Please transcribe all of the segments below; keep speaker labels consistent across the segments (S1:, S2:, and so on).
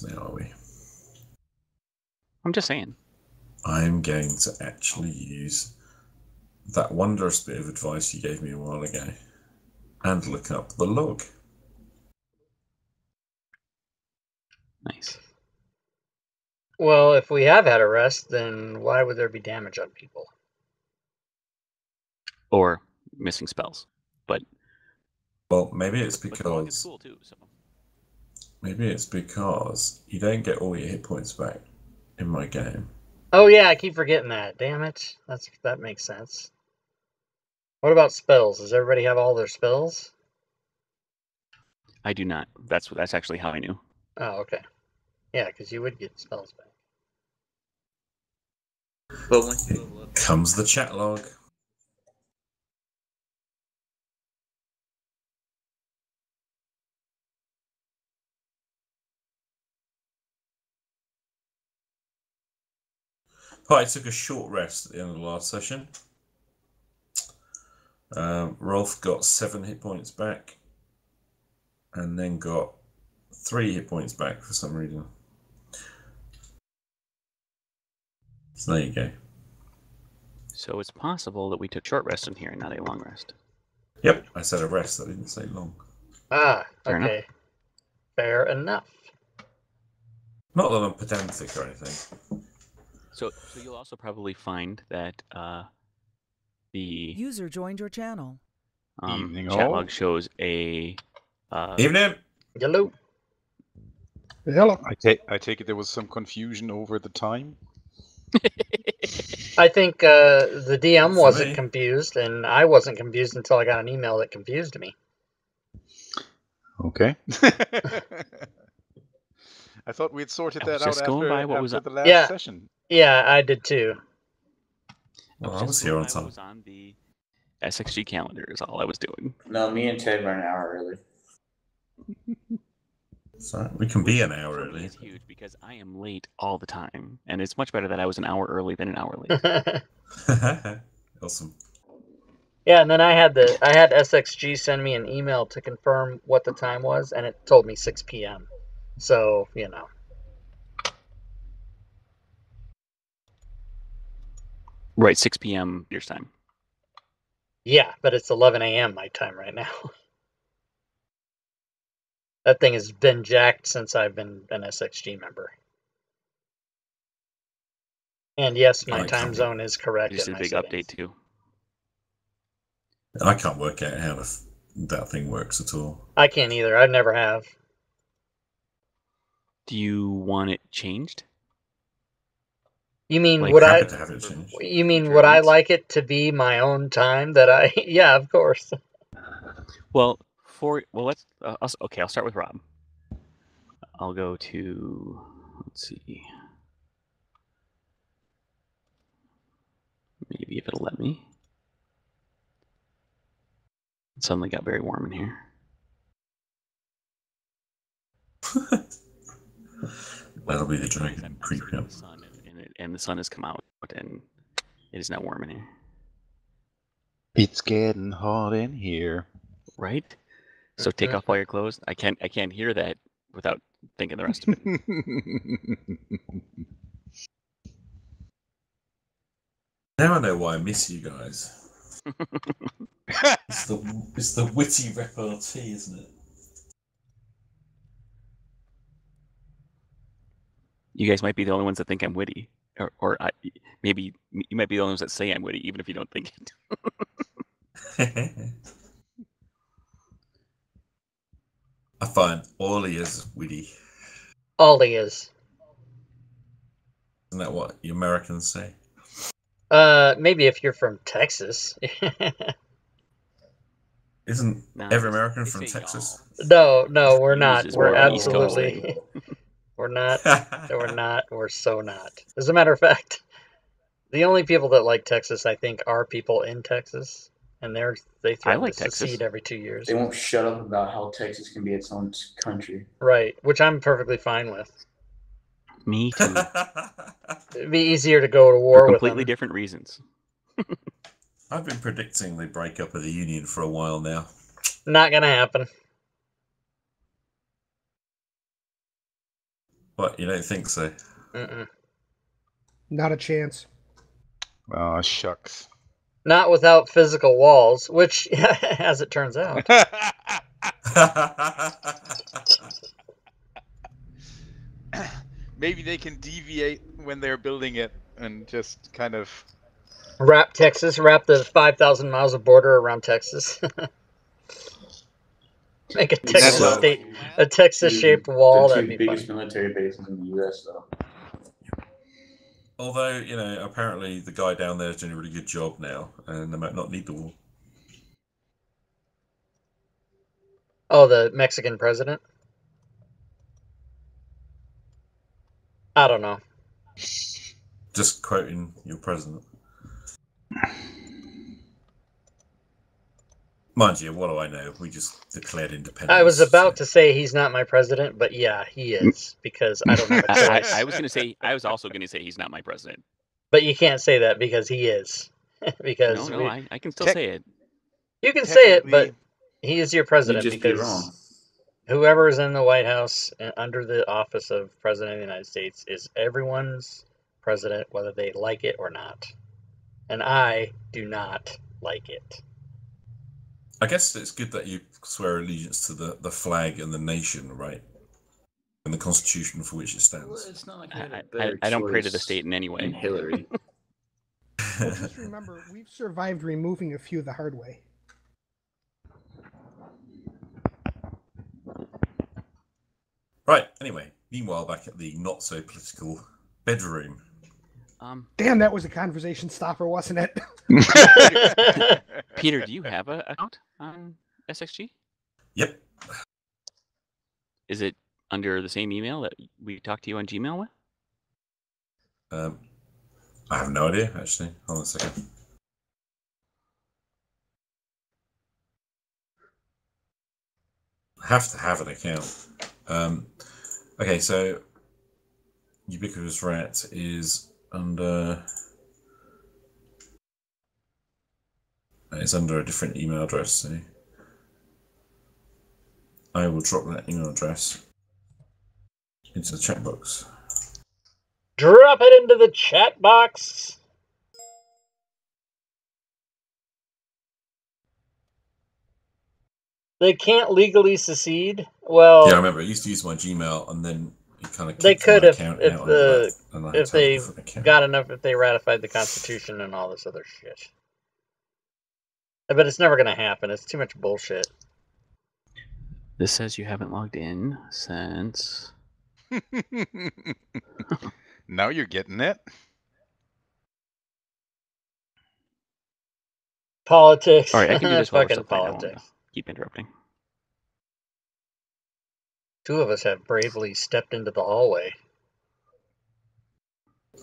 S1: Now are we?
S2: I'm just saying.
S1: I'm going to actually use that wondrous bit of advice you gave me a while ago and look up the log.
S2: Nice.
S3: Well, if we have had a rest, then why would there be damage on people?
S2: Or missing spells. But
S1: well, maybe it's
S2: but the log is
S1: because
S2: cool too, so.
S1: maybe it's because you don't get all your hit points back in my game.
S3: Oh yeah, I keep forgetting that. Damn it. That makes sense. What about spells? Does everybody have all their spells?
S2: I do not. That's actually how I knew.
S3: Oh, okay. Yeah, because you would get spells back.
S4: But once you level up,
S1: Comes the chat log. I took a short rest at the end of the last session. Rolf got 7 hit points back and then got 3 hit points back for some reason. So there you go.
S2: So it's possible that we took short rest in here and not a long rest.
S1: Yep, I said a rest. I didn't say long.
S3: Ah,
S2: Fair
S3: okay.
S2: enough.
S3: Fair enough.
S1: Not that I'm pedantic or anything.
S2: So you'll also probably find that the
S5: User joined your channel.
S6: Evening
S2: chat
S6: all.
S2: log shows a
S1: Evening.
S3: Hello.
S6: Hello. I take it there was some confusion over the time.
S3: I think the DM
S1: For
S3: wasn't
S1: me.
S3: confused, and I wasn't confused until I got an email that confused me.
S6: Okay. I thought we had sorted
S2: I
S6: that
S2: was
S6: out
S2: just going by what was
S6: after
S2: on-
S6: the last
S3: Yeah.
S6: session.
S3: Yeah, I did too.
S1: Well, I
S2: just
S1: was here
S2: going
S1: on
S2: by
S1: time.
S2: what was on the SXG calendar is all I was doing.
S4: no, me and Ted were an hour early.
S1: So we can be an hour
S2: For me,
S1: early.
S2: it's huge because I am late all the time, and it's much better that I was an hour early than an hour late.
S1: Awesome.
S3: Yeah, and then I had SXG send me an email to confirm what the time was, and it told me 6 p.m. So, you know.
S2: Right, 6 p.m. your time.
S3: Yeah, but it's 11 a.m. my time right now. That thing has been jacked since I've been an SXG member. And yes, my
S1: I
S3: time
S1: can't-
S3: zone is correct.
S2: Just
S3: in
S2: a
S3: my
S2: big
S3: settings.
S2: update too.
S1: I can't work out how that thing works at all.
S3: I can't either. I never have.
S2: Do you want it changed?
S3: You mean
S2: Like,
S3: would
S1: Happy
S3: I?
S1: to have it changed.
S3: You mean
S2: future
S3: would I
S2: events?
S3: like it to be my own time that I? Yeah, of course.
S2: Well, let's. I'll start with Rob. I'll go to. Let's see. Maybe if it'll let me. It suddenly got very warm in here.
S1: That'll be the
S2: Nice,
S1: dragon
S2: I'm
S1: creeping
S2: sitting in
S1: up.
S2: the sun, and the sun has come out, and it is now warm in here.
S6: It's getting hot in here.
S2: Right? So take off all your clothes. I can't hear that without thinking the rest of it.
S1: Now I know why I miss you guys. It's the witty repartee, isn't it?
S2: You guys might be the only ones that think I'm witty, or maybe you might be the only ones that say I'm witty, even if you don't think it.
S1: I find Ollie is witty.
S3: Ollie is.
S1: Isn't that what you Americans say?
S3: Maybe if you're from Texas.
S1: Isn't
S2: No,
S1: every
S2: they
S1: American
S2: say
S1: from Texas?
S3: No, we're
S2: Use
S3: not.
S2: is
S3: We're
S2: more of an East Coast
S3: absolutely. We're not. We're not. We're so not. As a matter of fact, the only people that like Texas, I think, are people in Texas, and they
S2: I
S3: threaten
S2: like
S3: to
S2: Texas.
S3: secede every 2 years.
S4: They won't shut up about how Texas can be its own country.
S3: Right, which I'm perfectly fine with.
S2: Me too.
S3: It'd be easier to go to
S2: For
S3: war with
S2: completely
S3: them.
S2: different reasons.
S1: I've been predicting the breakup of the Union for a while now.
S3: Not gonna happen.
S1: What, you don't think so?
S3: Mm-mm.
S7: Not a chance.
S6: Oh, shucks.
S3: Not without physical walls, which, as it turns out,
S6: Maybe they can deviate when they're building it and just kind of.
S3: wrap the 5,000 miles of border around Texas. Make a Texas-shaped wall.
S4: The
S3: That'd
S4: two
S3: be
S4: biggest
S3: funny.
S4: military bases in the U.S. though.
S1: Although, apparently the guy down there is doing a really good job now, and they might not need the wall.
S3: Oh, the Mexican president? I don't know.
S1: Just quoting your president. Mind you, what do I know? We just declared independence.
S3: I was about to say he's not my president, but yeah, he is, because I don't have a choice.
S2: I was also gonna say he's not my president.
S3: But you can't say that because he is. Because
S2: I can still say it.
S3: You can say it, but he is your
S4: You'd
S3: president
S4: just be wrong.
S3: because whoever is in the White House under the office of President of the United States is everyone's president, whether they like it or not. And I do not like it.
S1: I guess it's good that you swear allegiance to the flag and the nation, right? And the constitution for which it stands.
S4: Well, it's not like
S2: I don't pray to the state in any way.
S4: And Hillary.
S7: Well, just remember, we've survived removing a few the hard way.
S1: Right, anyway, meanwhile, back at the not-so-political bedroom.
S7: Damn, that was a conversation stopper, wasn't it?
S2: Peter, do you have an account on SXG?
S1: Yep.
S2: Is it under the same email that we talked to you on Gmail with?
S1: I have no idea, actually. Hold on a second. I have to have an account. Okay, so Ubiquitous Rat is under... It's under a different email address, so I will drop that email address into the chat box.
S3: Drop it into the chat box. They can't legally secede. Well,
S1: yeah, I remember I used to use my Gmail, and then it kind of
S3: they could
S1: my
S3: if
S1: account
S3: if
S1: out
S3: the
S1: and I had
S3: if
S1: to have a
S3: they
S1: different account.
S3: got enough, if they ratified the Constitution and all this other shit. But it's never gonna happen. It's too much bullshit.
S2: This says you haven't logged in since...
S6: Now you're getting it.
S3: Politics.
S2: All right, I can do this while we're
S3: Fucking
S2: still playing. I won't
S3: politics.
S2: keep interrupting.
S3: Two of us have bravely stepped into the hallway.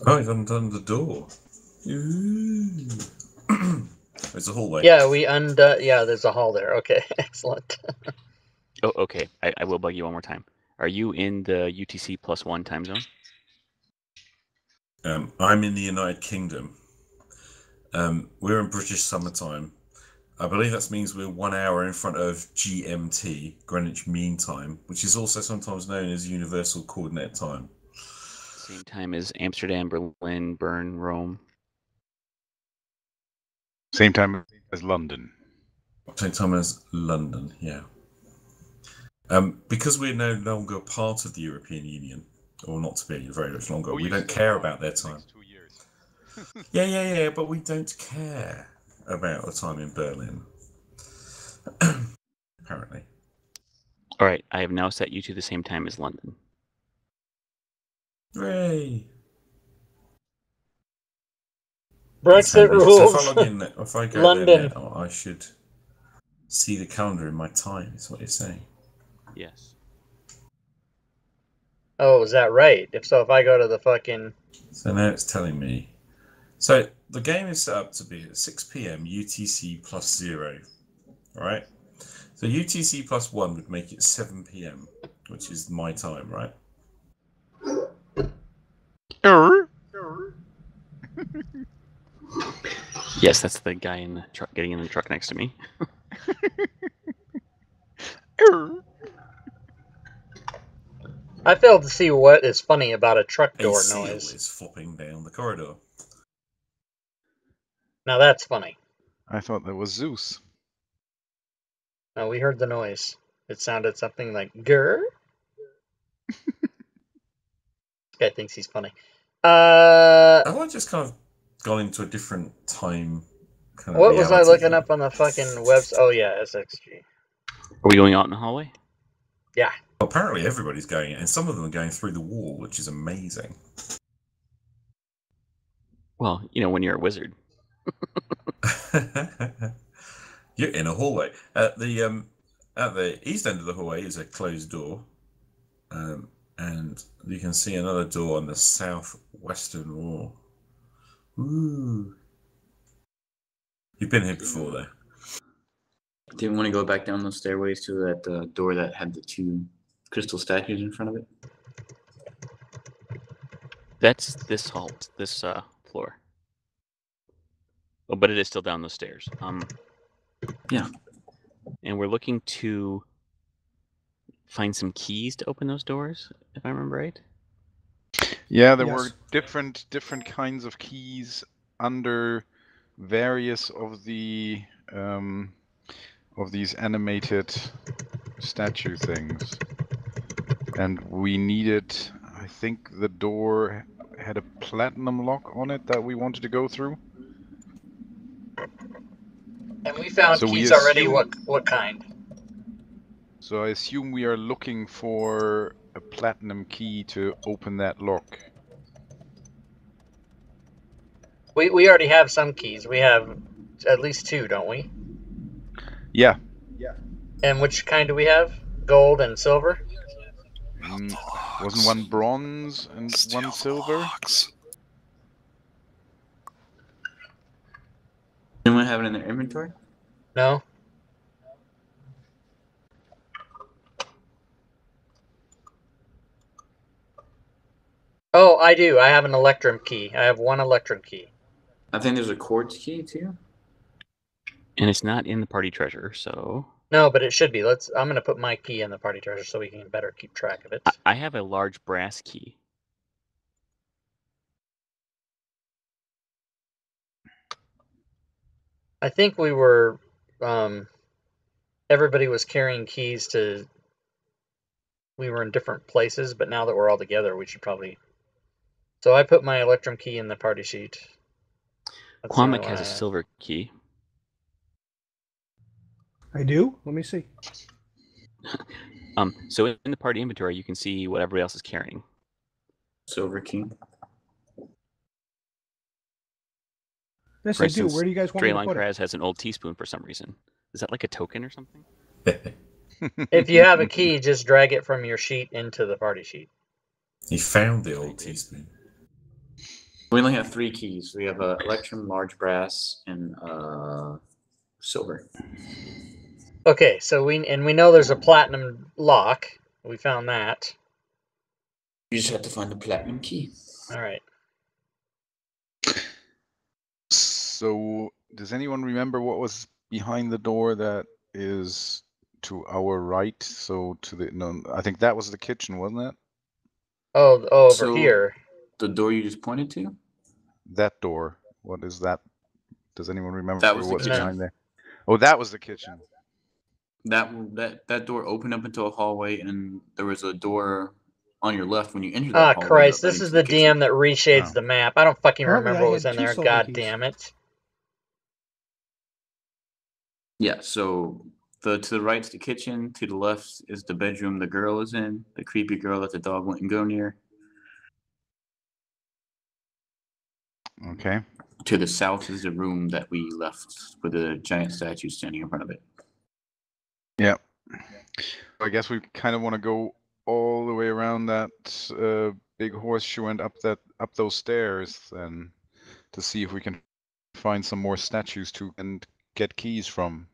S1: Oh, he's undone the door. Ooh. There's a hallway.
S3: Yeah, yeah, there's a hall there. Okay, excellent.
S2: Oh, okay. I will bug you one more time. Are you in the UTC +1 time zone?
S1: I'm in the United Kingdom. We're in British summertime. I believe that means we're 1 hour in front of GMT, Greenwich Mean Time, which is also sometimes known as Universal Coordinate Time.
S2: Same time as Amsterdam, Berlin, Bern, Rome.
S6: Same time as London.
S1: Same time as London, yeah. Because we're no longer part of the European Union, or not to be very much longer, we don't care about their time.
S6: 2 years.
S1: Yeah, but we don't care about the time in Berlin. Apparently.
S2: All right, I have now set you to the same time as London.
S1: Hooray!
S3: Brexit rules.
S1: So if I log in, if I go
S3: London.
S1: there now, I should see the calendar in my time, is what you're saying.
S2: Yes.
S3: Oh, is that right? If I go to the fucking...
S1: So now it's telling me. So the game is set up to be at 6 p.m. UTC +0. Alright? So UTC +1 would make it 7 p.m., which is my time, right?
S2: Yes, that's the guy in the truck getting in the truck next to me.
S3: I failed to see what is funny about a truck
S1: A
S3: door
S1: seal
S3: noise.
S1: is flopping down the corridor.
S3: Now that's funny.
S6: I thought that was Zeus.
S3: No, we heard the noise. It sounded something like "grr." This guy thinks he's funny.
S1: Have I just kind of gone into a different time kind of
S3: What was I
S1: reality
S3: looking
S1: here?
S3: up on the fucking website? Oh yeah, SXG.
S2: Are we going out in the hallway?
S3: Yeah.
S1: Apparently everybody's going in, and some of them are going through the wall, which is amazing.
S2: Well, you know, when you're a wizard.
S1: You're in a hallway. At the east end of the hallway is a closed door, and you can see another door on the southwestern wall. Ooh. You've been here before, though.
S4: Do you want to go back down those stairways to that door that had the 2 crystal statues in front of it?
S2: That's this hall, this floor. Oh, but it is still down those stairs.
S4: Yeah.
S2: And we're looking to find some keys to open those doors, if I remember right.
S6: Yeah, there
S7: Yes.
S6: were different kinds of keys under various of the of these animated statue things, and we needed. I think the door had a platinum lock on it that we wanted to go through.
S3: And we found
S6: So we
S3: keys already.
S6: assume-
S3: What kind?
S6: So I assume we are looking for a platinum key to open that lock.
S3: We already have some keys. We have at least 2, don't we?
S6: Yeah.
S3: And which kind do we have? Gold and silver?
S6: Wasn't one bronze and one silver?
S4: Anyone have it in their inventory?
S3: No? Oh, I do. I have an electrum key. I have 1 electrum key.
S4: I think there's a quartz key too.
S2: And it's not in the party treasure, so...
S3: No, but it should be. I'm going to put my key in the party treasure so we can better keep track of it.
S2: I have a large brass key.
S3: I think we were... everybody was carrying keys to... We were in different places, but now that we're all together, we should probably... So I put my electrum key in the party sheet. That's the only
S2: Quamic
S3: one
S2: has
S3: I
S2: a
S3: have.
S2: silver key.
S7: I do. Let me see.
S2: So in the party inventory, you can see what everybody else is carrying.
S4: Silver key.
S7: Yes,
S2: For
S7: I do.
S2: instance,
S7: Where do you guys want me to
S2: Drayline
S7: put it?
S2: Kraz has an old teaspoon for some reason. Is that like a token or something?
S3: If you have a key, just drag it from your sheet into the party sheet.
S1: He found the old teaspoon.
S4: We only have 3 keys. We have electrum, large brass, and silver.
S3: Okay, so we know there's a platinum lock. We found that.
S4: You just have to find the platinum key.
S3: All right.
S6: So, does anyone remember what was behind the door that is to our right? So to the no, I think that was the kitchen, wasn't it?
S3: Oh, over
S4: So-
S3: here.
S4: The door you just pointed to?
S6: That door. What is that? Does anyone remember
S4: That was the
S6: what's
S3: kitchen.
S6: behind there? Oh, that was the kitchen.
S4: That door opened up into a hallway, and there was a door on your left when you entered
S3: Ah,
S4: that hallway.
S3: Christ!
S4: that led
S3: This is
S4: into
S3: the
S4: kitchen.
S3: DM that reshades
S6: Oh.
S3: the map. I don't fucking
S7: Apparently
S3: remember
S7: I
S3: what was
S7: had
S3: in
S7: 2
S3: there.
S7: silver
S3: God
S7: keys.
S3: damn it!
S4: Yeah, so to the right's the kitchen, to the left is the bedroom the girl is in, the creepy girl that the dog wouldn't go near.
S6: Okay.
S4: To the south is the room that we left with the giant statue standing in front of it.
S6: Yeah. I guess we kind of want to go all the way around that big horseshoe and up those stairs then to see if we can find some more statues and get keys from.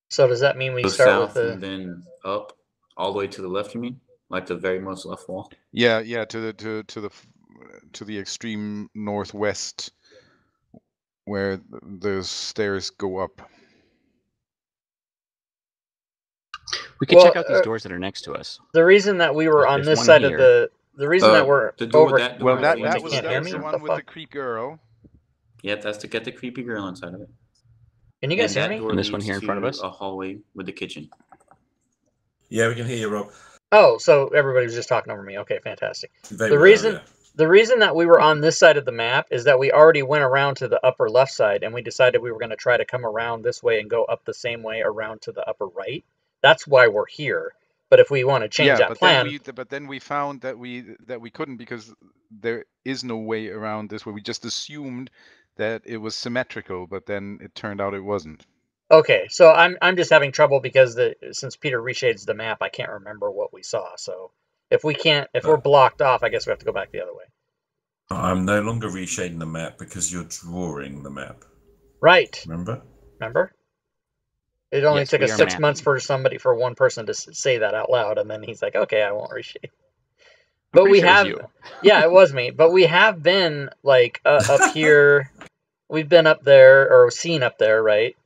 S3: So does that mean we
S4: Go
S3: start
S4: south
S3: with
S4: and then up, all the way to the left. You mean, like the very most left wall?
S6: Yeah, to the extreme northwest where the stairs go up.
S2: We could
S3: Well,
S2: check out these doors that are next to us.
S3: The reason that we were on
S2: There's
S3: this
S2: one
S3: side of
S2: here.
S3: the reason that we're
S4: The door,
S3: over.
S4: that door
S6: Well,
S4: is
S6: that
S4: the one
S6: that was
S3: can't
S6: that
S3: hear
S6: was
S3: me?
S6: the
S3: What
S6: one
S3: the
S6: with the
S3: fuck?
S6: creep girl.
S4: Yep, that's to get the creepy girl inside of it.
S3: Can you guys
S4: And
S3: hear
S4: that
S3: me?
S4: door
S2: And this one
S4: leads
S2: here in front of
S4: to
S2: us?
S4: a hallway with the kitchen.
S1: Yeah, we can hear you, Rob.
S3: Oh, so everybody was just talking over me. Okay, fantastic.
S1: They
S3: The
S1: were,
S3: reason
S1: yeah.
S3: the reason that we were on this side of the map is that we already went around to the upper left side, and we decided we were going to try to come around this way and go up the same way around to the upper right. That's why we're here. But if we want to change
S6: Yeah,
S3: that
S6: but
S3: plan,
S6: then we found that we couldn't because there is no way around this way. We just assumed that it was symmetrical, but then it turned out it wasn't.
S3: okay. So I'm just having trouble because since Peter reshades the map, I can't remember what we saw. So if we're blocked off, I guess we have to go back the other way.
S1: I'm no longer reshading the map because you're drawing the map.
S3: Right.
S1: Remember?
S3: It only
S2: Yes,
S3: took
S2: we
S3: us
S2: are
S3: 6
S2: mapping.
S3: months for one person to say that out loud, and then he's like, "Okay, I won't reshade." But
S2: pretty
S3: we
S2: sure it was
S3: have,
S2: you.
S3: yeah, it was me. But we have been like up here. We've been up there or seen up there, right?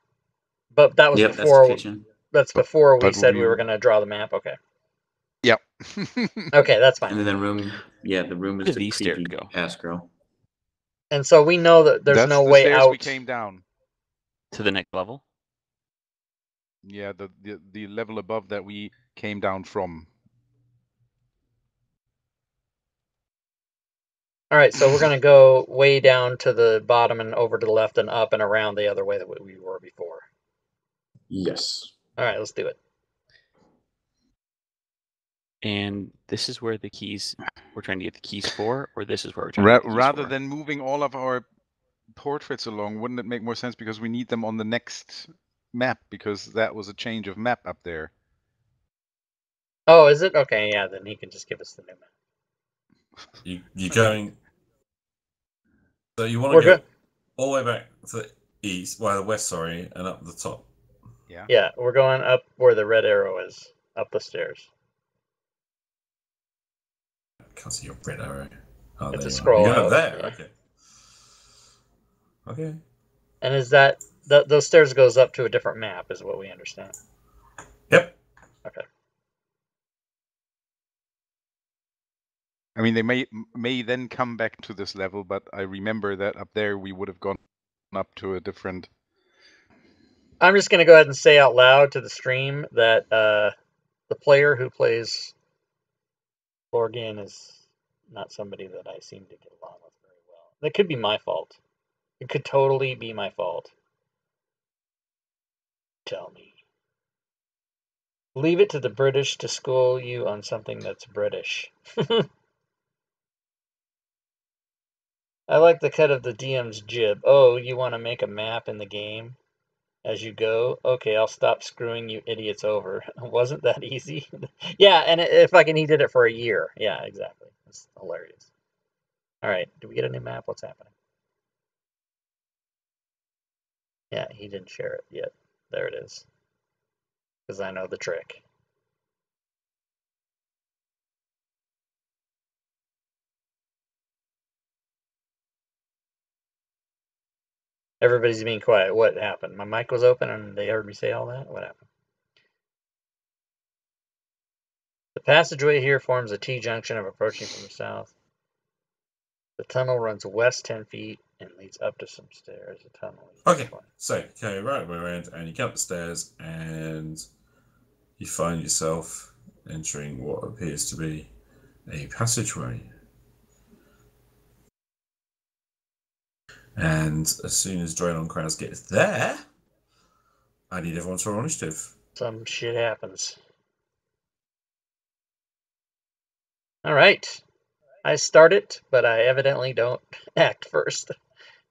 S3: But that was
S4: Yep, that's the
S3: before.
S4: kitchen.
S3: That's before we
S6: but
S3: said we
S6: we-
S3: were going to draw the map. Okay.
S6: Yep.
S3: Okay, that's fine.
S4: And then the room, yeah, the room
S2: Where
S4: is
S2: do
S4: the
S2: these stairs
S4: creepy
S2: go?
S4: ass girl.
S3: And so we know that there's
S6: That's
S3: no
S6: the
S3: way
S6: stairs
S3: out.
S6: we came down.
S2: To the next level?
S6: Yeah, the level above that we came down from.
S3: All right, so we're going to go way down to the bottom and over to the left and up and around the other way that we were before.
S4: Yes.
S3: All right, let's do it.
S2: And this is where the keys, we're trying to get the keys for, or this is where we're trying to get the keys
S6: Rather
S2: for?
S6: than moving all of our portraits along, wouldn't it make more sense because we need them on the next map because that was a change of map up there.
S3: Oh, is it? Okay, yeah, then he can just give us the new map.
S1: You going... So you want to go all the way back to the east, well, the west, sorry, and up the top.
S6: Yeah.
S3: Yeah, we're going up where the red arrow is, up the stairs.
S1: Can't see your red arrow. Oh,
S3: It's
S1: there
S3: a
S1: you
S3: scroll
S1: are. You're
S3: out,
S1: up there,
S3: yeah.
S1: okay. Okay.
S3: And is that those stairs goes up to a different map, is what we understand.
S1: Yep.
S3: Okay.
S6: I mean, they may then come back to this level, but I remember that up there we would have gone up to a different.
S3: I'm just gonna go ahead and say out loud to the stream that the player who plays Lorgan is not somebody that I seem to get along with very well. That could be my fault. It could totally be my fault. Tell me. Leave it to the British to school you on something that's British. I like the cut of the DM's jib. Oh, you want to make a map in the game as you go? Okay, I'll stop screwing you idiots over. Wasn't that easy? Yeah, and if I can, he did it for a year. Yeah, exactly. It's hilarious. All right, do we get a new map? What's happening? Yeah, he didn't share it yet. There it is. Because I know the trick. Everybody's being quiet. What happened? My mic was open and they heard me say all that? What happened? The passageway here forms a T-junction of approaching from the south. The tunnel runs west 10 feet and leads up to some stairs. The tunnel leads
S1: Okay,
S3: 20.
S1: so go right way around and you come up the stairs and you find yourself entering what appears to be a passageway. And as soon as Draylon Krause gets there, I need everyone to roll initiative.
S3: Some shit happens. All right. I start it, but I evidently don't act first.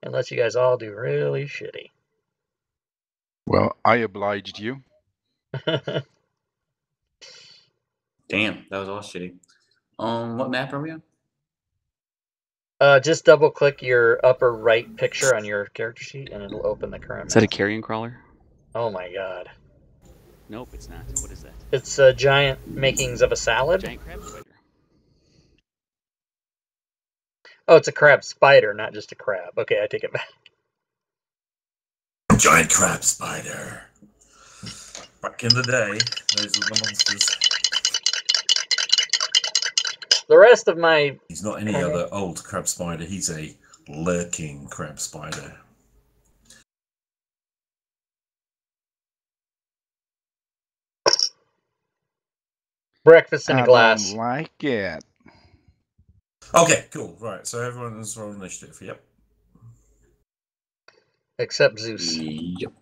S3: Unless you guys all do really shitty.
S6: Well, I obliged you.
S4: Damn, that was all shitty. What map are we on?
S3: Just double click your upper right picture on your character sheet and it'll open the current
S2: Is that a
S3: map.
S2: carrion crawler?
S3: Oh my god.
S2: Nope, it's not. What is that?
S3: It's giant makings of a salad.
S2: Giant crab spider.
S3: Oh, it's a crab spider, not just a crab. Okay, I take it back.
S1: Giant crab spider. Back in the day, those were the monsters.
S3: The rest of my
S1: He's not any other old crab spider. He's a lurking crab spider.
S3: breakfast in a
S6: I
S3: glass.
S6: don't like it.
S1: Okay, cool. Right, so everyone's rolling initiative. Yep.
S3: Except Zeus.
S4: Yep.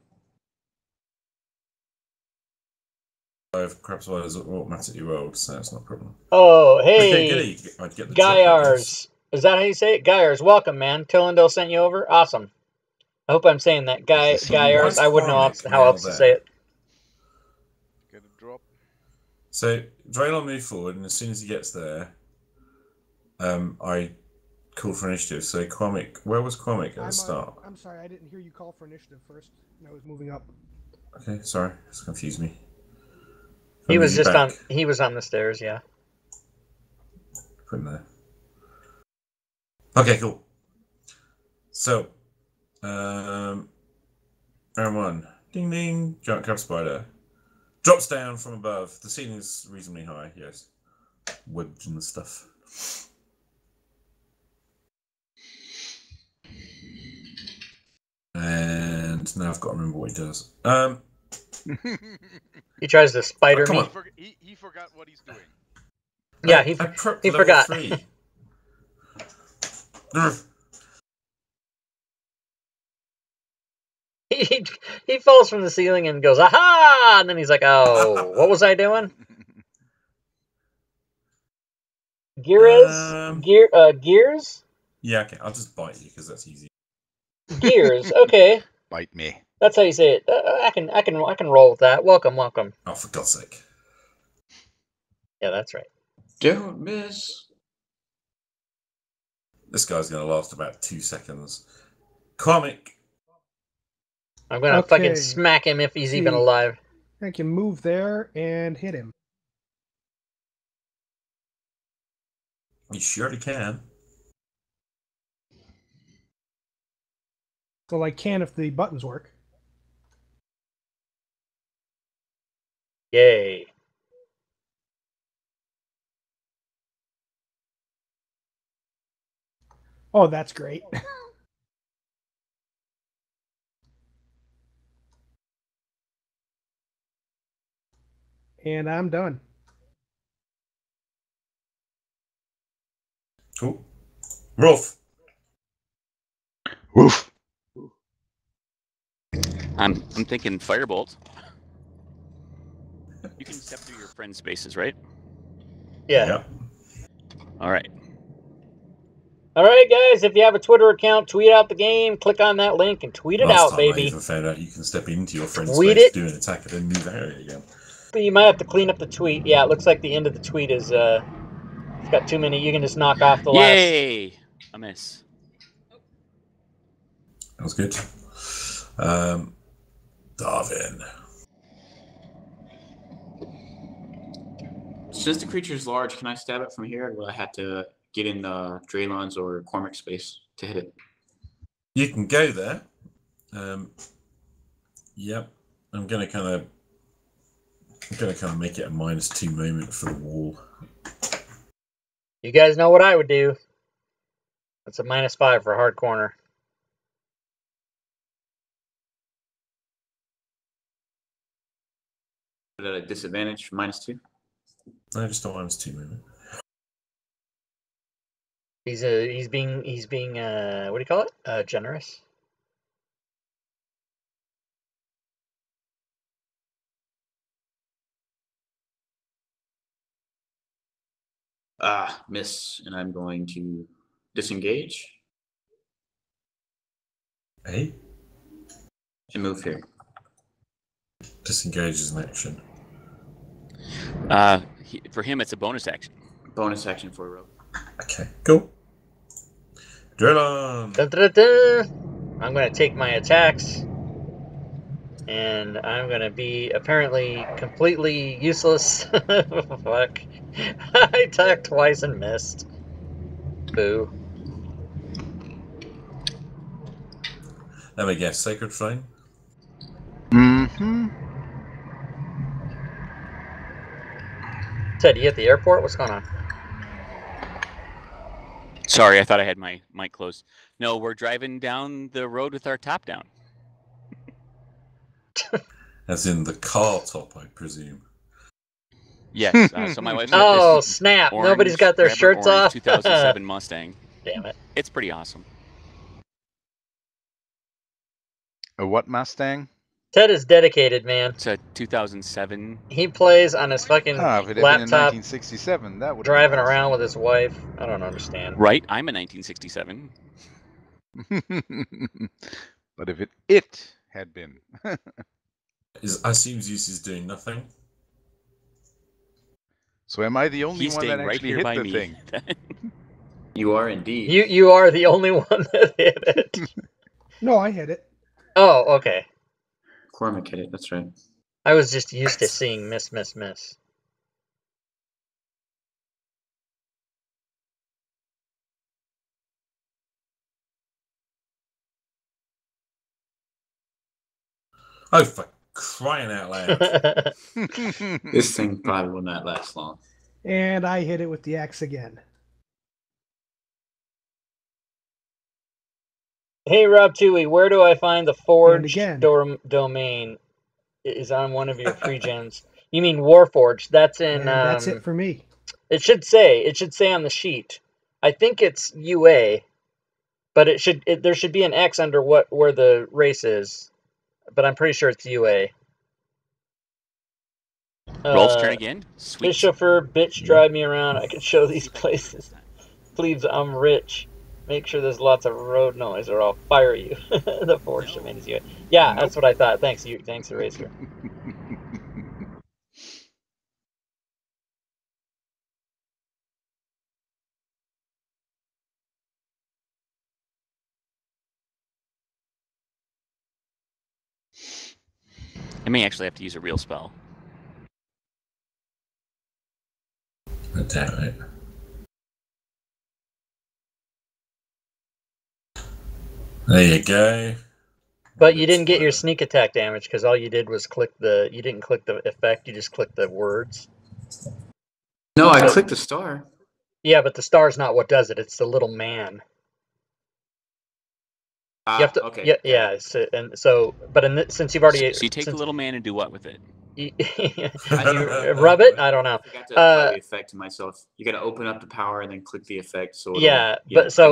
S1: 5 crab spiders are automatically rolled, so that's not a problem.
S3: Oh,
S1: Okay,
S3: hey,
S1: goody. I'd get the drop, I guess.
S3: Guyars. Is that how you say it? Guyars, welcome, man. Tillendale sent you over? Awesome. I hope I'm saying that. Guyars, I wouldn't know how else to say it.
S6: Get a drop.
S1: So Draylon moved forward, and as soon as he gets there, I called for initiative. So Kwamik, where was Kwamik at the start?
S7: I'm sorry, I didn't hear you call for initiative first. I was moving up.
S1: Okay, sorry, it's confused me.
S3: He
S1: I'll
S3: was
S1: move you
S3: just
S1: back.
S3: he was on the stairs, yeah.
S1: Put him there. Okay, cool. So, round 1. Ding ding, giant crab spider. Drops down from above. The ceiling is reasonably high, yes. Wood and stuff. And now I've got to remember what he does.
S3: He tries to spider
S1: come
S3: me.
S1: on.
S6: He forgot what he's doing.
S3: Yeah,
S1: I prepped
S3: he
S1: level
S3: forgot.
S1: 3.
S3: He falls from the ceiling and goes, aha! And then he's like, oh, what was I doing? Gears?
S1: Yeah, okay, I'll just bite you because that's easy.
S3: Gears, okay.
S6: Bite me.
S3: That's how you say it. I can roll with that. Welcome.
S1: Oh, for God's sake.
S3: Yeah, that's right.
S4: Don't miss.
S1: This guy's going to last about 2 seconds. Comic.
S3: I'm gonna
S7: Okay.
S3: fucking smack him if he's even alive.
S7: I can move there and hit him.
S1: You surely can.
S7: Well, I can if the buttons work.
S3: Yay.
S7: Oh, that's great. And I'm done.
S1: Cool. Rolf.
S6: Woof.
S2: I'm thinking firebolt. You can step through your friend spaces, right?
S3: Yeah.
S2: All right.
S3: All right, guys. If you have a Twitter account, tweet out the game. Click on that link and tweet it
S1: Last
S3: out,
S1: time
S3: baby.
S1: I even found out you can step into your friend's
S3: Tweet
S1: space,
S3: it.
S1: do an attack, and then move out again.
S3: You might have to clean up the tweet. Yeah, it looks like the end of the tweet is it's got too many. You can just knock off the last.
S2: Yay! A miss.
S1: That was good. Darwin.
S4: Since the creature is large, can I stab it from here, or will I have to get in Draylon's or Cormac's space to hit it?
S1: You can go there. Yep. I'm gonna kind of make it a -2 moment for the wall.
S3: You guys know what I would do. That's a -5 for a hard corner.
S4: At a disadvantage, -2.
S1: No, just a -2 moment.
S3: He's being what do you call it? Generous.
S4: Miss, and I'm going to disengage
S1: Hey?
S4: and move here.
S1: Disengage is an action.
S2: For him, it's a bonus action.
S4: Bonus action for a rope.
S1: Okay, cool. Drillon!
S3: Dun, dun, dun. I'm going to take my attacks. And I'm going to be apparently completely useless. Fuck. I attacked twice and missed. Boo.
S1: Let me guess, Sacred Flame?
S6: Mm-hmm.
S3: Ted, you at the airport? What's going on?
S2: Sorry, I thought I had my mic closed. No, we're driving down the road with our top down.
S1: As in the car top, I presume.
S2: Yes. So my wife's got
S3: Oh,
S2: this
S3: snap.
S2: orange,
S3: Nobody's got their
S2: Grabber
S3: shirts
S2: orange
S3: off.
S2: 2007 Mustang.
S3: Damn it.
S2: It's pretty awesome.
S6: A what Mustang?
S3: Ted is dedicated, man.
S2: It's a 2007.
S3: He plays on his fucking
S6: Ah, if it had been in
S3: laptop,
S6: 1967, that would
S3: driving
S6: have
S3: around with his wife. I don't understand.
S2: Right? I'm a 1967.
S6: But if it had been.
S1: I assume Zeus is doing nothing.
S6: So am I the only
S2: He's
S6: one that
S2: staying right
S6: actually
S2: here
S6: hit
S2: by
S6: the
S2: me.
S6: thing?
S4: You are indeed.
S3: You are the only one that hit it.
S7: No, I hit it.
S3: Oh, okay.
S4: Cormac hit it, that's right.
S3: I was just used to seeing miss.
S1: Oh, for crying out loud.
S4: This thing probably will not last long.
S7: And I hit it with the axe again.
S3: Hey, Rob Tui, where do I find the Forge
S7: again.
S3: domain? It is on one of your pre-gens. You mean Warforged? That's in.
S7: And that's it for me.
S3: It should say on the sheet. I think it's UA, but there should be an X under where the race is, but I'm pretty sure it's UA.
S2: Rolf's turn again. Sweet.
S3: This chauffeur bitch drive me around. I can show these places. Please, I'm rich. Make sure there's lots of road noise or I'll fire you. The Forge domain is UA. Yeah, that's what I thought. Thanks, Eraser.
S2: I may actually have to use a real spell.
S1: Damn it. There you go.
S3: But you didn't get your sneak attack damage because all you did was you didn't click the effect, you just clicked the words.
S4: No, I clicked the star.
S3: Yeah, but the star's not what does it. It's the little man. You have to,
S4: okay.
S3: yeah. But since you've already,
S2: So you take the little man and do what with it?
S3: you rub it. I don't know.
S4: I forgot to apply the effect to myself. You got to open up the power and then click the effect. So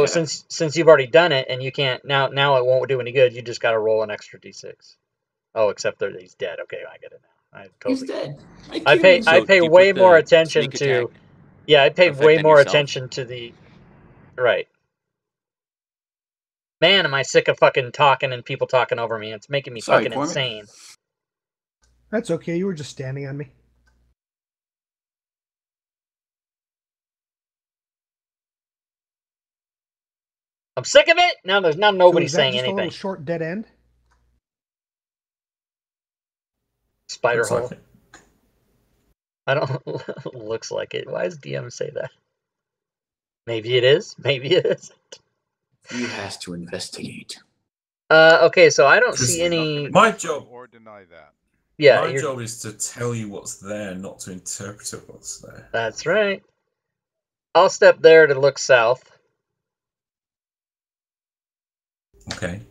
S3: since you've already done it and you can't now it won't do any good. You just got to roll an extra d6. Oh, except that he's dead. Okay, I get it now.
S4: He's dead.
S3: I pay way more attention to. Yeah, I pay way more attention to the. Right. Man, am I sick of fucking talking and people talking over me. It's making me fucking insane.
S7: That's okay. You were just standing on me.
S3: I'm sick of it. Now there's nobody saying
S7: just
S3: anything.
S7: A little short dead end.
S3: Spider hole. Like I don't. Looks like it. Why does DM say that? Maybe it is. Maybe it isn't.
S4: He has to investigate.
S3: Okay, so I don't see any.
S1: My job
S6: or deny that.
S3: Yeah,
S1: my job is to tell you what's there, not to interpret what's there.
S3: That's right. I'll step there to look south.
S1: Okay.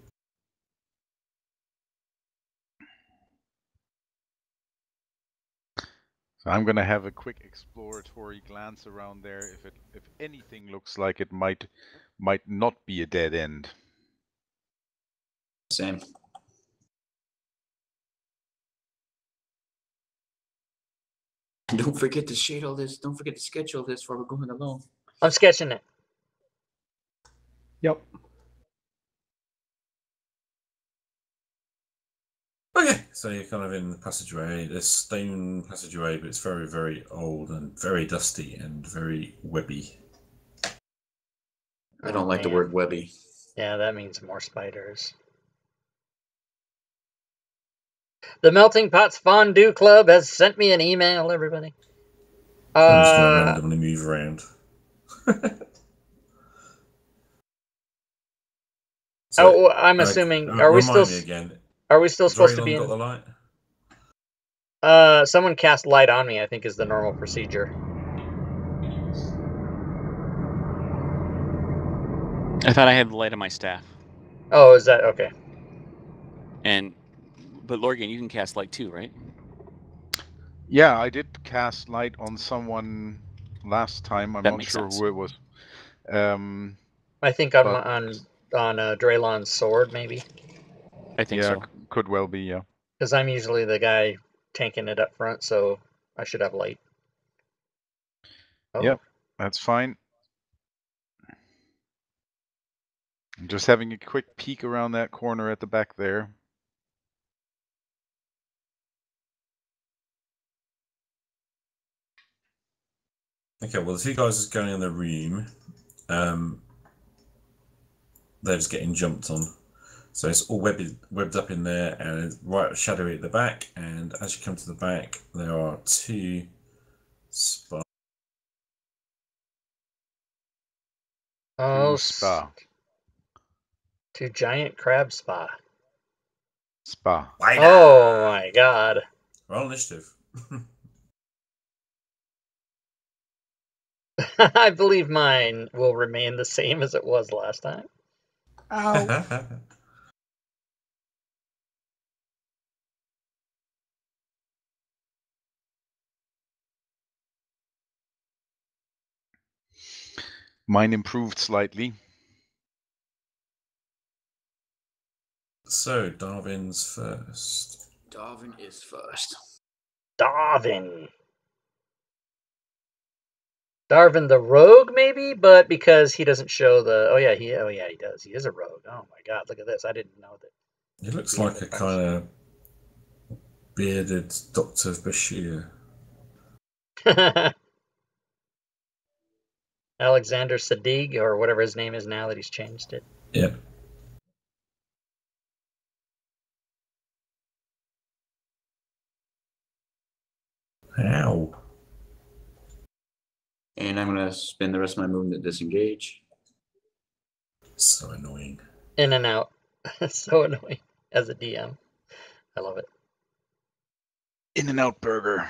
S6: So I'm going to have a quick exploratory glance around there. If anything looks like it might not be a dead end.
S4: Same. Don't forget to shade all this. Don't forget to sketch all this while we're going along.
S3: I'm sketching it.
S7: Yep.
S1: Okay, so you're kind of in the passageway, this stone passageway, but it's very, very old and very dusty and very webby.
S4: I don't like the word webby.
S3: Yeah, that means more spiders. The Melting Pots Fondue Club has sent me an email, everybody.
S1: I'm just going to randomly move around.
S3: So, I'm assuming. Are we still?
S1: Me again.
S3: Are we still supposed to be in?
S1: Got the light?
S3: Someone cast light on me, I think, is the normal procedure.
S2: I thought I had the light on my staff.
S3: Oh, is that okay?
S2: But Lorgan, you can cast light too, right?
S6: Yeah, I did cast light on someone last time. I'm
S2: That
S6: not
S2: makes
S6: sure
S2: sense.
S6: who it was.
S3: I think on
S6: But-
S3: on Draylon's sword, maybe.
S2: I think
S6: yeah,
S2: so.
S6: could well be. Yeah.
S3: Because I'm usually the guy tanking it up front, so I should have light. Oh.
S6: Yep, that's fine. I'm just having a quick peek around that corner at the back there.
S1: Okay, well, the two guys is going in the room. They're just getting jumped on. So it's all webbed up in there, and right shadowy at the back. And as you come to the back, there are two spies.
S3: Oh,
S6: Spa.
S3: two giant crab spa.
S6: Spa.
S3: Oh my god.
S1: Roll initiative.
S3: I believe mine will remain the same as it was last time.
S7: Ow.
S6: Mine improved slightly.
S1: So Darwin's first.
S4: Darwin is first.
S3: Darwin the rogue, maybe, but because he doesn't show the. Oh yeah, he does. He is a rogue. Oh my god, look at this! I didn't know that.
S1: He looks like a kind of bearded Dr. Bashir.
S3: Alexander Sadiq, or whatever his name is now that he's changed it.
S1: Yeah. Ow.
S4: And I'm going to spend the rest of my movement to disengage.
S1: So annoying.
S3: In and out. So annoying as a DM. I love it.
S6: In-N-Out Burger.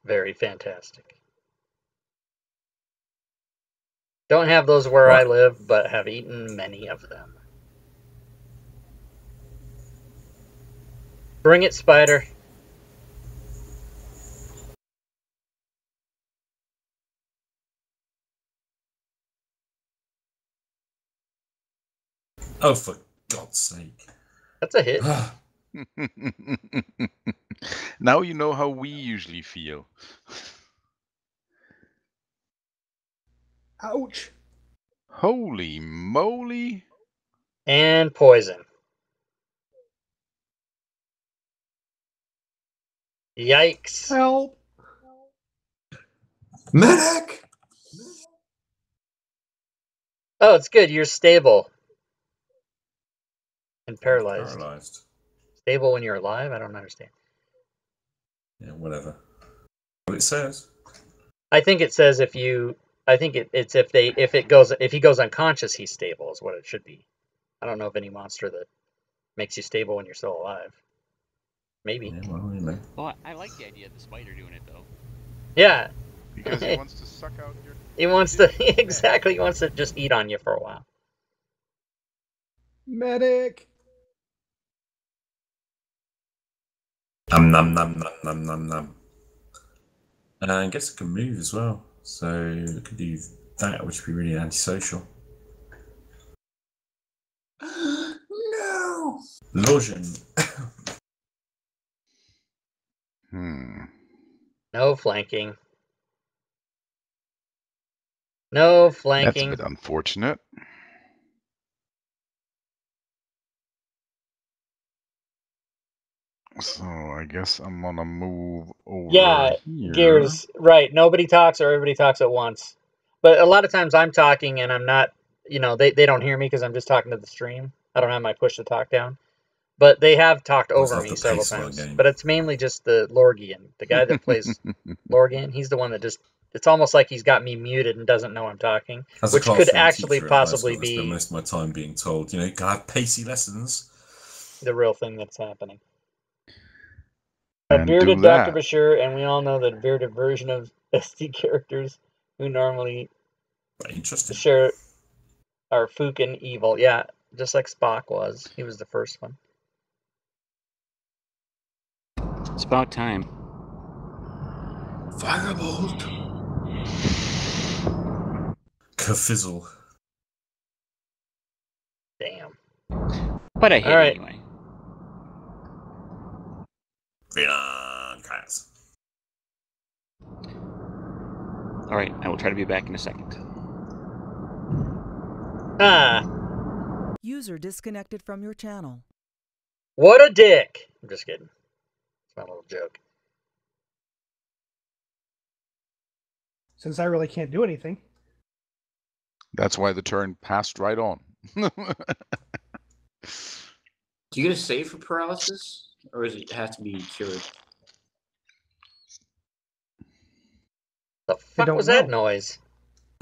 S3: Very fantastic. Don't have those where I live, but have eaten many of them. Bring it, Spider.
S1: Oh, for God's sake.
S3: That's a hit.
S6: Now you know how we usually feel.
S7: Ouch.
S6: Holy moly.
S3: And poison. Yikes.
S7: Help.
S1: Medic!
S3: Oh, it's good. You're stable. And paralyzed.
S1: Paralyzed.
S3: Stable when you're alive? I don't understand.
S1: Yeah, whatever. What it says.
S3: I think it says if you. I think it's if he goes unconscious, he's stable is what it should be. I don't know of any monster that makes you stable when you're still alive. Maybe.
S1: Yeah, well, you know.
S2: Well, I like the idea of the spider doing it though.
S3: Yeah.
S6: Because he wants to suck out your...
S3: He wants to exactly. He wants to just eat on you for a while.
S7: Medic.
S1: Nom nom nom nom nom nom nom. And I guess it can move as well. So it could do that, which would be really antisocial.
S4: No!
S1: Losion.
S3: No flanking. No flanking.
S6: That's a bit unfortunate. So I guess I'm gonna move over
S3: Yeah,
S6: here.
S3: Gears. Right. Nobody talks or everybody talks at once. But a lot of times I'm talking and I'm not, they don't hear me because I'm just talking to the stream. I don't have my push to talk down. But they have talked over
S1: like
S3: me
S1: the
S3: several
S1: pace of the
S3: times.
S1: game.
S3: But it's mainly just the Lorgian. The guy that plays Lorgian, he's the one that just, it's almost like he's got me muted and doesn't know I'm talking.
S1: As a
S3: Which could
S1: classroom
S3: actually
S1: teacher in high
S3: possibly
S1: school, I spend
S3: be
S1: most of my time being told, can I have pacey lessons?
S3: the real thing that's happening. A
S6: And
S3: bearded
S6: do
S3: Dr.
S6: that.
S3: Bashir, and we all know the bearded version of SD characters who normally
S1: Interesting.
S3: share are Fook and evil. Yeah, just like Spock was. He was the first one.
S2: It's about time.
S1: Firebolt. Kafizzle.
S3: Damn.
S2: But I hit
S3: All right.
S2: anyway.
S1: Cats.
S2: All right, I will try to be back in a second.
S3: Ah,
S5: User disconnected from your channel.
S3: what a dick. I'm just kidding. It's my little joke.
S7: Since I really can't do anything.
S6: That's why the turn passed right on.
S4: Do you get a save for paralysis, or does it have to be cured?
S3: The fuck
S7: don't
S3: was that
S7: know.
S3: noise?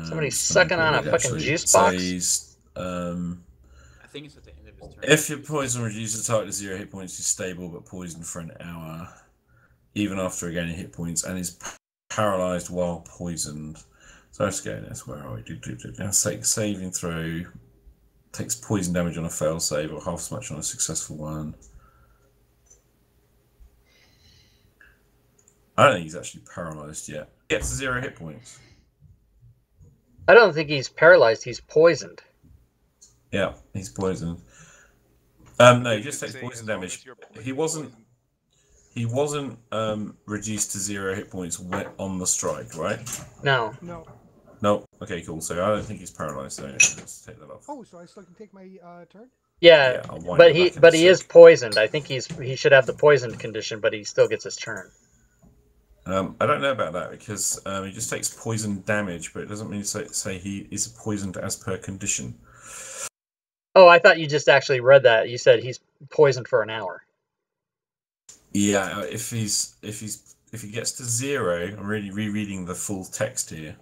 S3: Somebody
S1: Just let me
S3: sucking on a
S1: quickly,
S3: fucking
S1: actually.
S3: juice
S1: It
S3: box?
S1: says,
S4: I think it's at the end of his turn.
S1: if your poison reduces the target to 0 hit points, is stable but poisoned for an hour, even after regaining hit points, and is paralyzed while poisoned. So let's go. That's where are we? Now take saving throw. Takes poison damage on a fail save or half as much on a successful one. I don't think he's actually paralyzed yet. Gets 0 hit points.
S3: I don't think he's paralyzed. He's poisoned.
S1: Yeah, he's poisoned. No, he just
S6: Did
S1: takes
S6: say
S1: poison
S6: as long
S1: damage.
S6: as you're
S1: He wasn't. He wasn't reduced to 0 hit points on the strike, right?
S3: No.
S7: No.
S1: No. Okay, cool. So I don't think he's paralyzed. So let's take that off.
S7: Oh, so I still can take my turn?
S3: Yeah,
S1: Yeah, I'll wind
S3: but
S1: it
S3: he
S1: back in a
S3: is
S1: sec.
S3: poisoned. I think he should have the poisoned condition, but he still gets his turn.
S1: I don't know about that because he just takes poison damage, but it doesn't mean to say he is poisoned as per condition.
S3: Oh, I thought you just actually read that. You said he's poisoned for an hour.
S1: Yeah, if he gets to 0, I'm really rereading the full text here.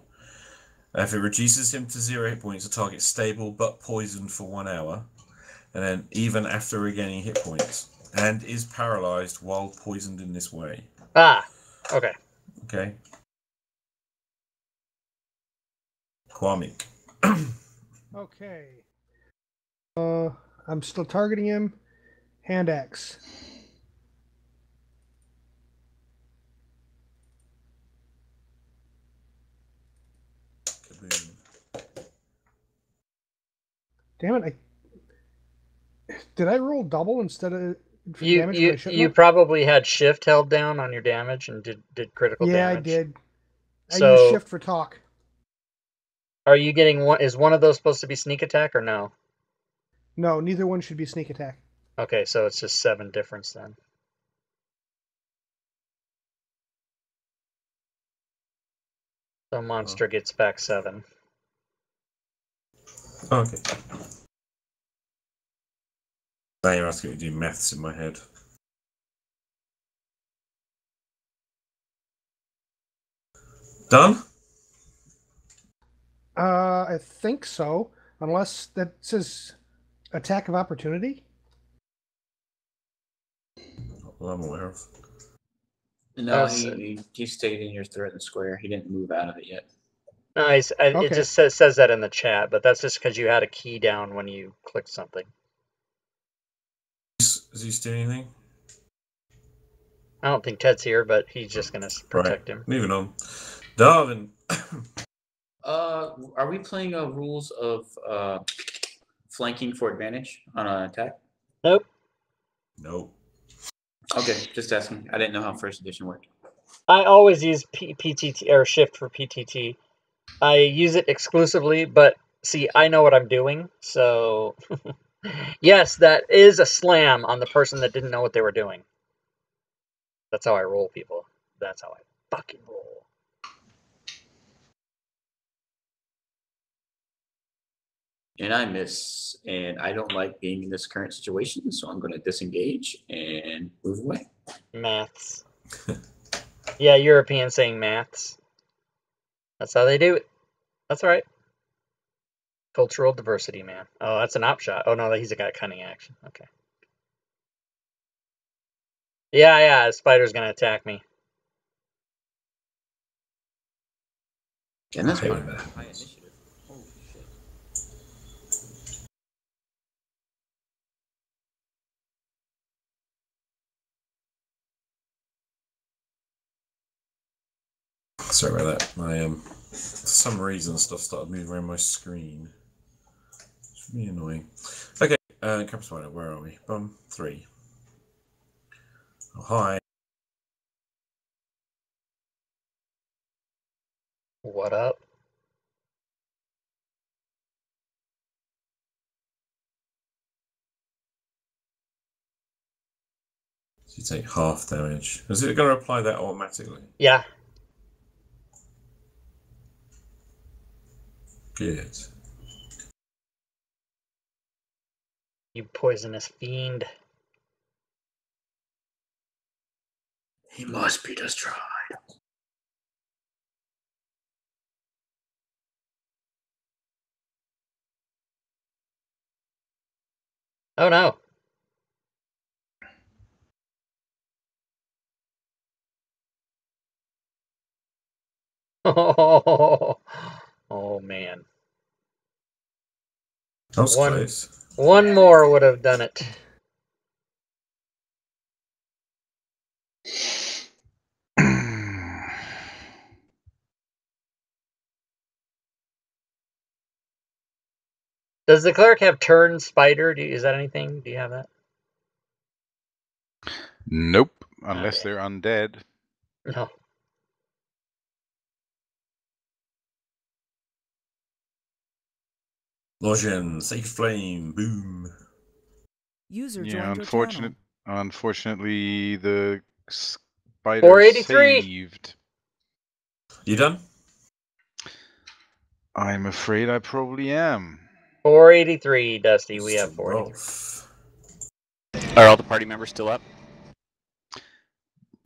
S1: If it reduces him to 0 hit points, the target's stable but poisoned for 1 hour, and then even after regaining hit points, and is paralyzed while poisoned in this way.
S3: Ah, okay.
S1: Okay. Kwame.
S7: Okay. I'm still targeting him. Hand axe.
S1: Kaboom.
S7: Damn it! Did I roll double instead of for
S3: You
S7: damage when I shouldn't
S3: you
S7: have?
S3: probably had shift held down on your damage and did critical
S7: Yeah,
S3: damage.
S7: I did. I
S3: So
S7: used shift for talk.
S3: are you getting one? Is one of those supposed to be sneak attack or no?
S7: No, neither one should be sneak attack.
S3: Okay, so it's just 7 difference then. The monster gets back 7.
S1: Oh, okay. Now you're asking me to do maths in my head. Done?
S7: I think so. Unless that says attack of opportunity.
S1: Well, I'm aware of.
S4: No,
S3: That's-
S4: he stayed in your threatened square. He didn't move out of it yet.
S3: Nice.
S7: Okay.
S3: It just says that in the chat, but that's just because you had a key down when you clicked something.
S1: Is he doing anything?
S3: I don't think Ted's here, but he's just gonna protect him.
S1: Moving on. Darwin.
S4: Are we playing rules of flanking for advantage on an attack?
S3: Nope.
S1: No.
S4: Okay, just asking. I didn't know how first edition worked.
S3: I always use PTT or shift for PTT. I use it exclusively, but see, I know what I'm doing, so yes, that is a slam on the person that didn't know what they were doing. That's how I roll, people. That's how I fucking roll.
S4: And I miss, and I don't like being in this current situation, so I'm going to disengage and move away.
S3: Maths. Yeah, European saying maths. That's how they do it. That's all right. Cultural diversity, man. Oh, that's an op shot. Oh, no, he's got cunning action. Okay. Yeah, a spider's gonna attack me.
S4: And that's
S1: Hate
S4: pretty
S1: when that
S4: high
S1: happens.
S4: initiative. Holy shit.
S1: Sorry about that. For some reason stuff started moving around my screen. It's really annoying. Okay, Crab Spider, where are we? 3. Oh, hi.
S3: What up?
S1: So you take half damage. Is it going to apply that automatically?
S3: Yeah.
S1: Good.
S3: You poisonous fiend.
S4: He must be destroyed.
S3: Oh no. Oh man.
S1: That was
S3: One-
S1: close.
S3: One more would have done it. Does the cleric have turn spider? Is that anything? Do you have that?
S6: Nope, unless
S3: Okay.
S6: they're undead.
S3: No.
S1: Login, Sacred Flame, boom.
S5: User
S6: Yeah,
S5: joined your channel.
S6: unfortunately, the spider
S3: 483.
S6: saved.
S1: You done?
S6: I'm afraid I probably am.
S3: 483, Dusty. We have 483.
S1: Rolf.
S2: Are all the party members still up?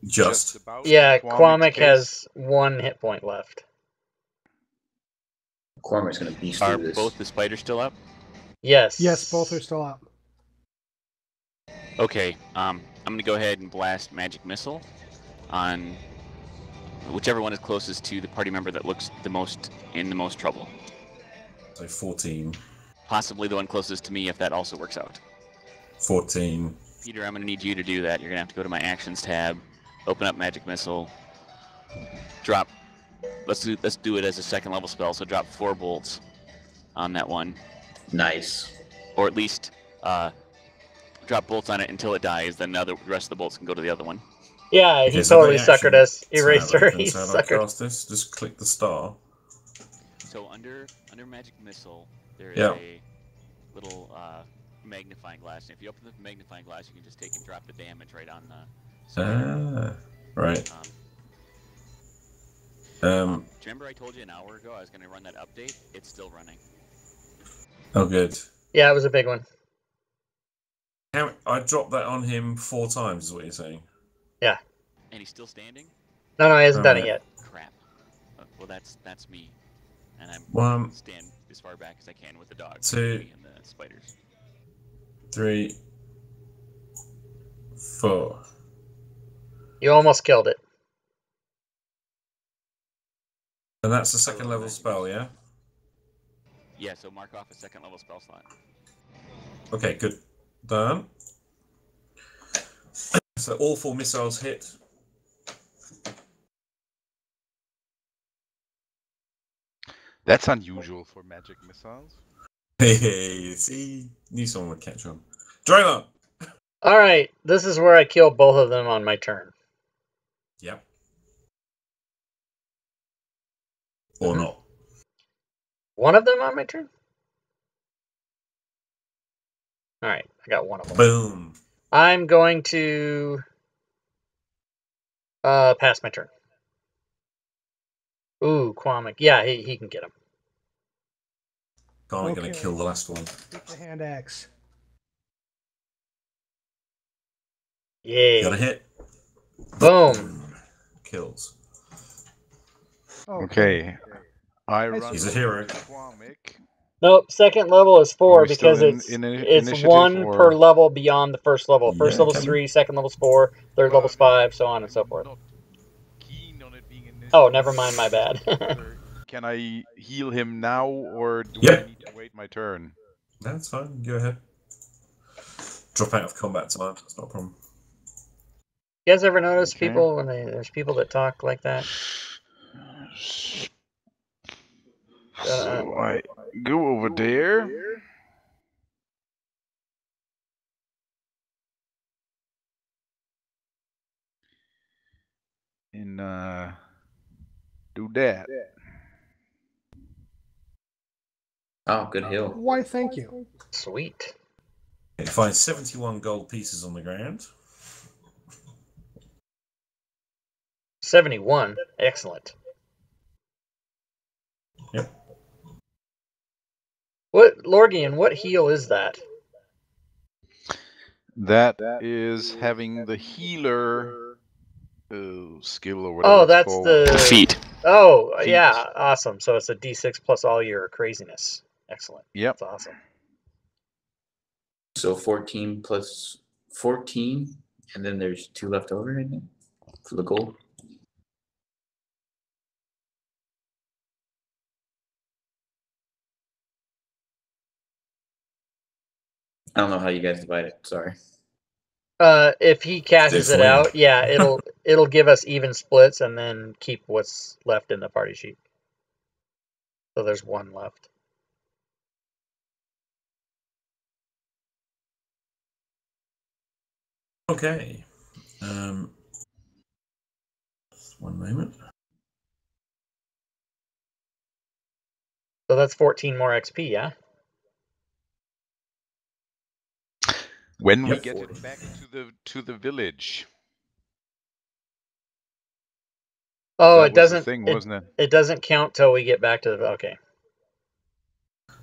S1: Just.
S6: about.
S3: Yeah,
S6: In
S3: Quamic
S6: case.
S3: has 1 hit point left.
S4: Cormac's gonna beast
S2: Are
S4: through this.
S2: both the spiders still up?
S3: Yes.
S7: Yes, both are still up.
S2: Okay, I'm gonna go ahead and blast Magic Missile on whichever one is closest to the party member that looks the most in the most trouble.
S1: So 14.
S2: Possibly the one closest to me if that also works out.
S1: 14.
S2: Peter, I'm gonna need you to do that. You're gonna have to go to my actions tab, open up Magic Missile, drop. Let's do it as a second level spell. So drop 4 bolts on that one,
S4: Nice.
S2: or at least drop bolts on it until it dies. Then the rest of the bolts can go to the other one.
S3: Yeah, he
S1: Okay, so
S3: totally
S1: I've got the
S3: suckered us.
S1: action
S3: Eraser.
S1: tab open,
S3: He
S1: so how do I
S3: suckered.
S1: cast this? Just click the star.
S2: So under Magic Missile, there is
S1: Yeah.
S2: a little magnifying glass. And if you open the magnifying glass, you can just take and drop the damage right on the.
S1: Right.
S2: Do you remember I told you an hour ago I was going to run that update? It's still running.
S1: Oh, good.
S3: Yeah, it was a big one.
S1: I dropped that on him 4 times, is what you're saying?
S3: Yeah.
S2: And he's still standing?
S3: No, he hasn't done it
S1: Alright.
S3: yet.
S2: Crap. Well, that's me. And I'm
S1: One,
S2: stand as far back as I can with the dog
S1: 2,
S2: and the spiders.
S1: 3, 4.
S3: You almost killed it.
S1: And that's a second level spell, yeah?
S2: Yeah, so mark off a second level spell slot.
S1: Okay, good. Done. So all 4 missiles hit.
S6: That's unusual for magic missiles.
S1: Hey, see? Knew someone would catch on. Draymond!
S3: Alright, this is where I kill both of them on my turn.
S1: Yep. Or not.
S3: One of them on my turn? Alright, I got one of them.
S1: Boom.
S3: I'm going to pass my turn. Ooh, Quamic. Yeah, he can get him.
S1: Garnet gonna
S7: Okay.
S1: kill the last one.
S7: Take the hand axe.
S3: Yay.
S1: Got a hit.
S3: Boom.
S1: Kills.
S6: Okay. I
S7: Nice.
S6: run
S1: He's a
S6: over
S1: hero.
S6: to Quamic.
S3: Nope, second level is 4
S6: we still
S3: because
S6: in
S3: it's
S6: initiative,
S3: 1 per
S6: or-
S3: level beyond the first level. First
S1: Yeah,
S3: level's
S1: can we-
S3: 3, second level's 4, third
S6: Well,
S3: level's 5, so on and so forth.
S6: Not keen on it being initiative.
S3: Oh, never mind, my bad.
S6: Whether- Can I heal him now, or do
S1: Yeah.
S6: I need to wait my turn?
S1: That's fine. Go ahead. Drop out of combat time. That's not a problem.
S3: You guys ever notice
S6: Okay.
S3: people when there's people that talk like that?
S6: So I go over there. And do that.
S4: Oh, good hill.
S7: Why, thank you.
S3: Sweet.
S1: You find 71 gold pieces on the ground.
S3: 71. Excellent.
S1: Yep.
S3: Lorgian, what heal is that?
S6: That is having the healer skill or whatever.
S3: Oh,
S6: it's
S3: that's
S6: called.
S3: the
S2: Feet.
S3: Oh,
S6: Feet.
S3: yeah, awesome. So it's a D6 plus all your craziness. Excellent.
S6: Yep.
S3: That's awesome.
S4: So 14 plus 14, and then there's 2 left over, I think, for the gold. I don't know how you guys divide it. Sorry.
S3: If he cashes it
S1: Different.
S3: out, yeah, it'll give us even splits and then keep what's left in the party sheet. So there's 1 left.
S1: Okay. Just 1 moment.
S3: So that's 14 more XP, yeah?
S6: When we
S1: Yep.
S6: get it back to the village.
S3: Oh,
S6: That
S3: it
S6: was the
S3: doesn't
S6: thing, wasn't it?
S3: it doesn't count till we get back to the okay.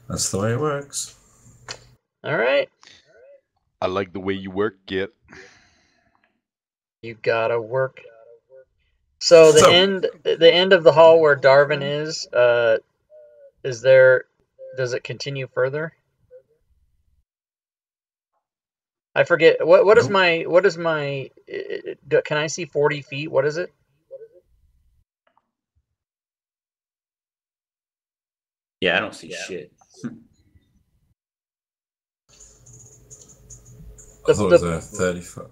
S1: That's the way it works.
S3: All right.
S6: I like the way you work, Git.
S3: You gotta work. So the end of the hall where Darwin is there? Does it continue further? I forget. What is my? Can I see 40 feet? What is it?
S4: Yeah, I don't see shit.
S1: I thought it was a 30 foot.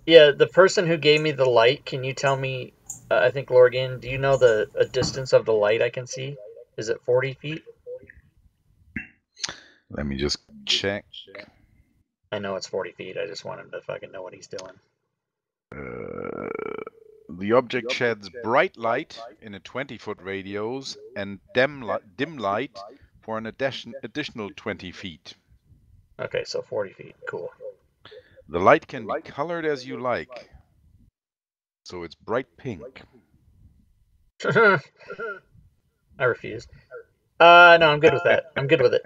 S3: Yeah, the person who gave me the light. Can you tell me? I think Lorgan. Do you know the distance of the light I can see? Is it 40 feet?
S6: Let me just check.
S3: I know it's 40 feet. I just want him to fucking know what he's doing.
S6: The object sheds bright light in a 20-foot radius and dim light for an additional 20 feet.
S3: Okay, so 40 feet. Cool.
S6: The light can be colored as you like. So it's bright pink.
S3: I refuse. No, I'm good with that. I'm good with it.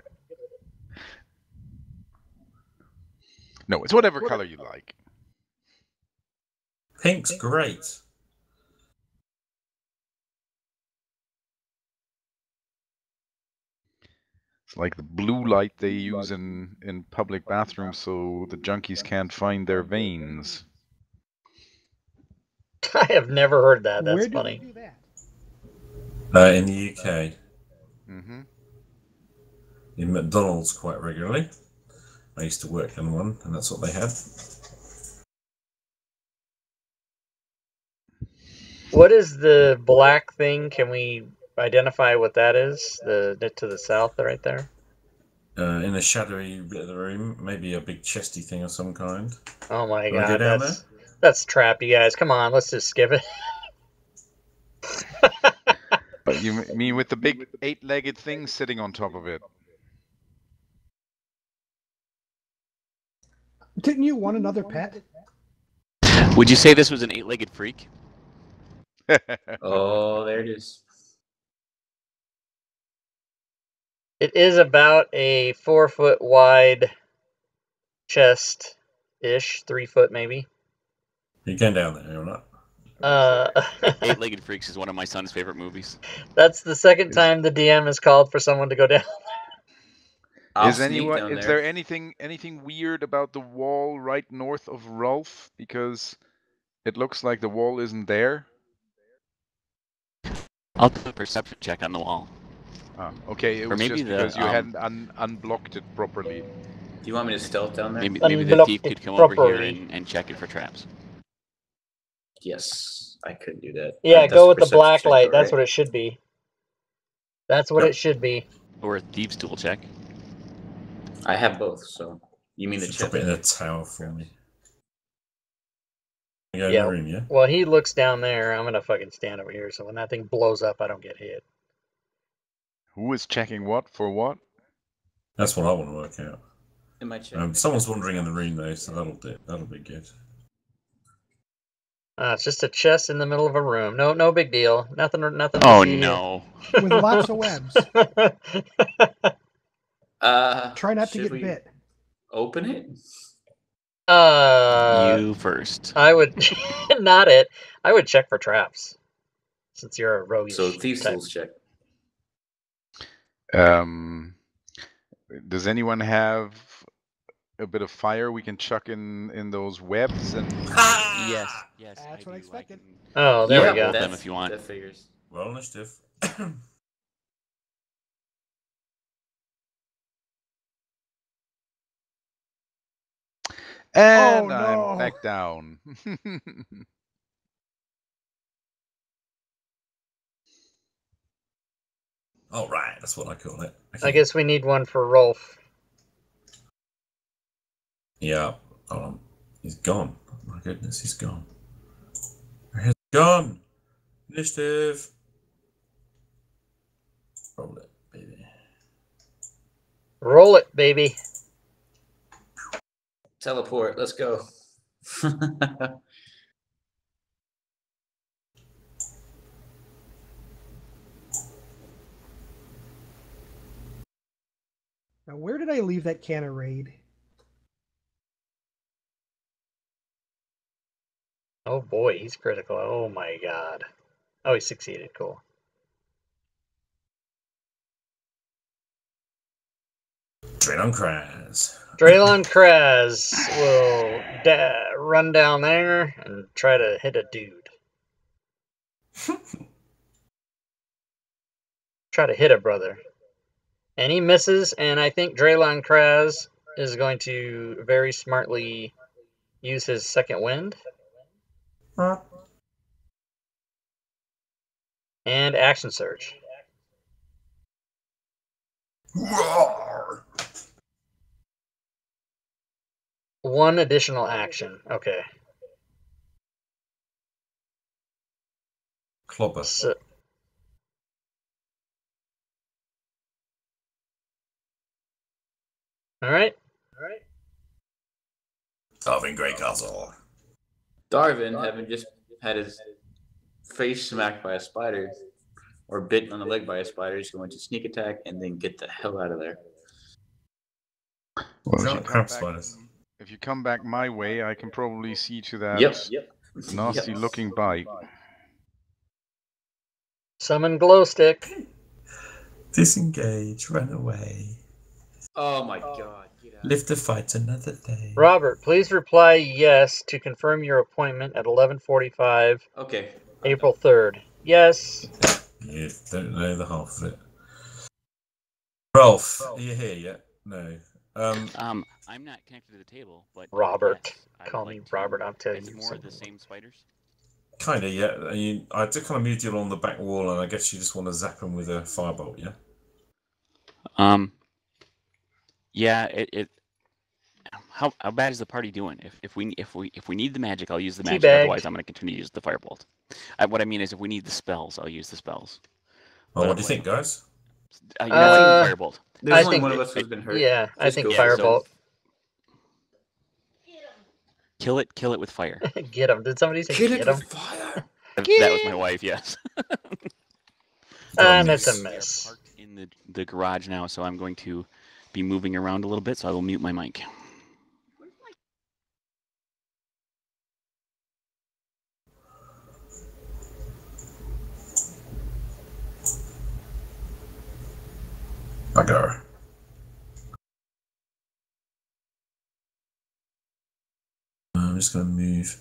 S6: No, it's whatever color you like.
S1: Pink's great.
S6: It's like the blue light they use in public bathrooms so the junkies can't find their veins.
S3: I have never heard that. That's
S7: Where do
S3: funny.
S7: they do that?
S1: In the UK.
S6: Mm-hmm.
S1: In McDonald's quite regularly. I used to work in one, and that's what they had.
S3: What is the black thing? Can we identify what that is? The to the south right there?
S1: In a shadowy bit of the room, maybe a big chesty thing of some kind.
S3: Oh my
S1: Wanna go
S3: god,
S1: down
S3: that's trapped, you guys. Come on, let's just skip it.
S6: But you mean with the big 8-legged thing sitting on top of it?
S7: Didn't you want another pet?
S2: Would you say this was an 8-legged freak?
S4: Oh, there it is.
S3: It is about a 4-foot wide chest ish, 3 foot maybe.
S1: You're going down there or not?
S2: 8-legged freaks is one of my son's favorite movies.
S3: That's the second time the DM has called for someone to go down.
S4: I'll
S6: Is
S4: sneak down
S6: is
S4: there.
S6: there anything weird about the wall right north of Rolf? Because it looks like the wall isn't there.
S2: I'll do a perception check on the wall.
S6: Ah, okay. It
S2: Or
S6: was
S2: maybe
S6: just because
S2: the
S6: you hadn't unblocked it properly.
S4: Do you want me to stealth down there?
S2: maybe the
S3: Unblocked
S2: thief
S3: it
S2: could come over here
S3: properly.
S2: and check it for traps.
S4: Yes, I could do that.
S3: Yeah,
S4: That's
S3: go
S4: a
S3: with the
S4: perception
S3: black
S4: check,
S3: light.
S4: though,
S3: That's
S4: right?
S3: what it should be. That's what
S1: Yep.
S3: it should be.
S2: Or a thieves tool check.
S4: I have both, so you mean the
S1: Should
S4: chip?
S1: drop it in a tower for me. You go in
S3: Yeah.
S1: the room, yeah?
S3: Well, he looks down there. I'm gonna fucking stand over here, so when that thing blows up, I don't get hit.
S6: Who is checking what for what?
S1: That's what I want to work out.
S4: In my check.
S1: Someone's wandering in the room though, so that'll be good.
S3: It's just a chest in the middle of a room. No big deal. Nothing.
S2: Oh
S3: to see
S2: no.
S7: With lots of webs.
S3: Here.
S7: Try not to
S4: Should
S7: get
S4: we
S7: bit.
S4: open it?
S2: You first.
S3: I would not it. I would check for traps, since you're a roguish
S4: So thieves
S3: type.
S4: tools check.
S6: Does anyone have a bit of fire we can chuck in those webs and?
S2: Yes. Yes.
S7: That's what I expected.
S3: Oh, there
S2: Yeah,
S3: we go.
S2: both them if you want.
S4: That figures.
S1: Roll initiative.
S6: And
S7: Oh,
S6: I'm
S7: no.
S6: back down.
S1: All right, that's what I call it.
S3: I guess we need one for Rolf.
S1: Yeah. He's gone. Oh my goodness, he's gone. He's gone. Initiative. Roll it, baby.
S3: Roll it, baby.
S4: Teleport. Let's go.
S7: Now, where did I leave that can of Raid?
S3: Oh boy, he's critical. Oh my god. Oh, he succeeded. Cool.
S1: Draylon Kraz.
S3: Draylon Kraz will run down there and try to hit a dude. Try to hit a brother. And he misses, and I think Draylon Kraz is going to very smartly use his second wind. And action surge.
S1: Roar!
S3: One additional action. Okay.
S1: Clobber.
S3: So, all right.
S1: Darwin Greycastle.
S4: Darwin, having just had his face smacked by a spider or bitten on the leg by a spider, is going to sneak attack and then get the hell out of there.
S6: Well,
S1: No, crab spiders.
S6: if you come back my way, I can probably see to that
S4: Yep.
S6: nasty looking bite.
S3: Summon glow stick.
S1: Disengage. Run away.
S4: Oh my god. Get out.
S1: Live the fight another day.
S3: Robert, please reply yes to confirm your appointment at 11:45,
S4: Okay.
S3: April 3rd. Yes.
S1: You don't know the half of it. Rolf, are you here yet? No.
S2: I'm not connected to the table, but
S3: Robert.
S2: yes, I would
S3: Call
S2: like
S3: me
S2: to-
S3: Robert. I'll tell
S2: It's
S3: you
S2: more of the
S3: something.
S2: same spiders.
S1: Kind of, yeah. I just kind of moved you along the back wall, and I guess you just want to zap him with a firebolt, yeah?
S2: Yeah. How bad is the party doing? If we need the magic, I'll use the magic.
S3: Teabag.
S2: Otherwise, I'm going to continue to use the firebolt. What I mean is, if we need the spells, I'll use the spells.
S1: Well, what
S2: But
S1: do you
S2: I'm
S1: think, guys?
S2: You know what? Firebolt.
S4: There's
S3: I
S4: only
S3: think
S4: one of us who's been hurt.
S3: Yeah, I
S4: Just
S3: think
S4: go for it.
S3: firebolt.
S2: Kill it with fire.
S3: Get him. Did somebody say
S4: Kill it
S3: get him?
S4: with fire.
S2: That was my wife. Yes.
S3: And it's a
S1: Miss.
S2: We are
S3: miss.
S2: parked in the garage now, so I'm going to be moving around a little bit. So I will mute my mic.
S1: Bugger. just going to move.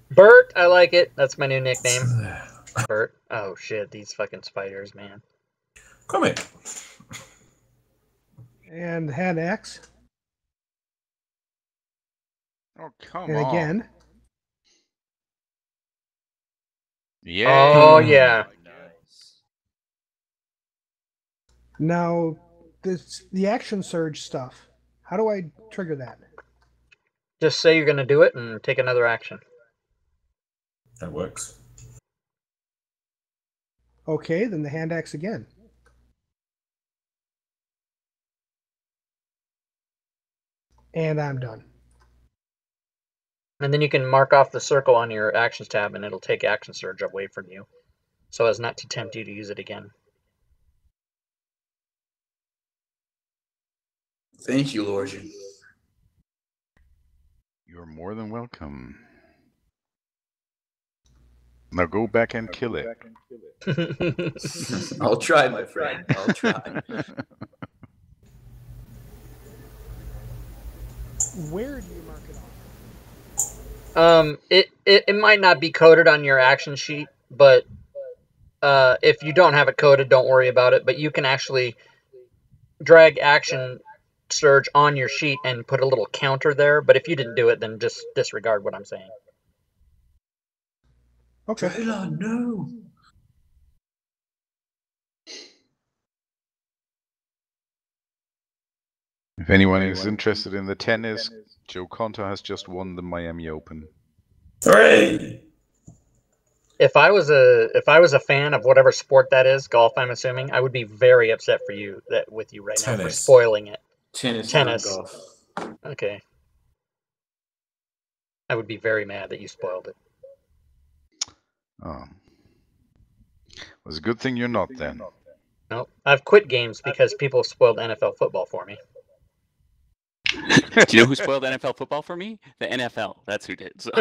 S3: Bert, I like it. That's my new nickname.
S1: There.
S3: Bert. Oh shit, these fucking spiders, man.
S1: Comic.
S7: And hand axe.
S6: Oh, come
S7: And
S6: on.
S7: again.
S6: Yeah.
S3: Oh yeah.
S4: Nice.
S7: Now, the action surge stuff. How do I trigger that?
S3: Just say you're gonna do it and take another action.
S1: That works.
S7: Okay, then the hand axe again. And I'm done.
S3: And then you can mark off the circle on your actions tab and it'll take action surge away from you, so as not to tempt you to use it again.
S4: Thank you, Lorjan.
S6: You're more than welcome. Now go back and kill it.
S4: I'll try, my friend. I'll try.
S7: Where do you mark it off?
S3: It might not be coded on your action sheet, but if you don't have it coded, don't worry about it. But you can actually drag action surge on your sheet and put a little counter there. But if you didn't do it, then just disregard what I'm saying.
S7: Okay.
S4: Trailer, no.
S6: If anyone is interested in the tennis, Joe Conta has just won the Miami Open.
S1: 3!
S3: If I was a fan of whatever sport that is, golf, I'm assuming, I would be very upset for you with you right now for
S1: Tennis.
S3: spoiling it.
S4: Tennis.
S3: Tennis.
S4: Not golf.
S3: Okay. I would be very mad that you spoiled it.
S6: Oh. Was a good thing you're not then.
S3: No, I've quit games because people spoiled NFL football for me.
S2: Do you know who spoiled NFL football for me? The NFL. That's who did. So.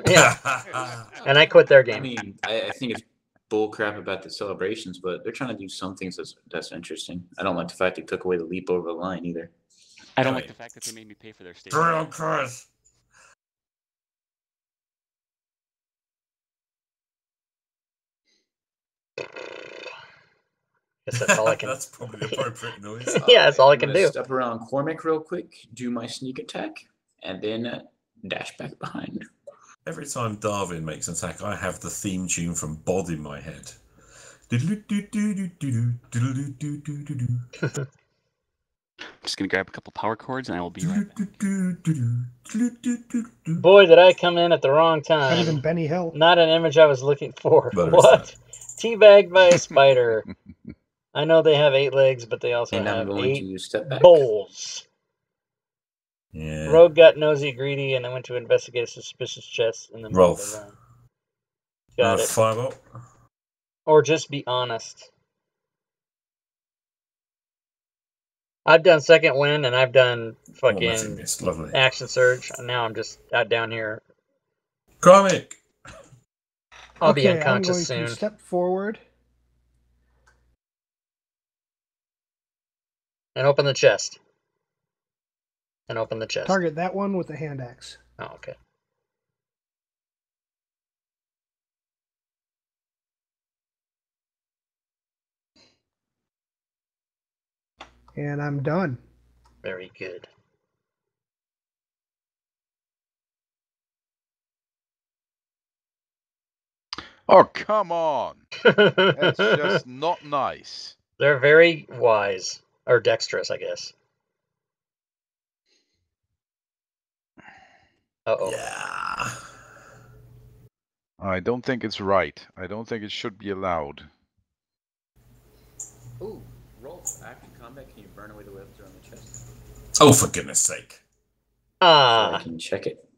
S3: Yeah, and I quit their
S4: I
S3: game.
S4: mean, I think it's bull crap about the celebrations, but they're trying to do some things that's interesting. I don't like the fact they took away the leap over the line either.
S2: I don't like the fact that they made me pay for their stadium.
S1: Drill Chris.
S3: Guess that's all I can.
S1: That's probably the appropriate noise.
S3: Yeah, that's all I
S4: I'm
S3: can
S4: gonna
S3: do.
S4: Step around Cormac real quick, do my sneak attack, and then dash back behind.
S1: Every time Darwin makes an attack, I have the theme tune from Bod in my head.
S2: Just gonna grab a couple power cords and I will be right back.
S3: Boy, did I come in at the wrong
S7: Better than
S3: time.
S7: Benny Hill.
S3: Not an image I was looking for.
S1: Better
S3: What? Teabagged by a spider. I know they have 8 legs, but they also
S4: And I'm
S3: have
S4: going
S3: 8
S4: to step back.
S3: bowls.
S1: Yeah.
S3: Rogue got nosy, greedy, and I went to investigate a suspicious chest in the middle of the
S1: Rolf.
S3: room. Got it.
S1: Fireball.
S3: Or just be honest. I've done second wind and I've done
S1: Automatic
S3: fucking
S1: mist. Lovely.
S3: action surge. And now I'm just out down here.
S1: Comic.
S3: I'll be
S7: I'm
S3: unconscious
S7: going
S3: soon.
S7: to step forward.
S3: And open the chest. And open the chest.
S7: Target that one with the hand axe.
S3: Oh, okay.
S7: And I'm done.
S3: Very good.
S6: Oh, come on. That's just not nice.
S3: They're very wise. Or dexterous, I guess. Uh-oh.
S1: Yeah.
S6: I don't think it's right. I don't think it should be allowed.
S4: Ooh, roll for active combat. Can you burn away the webs around the chest?
S1: Oh, for goodness sake.
S4: So I
S3: Ah.
S4: can check it.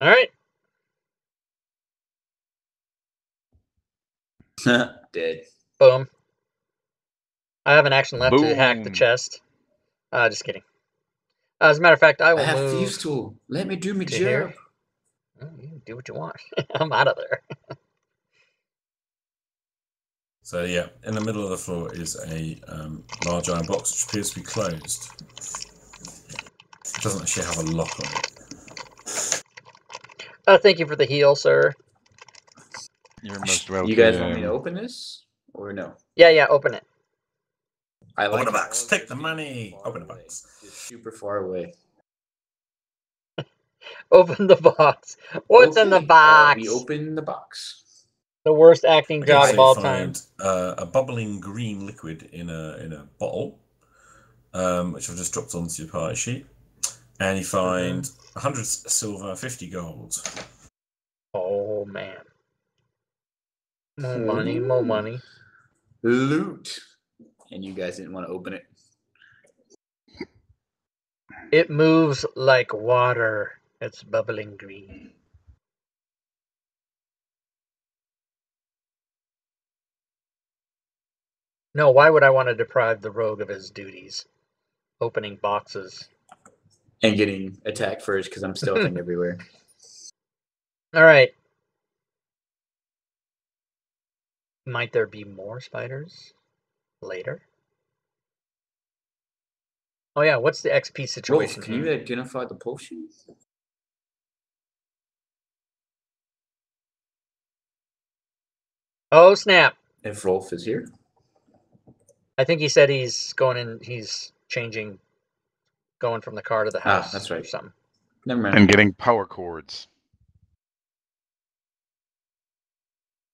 S3: All right.
S4: Dead.
S3: Boom. I have an action left to hack the
S6: Boom.
S3: chest. Just kidding. As a matter of fact, I
S4: I
S3: will
S4: have
S3: move
S4: thieves tool. Let me do my
S3: to here.
S4: job.
S3: Oh, you can do what you want. I'm out of there.
S1: So yeah, in the middle of the floor is a large iron box which appears to be closed. It doesn't actually have a lock on it.
S3: Thank you for the heal, sir.
S6: You're most welcome.
S4: You guys want me to open this or no?
S3: Yeah, open it.
S4: I
S1: Open
S4: like
S1: the
S4: how
S1: box.
S4: all
S1: Take
S4: this
S1: the
S4: is
S1: money.
S4: far
S1: Open the
S4: away.
S1: box.
S4: It's super far away.
S3: Open the box. What's in the
S4: Okay,
S3: box?
S4: we open the box.
S3: The worst acting
S1: Okay,
S3: job
S1: so
S3: of
S1: you
S3: all time.
S1: find a bubbling green liquid in a bottle, which I've just dropped onto your party sheet, and you find 100 silver, 50 gold.
S3: Oh man. More money, more money.
S4: Loot. And you guys didn't want to open it.
S3: It moves like water. It's bubbling green. No, why would I want to deprive the rogue of his duties? Opening boxes.
S4: And getting attacked first because I'm stealthing everywhere.
S3: All right. Might there be more spiders later? Oh yeah, what's the XP situation
S4: Rolf, can you
S3: here?
S4: identify the potion?
S3: Oh snap!
S4: If Rolf is here.
S3: I think he said he's going in. He's changing, going from the car to the house.
S4: That's right.
S3: Or something.
S4: Never mind.
S6: And getting power cords.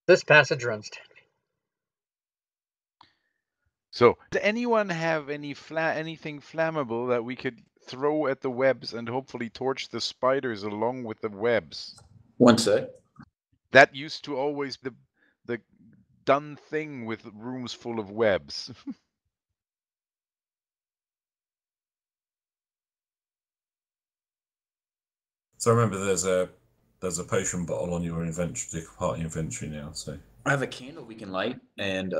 S3: This passage runs 10 feet.
S6: So, does anyone have anything flammable that we could throw at the webs and hopefully torch the spiders along with the webs?
S4: One sec.
S6: That used to always be the done thing with rooms full of webs.
S1: So remember, there's a potion bottle on your inventory, party inventory now. So
S4: I have a candle we can light, and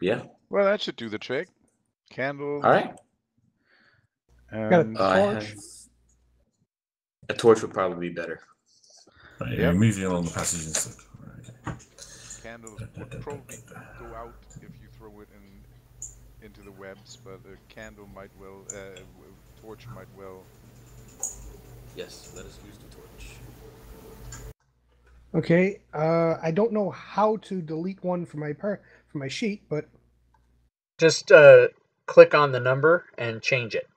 S4: yeah.
S6: Well, that should do the trick. Candle.
S4: All right.
S7: Got a
S4: I
S7: torch.
S4: have a torch would probably be better.
S1: right,
S6: Yep.
S1: you're moving along the passage instead. Okay.
S6: Candles would probably go out if you throw it into the webs, but a candle might well, torch might well.
S4: Yes, let us use the torch.
S7: Okay. I don't know how to delete one from my sheet, but
S3: Just click on the number and change it.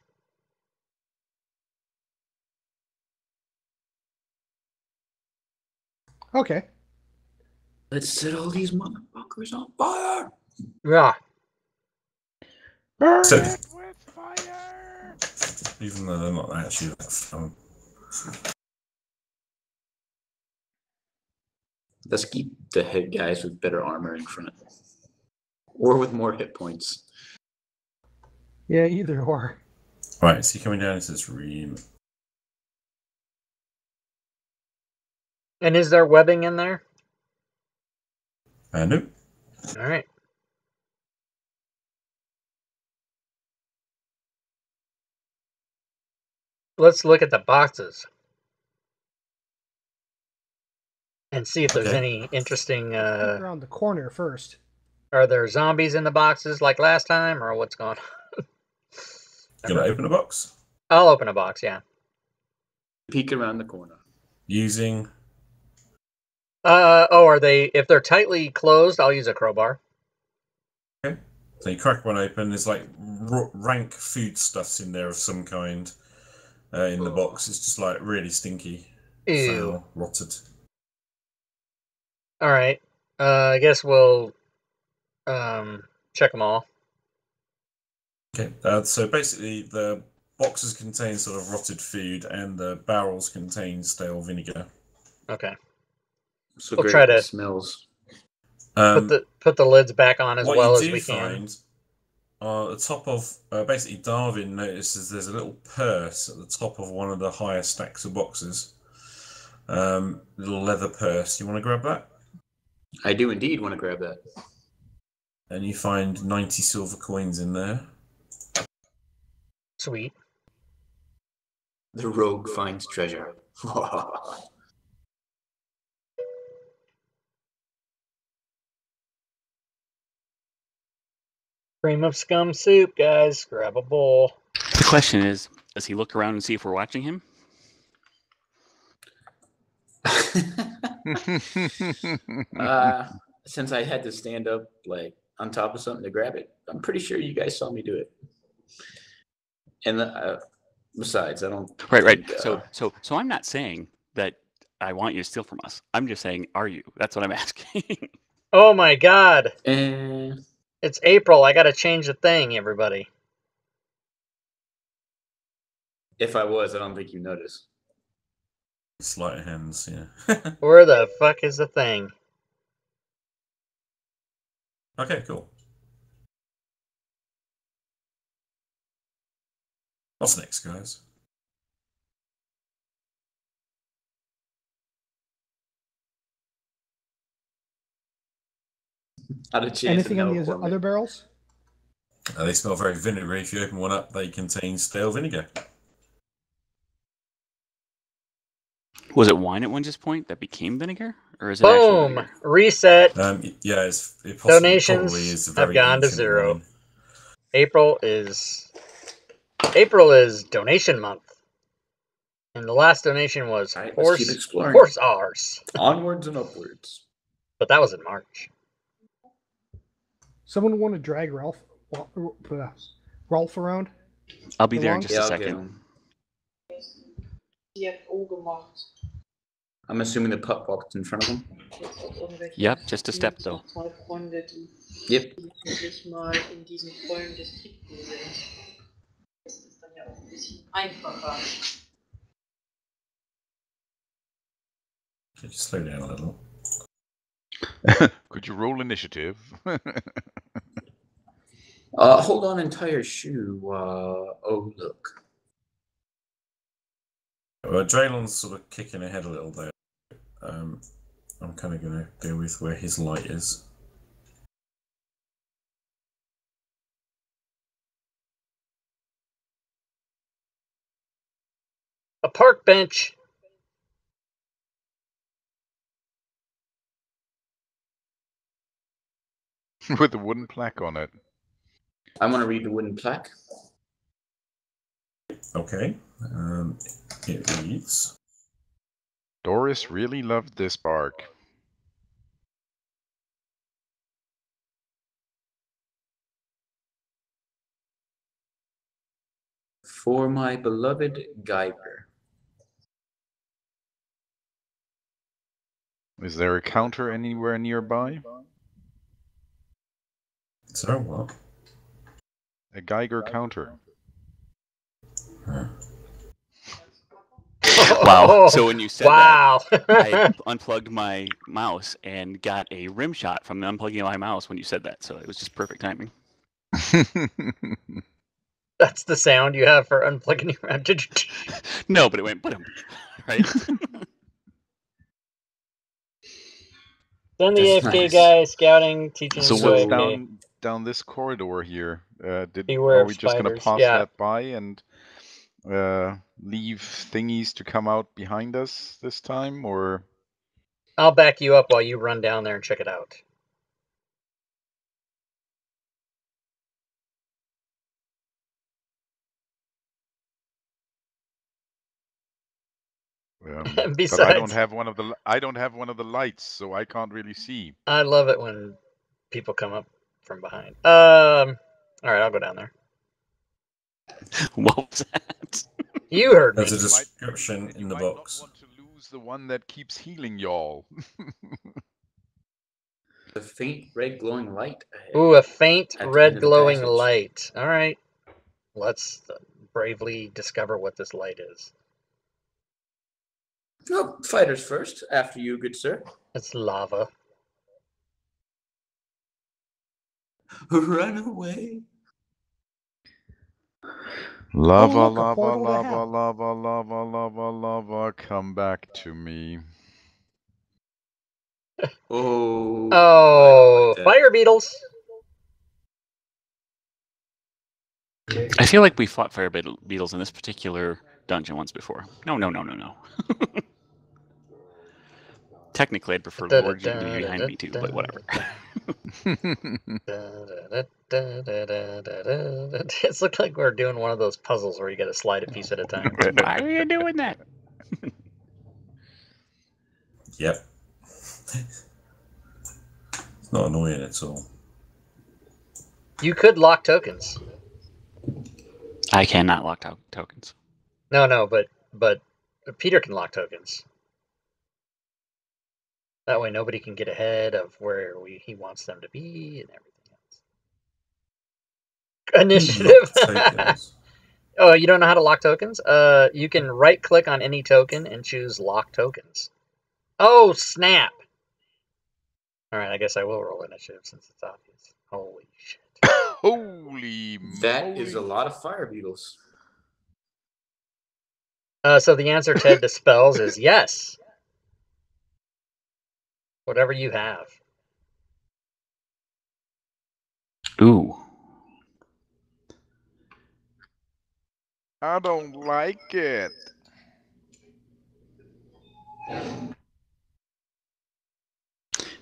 S7: okay.
S4: Let's set all these motherfuckers on fire.
S3: Yeah.
S6: Burn
S1: So-
S6: it with fire!
S1: Even though they're not actually that fun.
S4: Let's keep the head guys with better armor in front. Or with more hit points.
S7: Yeah, either or.
S1: Right, so you're coming down into this room.
S3: And is there webbing in there?
S1: Nope.
S3: All right. Let's look at the boxes and see if there's
S1: Okay.
S3: any interesting.
S7: Look around the corner first.
S3: Are there zombies in the boxes like last time, or what's going on?
S1: You gonna open a box
S3: I'll open a box. Yeah.
S4: Peek around the corner.
S1: using.
S3: Are they? If they're tightly closed, I'll use a crowbar.
S1: Okay. So you crack one open. There's like rank foodstuffs in there of some kind in the box. It's just like really stinky,
S3: Ew.
S1: foul, rotted.
S3: All right. I guess we'll check them all.
S1: Okay. So basically, the boxes contain sort of rotted food, and the barrels contain stale vinegar.
S3: Okay.
S4: So
S3: We'll
S4: great
S3: try
S4: it
S3: to
S4: smells.
S3: put the lids back on as
S1: what
S3: well
S1: you
S3: as
S1: do
S3: we can.
S1: find at the top of basically Darwin notices there's a little purse at the top of one of the higher stacks of boxes. Little leather purse. You want to grab that?
S4: I do indeed want to grab that.
S1: And you find 90 silver coins in there.
S3: Sweet.
S4: The rogue finds treasure.
S3: Cream of scum soup, guys. Grab a bowl.
S2: The question is, does he look around and see if we're watching him?
S4: Since I had to stand up like on top of something to grab it, I'm pretty sure you guys saw me do it. And besides, I don't.
S2: Right.
S4: think,
S2: So I'm not saying that I want you to steal from us. I'm just saying, are you? That's what I'm asking.
S3: Oh my god.
S4: And
S3: It's April. I gotta change the thing, everybody.
S4: if I was, I don't think you noticed.
S1: Sleight of hands, yeah.
S3: Where the fuck is the thing?
S1: Okay, cool. What's next, guys?
S4: I'd have chance
S7: Anything
S4: to
S7: on
S4: know
S7: the
S4: for me.
S7: other barrels?
S1: They smell very vinegary. If you open one up, they contain stale vinegar.
S2: Was it wine at one just point that became vinegar, or is it actual
S3: Boom!
S2: vinegar?
S3: Reset.
S1: Yeah, it possibly
S3: Donations
S1: probably is a
S3: have
S1: very
S3: gone to
S1: ancient
S3: 0.
S1: wine.
S3: April is donation month. And the last donation was
S4: All right, let's keep exploring.
S3: horse R's.
S4: Onwards and upwards.
S3: But that was in March.
S7: Someone want to drag Rolf around?
S2: I'll be there in
S7: Along?
S2: just
S4: Yeah,
S2: a
S4: I'll get
S2: second.
S4: him. I'm assuming the pup walked in front of him.
S2: Yep, just a step though.
S4: Yep.
S1: Could you slow down a little?
S6: Could you roll initiative?
S4: Hold on, entire shoe. Oh, look.
S1: Well, Draylon's sort of kicking ahead a little there. I'm kind of going to go with where his light is.
S3: A park bench.
S6: With a wooden plaque on it.
S4: I'm going to read the wooden plaque.
S1: Okay. It reads,
S6: Doris really loved this bark.
S4: For my beloved Geiger.
S6: Is there a counter anywhere nearby?
S1: so what?
S6: A Geiger counter.
S2: Wow. So when you said
S3: Wow.
S2: that, I unplugged my mouse and got a rim shot from unplugging my mouse when you said that. So it was just perfect timing.
S3: That's the sound you have for unplugging your
S2: No, but it went right.
S3: Then the
S4: That's
S3: AFK
S4: nice.
S3: guy scouting, teaching
S2: So
S3: him
S6: So
S2: what's
S3: AFK.
S6: down this corridor here,
S3: Beware
S6: are
S3: of
S6: we just gonna
S3: spiders.
S6: pass
S3: Yeah.
S6: that by and leave thingies to come out behind us this time, or?
S3: I'll back you up while you run down there and check it out.
S6: But
S3: Besides,
S6: I don't have one of the lights, so I can't really see.
S3: I love it when people come up from behind. All right, I'll go down there.
S2: What was that?
S3: You heard me.
S1: There's a description in the
S6: might
S1: box.
S6: not want to lose the one that keeps healing y'all.
S4: The faint red glowing light ahead.
S3: Ooh, a faint
S4: At the end
S3: red
S4: of the
S3: glowing
S4: passage.
S3: light. All right, let's bravely discover what this light is.
S4: No, fighters first. After you, good sir.
S3: It's lava.
S4: Run away.
S6: Lava,
S7: Oh, look, a
S6: lava,
S7: portal to
S6: lava,
S7: hell.
S6: lava, lava, lava, lava, come back to me.
S4: Oh.
S3: Oh,
S4: I don't like that.
S3: fire beetles.
S2: I feel like we fought fire beetles in this particular dungeon once before. No. Technically, I'd prefer Gorge to be behind me too, but whatever.
S3: It's looked like we're doing one of those puzzles where you got to slide a piece at a time.
S2: Why are you doing that?
S1: Yep. It's not annoying at all.
S3: You could lock tokens.
S2: I cannot lock tokens.
S3: No, but Peter can lock tokens. That way nobody can get ahead of where he wants them to be and everything else. Initiative.
S1: Tokens.
S3: Oh, you don't know how to lock tokens? You can right-click on any token and choose Lock Tokens. Oh, snap! Alright, I guess I will roll initiative since it's obvious. Holy shit.
S6: Holy
S4: That
S6: moly.
S4: is a lot of fire beetles.
S3: So the answer, Ted, to spells is yes. Whatever you have.
S2: Ooh.
S6: I don't like it.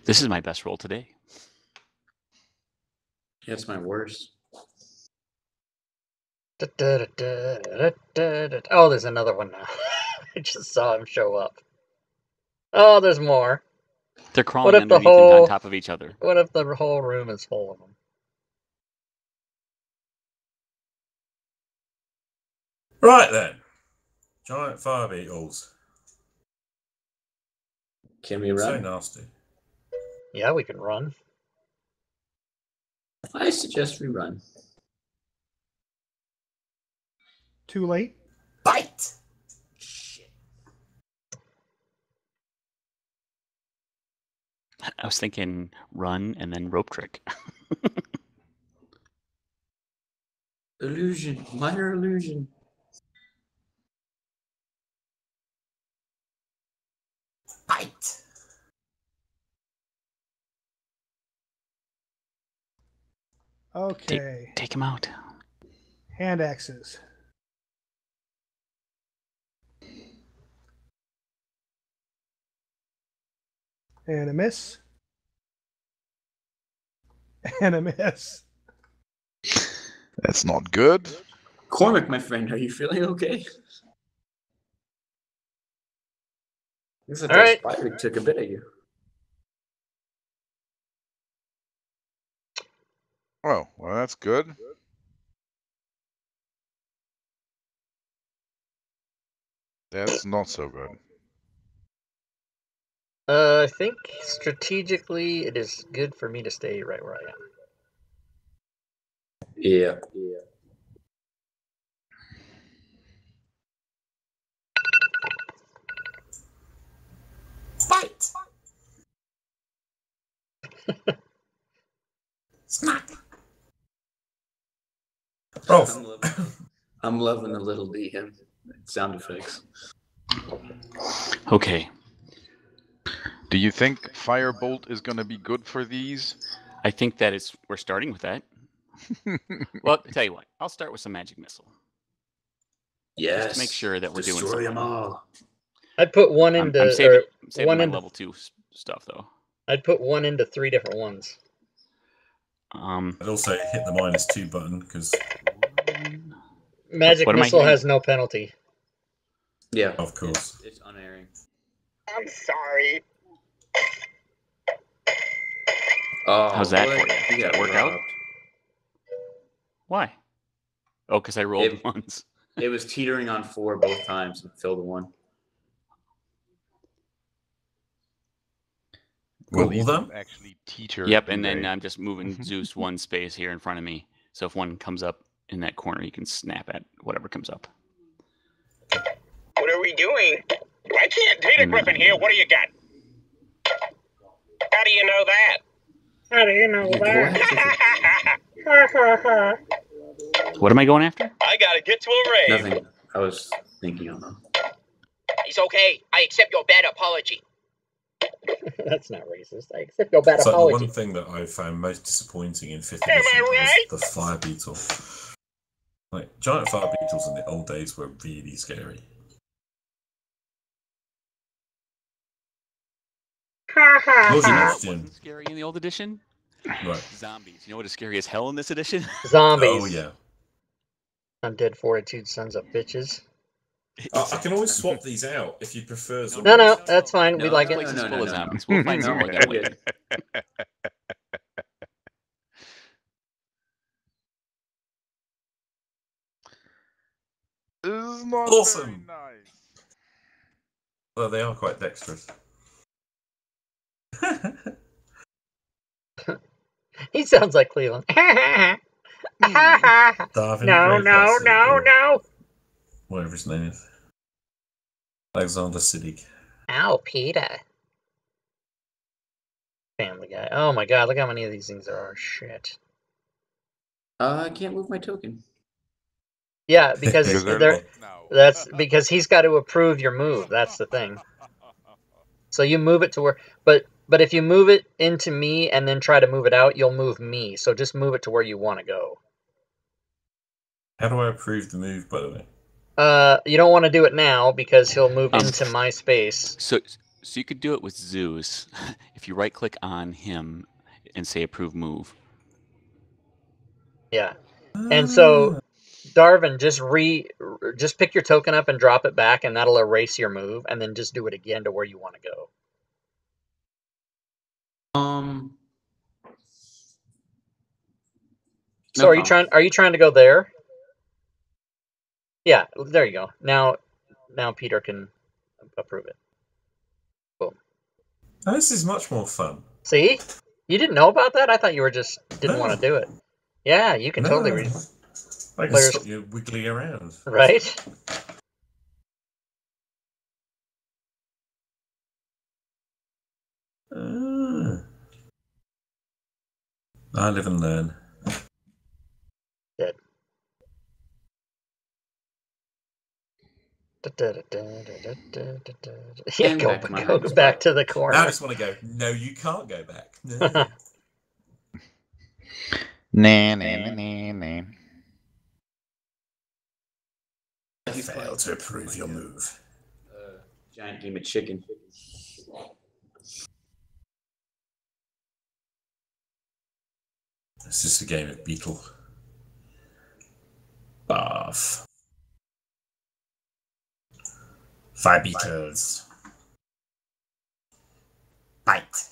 S2: This is my best roll today.
S4: Yeah, it's my worst.
S3: Oh, there's another one now. I just saw him show up. Oh, there's more.
S2: They're
S3: What
S2: crawling
S3: if the
S2: underneath and on
S3: whole
S2: top of each other.
S3: What if the whole room is full of them?
S1: Right then. Giant fire beetles.
S4: Can we
S1: So
S4: run?
S1: nasty.
S3: Yeah, we can run.
S4: I suggest we run.
S7: Too late.
S1: Bite!
S2: I was thinking run and then rope trick.
S4: Illusion. Minor illusion.
S1: Bite!
S7: Okay.
S2: Take him out.
S7: Hand axes. And a miss. And a miss.
S6: That's not good.
S4: Cormac, my friend, are you feeling okay? Looks like
S3: All right.
S4: that spider took a bit of you.
S6: Oh, well, that's good. That's not so good.
S3: I think strategically it is good for me to stay right where I am.
S4: Yeah.
S1: Bite! Snap! Rolf.
S4: I'm loving the little DM sound effects.
S2: Okay.
S6: Do you think Firebolt is going to be good for these?
S2: I think that we're starting with that. Well, I'll tell you what. I'll start with some magic missile.
S4: Yes.
S2: Just to make sure that we're doing
S4: Destroy
S2: something.
S4: them all.
S3: I'd put one into
S2: I'm saving
S3: one
S2: my
S3: into
S2: level 2 stuff, though.
S3: I'd put one into 3 different ones.
S1: I'd also hit the -2 button because,
S3: Magic
S2: What am I
S3: missile
S2: hitting?
S3: has no penalty.
S4: Yeah.
S1: of course,
S4: It's unerring.
S3: I'm sorry.
S4: Oh,
S2: How's that
S4: what?
S2: for you?
S4: You
S2: Did
S4: got
S2: that work out?
S4: robbed.
S2: Why? Oh, because I rolled
S4: It-
S2: ones.
S4: It was teetering on 4 both times and filled 1.
S1: Well,
S6: these
S1: done.
S6: don't actually teeter.
S2: Yep,
S6: do
S2: and then
S6: they?
S2: I'm just moving Zeus one space here in front of me. So if one comes up in that corner, you can snap at whatever comes up.
S8: What are we doing? I can't data Griffin here. What do you got? How do you know that?
S3: How do you know that?
S2: What am I going after?
S8: I gotta get to a rave.
S4: Nothing. I was thinking on them.
S8: It's okay. I accept your bad apology.
S3: That's not racist. I accept your bad
S1: So the
S3: apology.
S1: one thing that I found most disappointing in 5th
S8: Am I
S1: edition
S8: right?
S1: was the fire beetle. Like, giant fire beetles in the old days were really scary. Lord, you
S2: What
S1: missed him.
S2: wasn't scary in the old edition?
S1: Right.
S2: Zombies. You know what is scary as hell in this edition?
S3: Zombies.
S1: Oh, yeah.
S3: Undead fortitude, sons of bitches.
S1: I can always swap these out if you prefer
S2: No,
S1: zombies.
S3: No, that's fine. We
S4: No,
S3: like
S2: This
S3: it.
S2: place is
S4: no,
S2: full of
S4: no, no.
S2: zombies. We'll find some
S4: No,
S2: more again
S4: we're
S2: later.
S4: good.
S6: This is not
S1: Awesome.
S6: very nice.
S1: Well, they are quite dexterous.
S3: He sounds like Cleveland.
S1: Darwin
S3: No,
S1: Great
S3: no,
S1: Place,
S3: no,
S1: or
S3: no.
S1: whatever his name is. Alexander Siddig.
S3: Ow, Peter. Family Guy. Oh my god, look how many of these things there are. Shit.
S4: I can't move my token.
S3: Yeah, because
S6: Because they're
S3: they're
S6: locked now.
S3: that's because he's got to approve your move. That's the thing. So you move it to where, but if you move it into me and then try to move it out, you'll move me. So just move it to where you want to go.
S1: How do I approve the move, by the way?
S3: You don't want to do it now because he'll move into my space.
S2: So you could do it with Zeus. If you right-click on him and say approve move.
S3: Yeah. And so, Darwin, just pick your token up and drop it back, and that'll erase your move, and then just do it again to where you want to go. So
S4: No
S3: are you
S4: problem.
S3: trying to go there? Yeah, there you go. Now Peter can approve it. Boom.
S1: Oh, this is much more fun.
S3: See? You didn't know about that? I thought you were just didn't
S1: No.
S3: want to do it. Yeah, you can totally read.
S1: I can
S3: Players-
S1: stop you wiggling around.
S3: Right?
S1: I live and learn.
S3: Dead. Yeah,
S4: And
S3: go
S4: back to my
S3: go
S4: hiding
S3: back
S4: spot.
S3: to the
S1: Now I
S3: corner.
S1: just want to go. No, you can't go back. No.
S6: Nah, nah, nah, nah, nah.
S1: I failed to approve your move.
S4: Giant game of chicken.
S1: It's just a game of beetle. Bath. 5 beetles. Bite.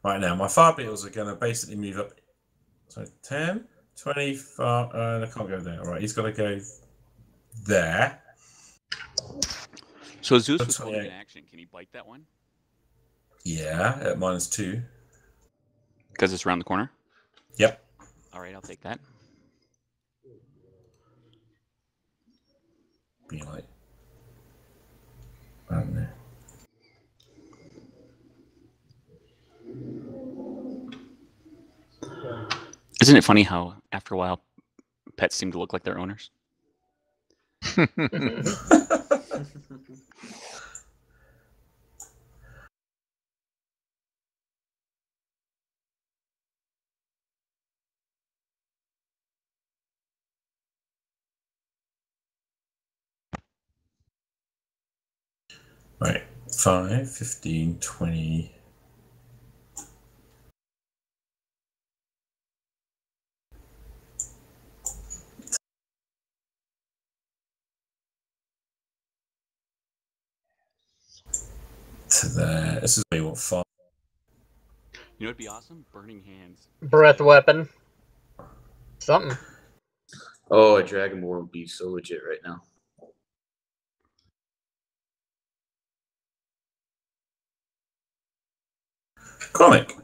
S1: Right now, my fire beetles are going to basically move up. So 10, 25. I can't go there. All right, he's got to go there.
S2: So Zeus was holding
S1: 28.
S2: an action. Can he bite that one?
S1: Yeah, at -2.
S2: Because it's around the corner?
S1: Yep.
S2: All right, I'll take that.
S1: Be like, I don't know.
S2: Isn't it funny how after a while pets seem to look like their owners?
S1: Right, 5, 15, 20. To there. This is where you want 5.
S2: You know what'd be awesome? Burning hands.
S3: Breath weapon. Something.
S4: Oh, a Dragon War would be so legit right now.
S1: Comic.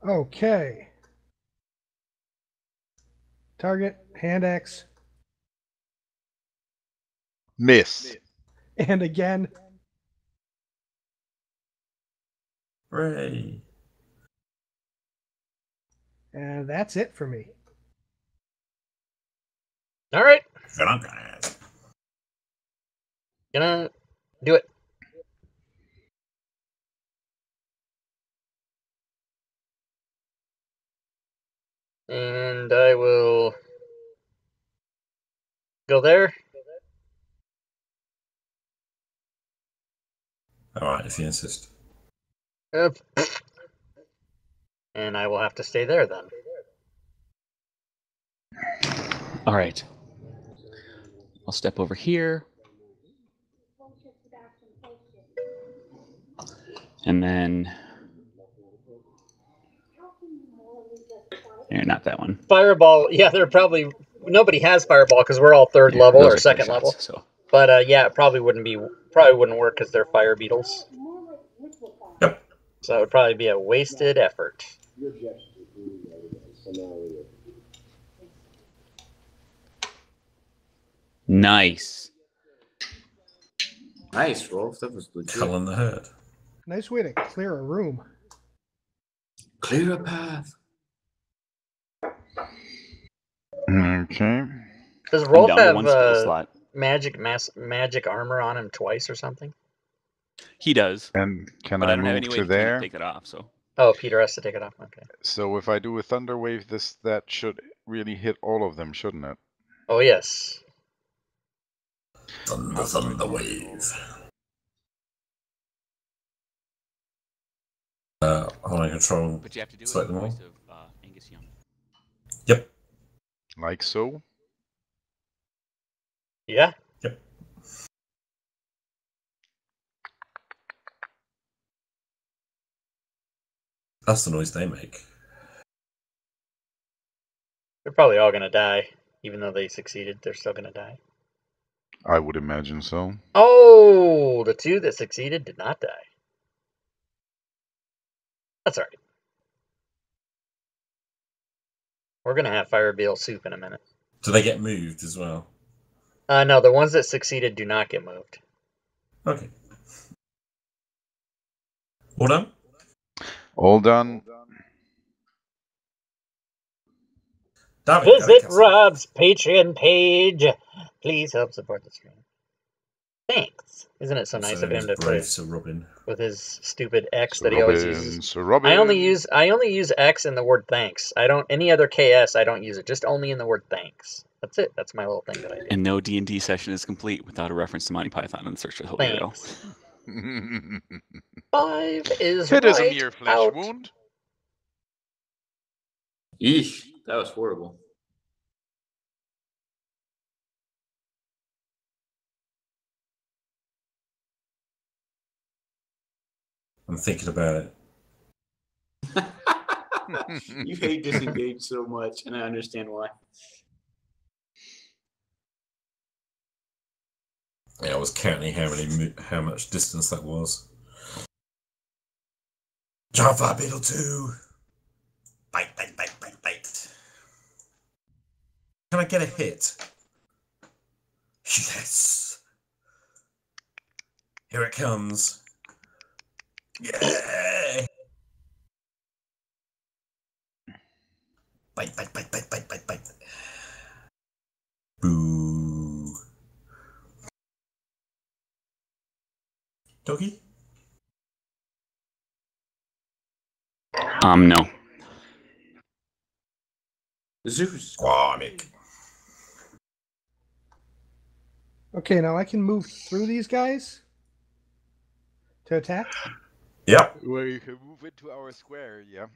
S7: Okay. Target, hand axe,
S6: Miss.
S7: and again.
S1: Hooray.
S7: And that's it for me.
S3: All right.
S1: Venomcast.
S3: Gonna do it. And I will go there
S1: All right, if you insist.
S3: And I will have to stay there then.
S2: All right. I'll step over here. And then... not that one.
S3: Fireball, yeah, they're probably... Nobody has Fireball because we're all third level or second level.
S2: So.
S3: But yeah, it probably wouldn't work because they're fire beetles.
S1: Yep.
S3: So it would probably be a wasted effort.
S2: Nice.
S4: Nice, Rolf. That was legit.
S1: Culling the herd.
S7: Nice way to clear a room.
S4: Clear a path.
S6: Okay.
S3: Does Rolf
S2: down to
S3: have
S2: one skill slot.
S3: magic armor on him twice or something?
S2: He does.
S6: And can
S2: But I
S6: I
S2: don't have
S6: move
S2: any way
S6: to
S2: to
S6: there?
S2: take it off, so.
S3: Oh, Peter has to take it off. Okay.
S6: So if I do a thunder wave, that should really hit all of them, shouldn't it?
S3: Oh, yes.
S1: Thunder wave. Hold on, control.
S2: But you have to do it
S1: Select
S2: in the
S1: them all.
S2: voice of Angus Young.
S1: Yep.
S6: Like so.
S3: Yeah.
S1: Yep. That's the noise they make.
S3: They're probably all going to die. Even though they succeeded, they're still going to die.
S6: I would imagine so.
S3: Oh, the two that succeeded did not die. That's all right. We're going to have fire beetle soup in a minute.
S1: Do they get moved as well?
S3: No, the ones that succeeded do not get moved.
S1: Okay. All done?
S6: All done.
S1: David,
S3: Visit Rob's Patreon page. Please help support the stream. Thanks. Isn't it so nice of him to
S1: brave
S3: put
S1: Sir Robin.
S3: with his stupid X
S6: Sir
S3: that he always
S6: Robin,
S3: uses?
S6: Sir Robin.
S3: I only use X in the word thanks. I don't any other KS. I don't use it. Just only in the word thanks. That's it. That's my little thing that I do.
S2: And no D&D session is complete without a reference to Monty Python and the Search for the Holy Grail.
S3: Thanks. 5 is
S6: It is a
S3: right
S6: mere flesh
S3: out.
S6: wound.
S4: Yeesh, that was horrible.
S1: I'm thinking about it.
S4: You hate disengage so much, and I understand why.
S1: Yeah, I was counting how much distance that was. Giant Fire Beetle 2! Bite, bite, bite, bite, bite. Can I get a hit? Yes! Here it comes. Yeah! Bite, bite, bite, bite, bite, bite, bite. Boo. Doggy?
S2: No.
S4: Zeus.
S1: Squamic.
S7: Okay, now I can move through these guys to attack.
S1: Yep.
S6: Well, you can move into our square, yeah.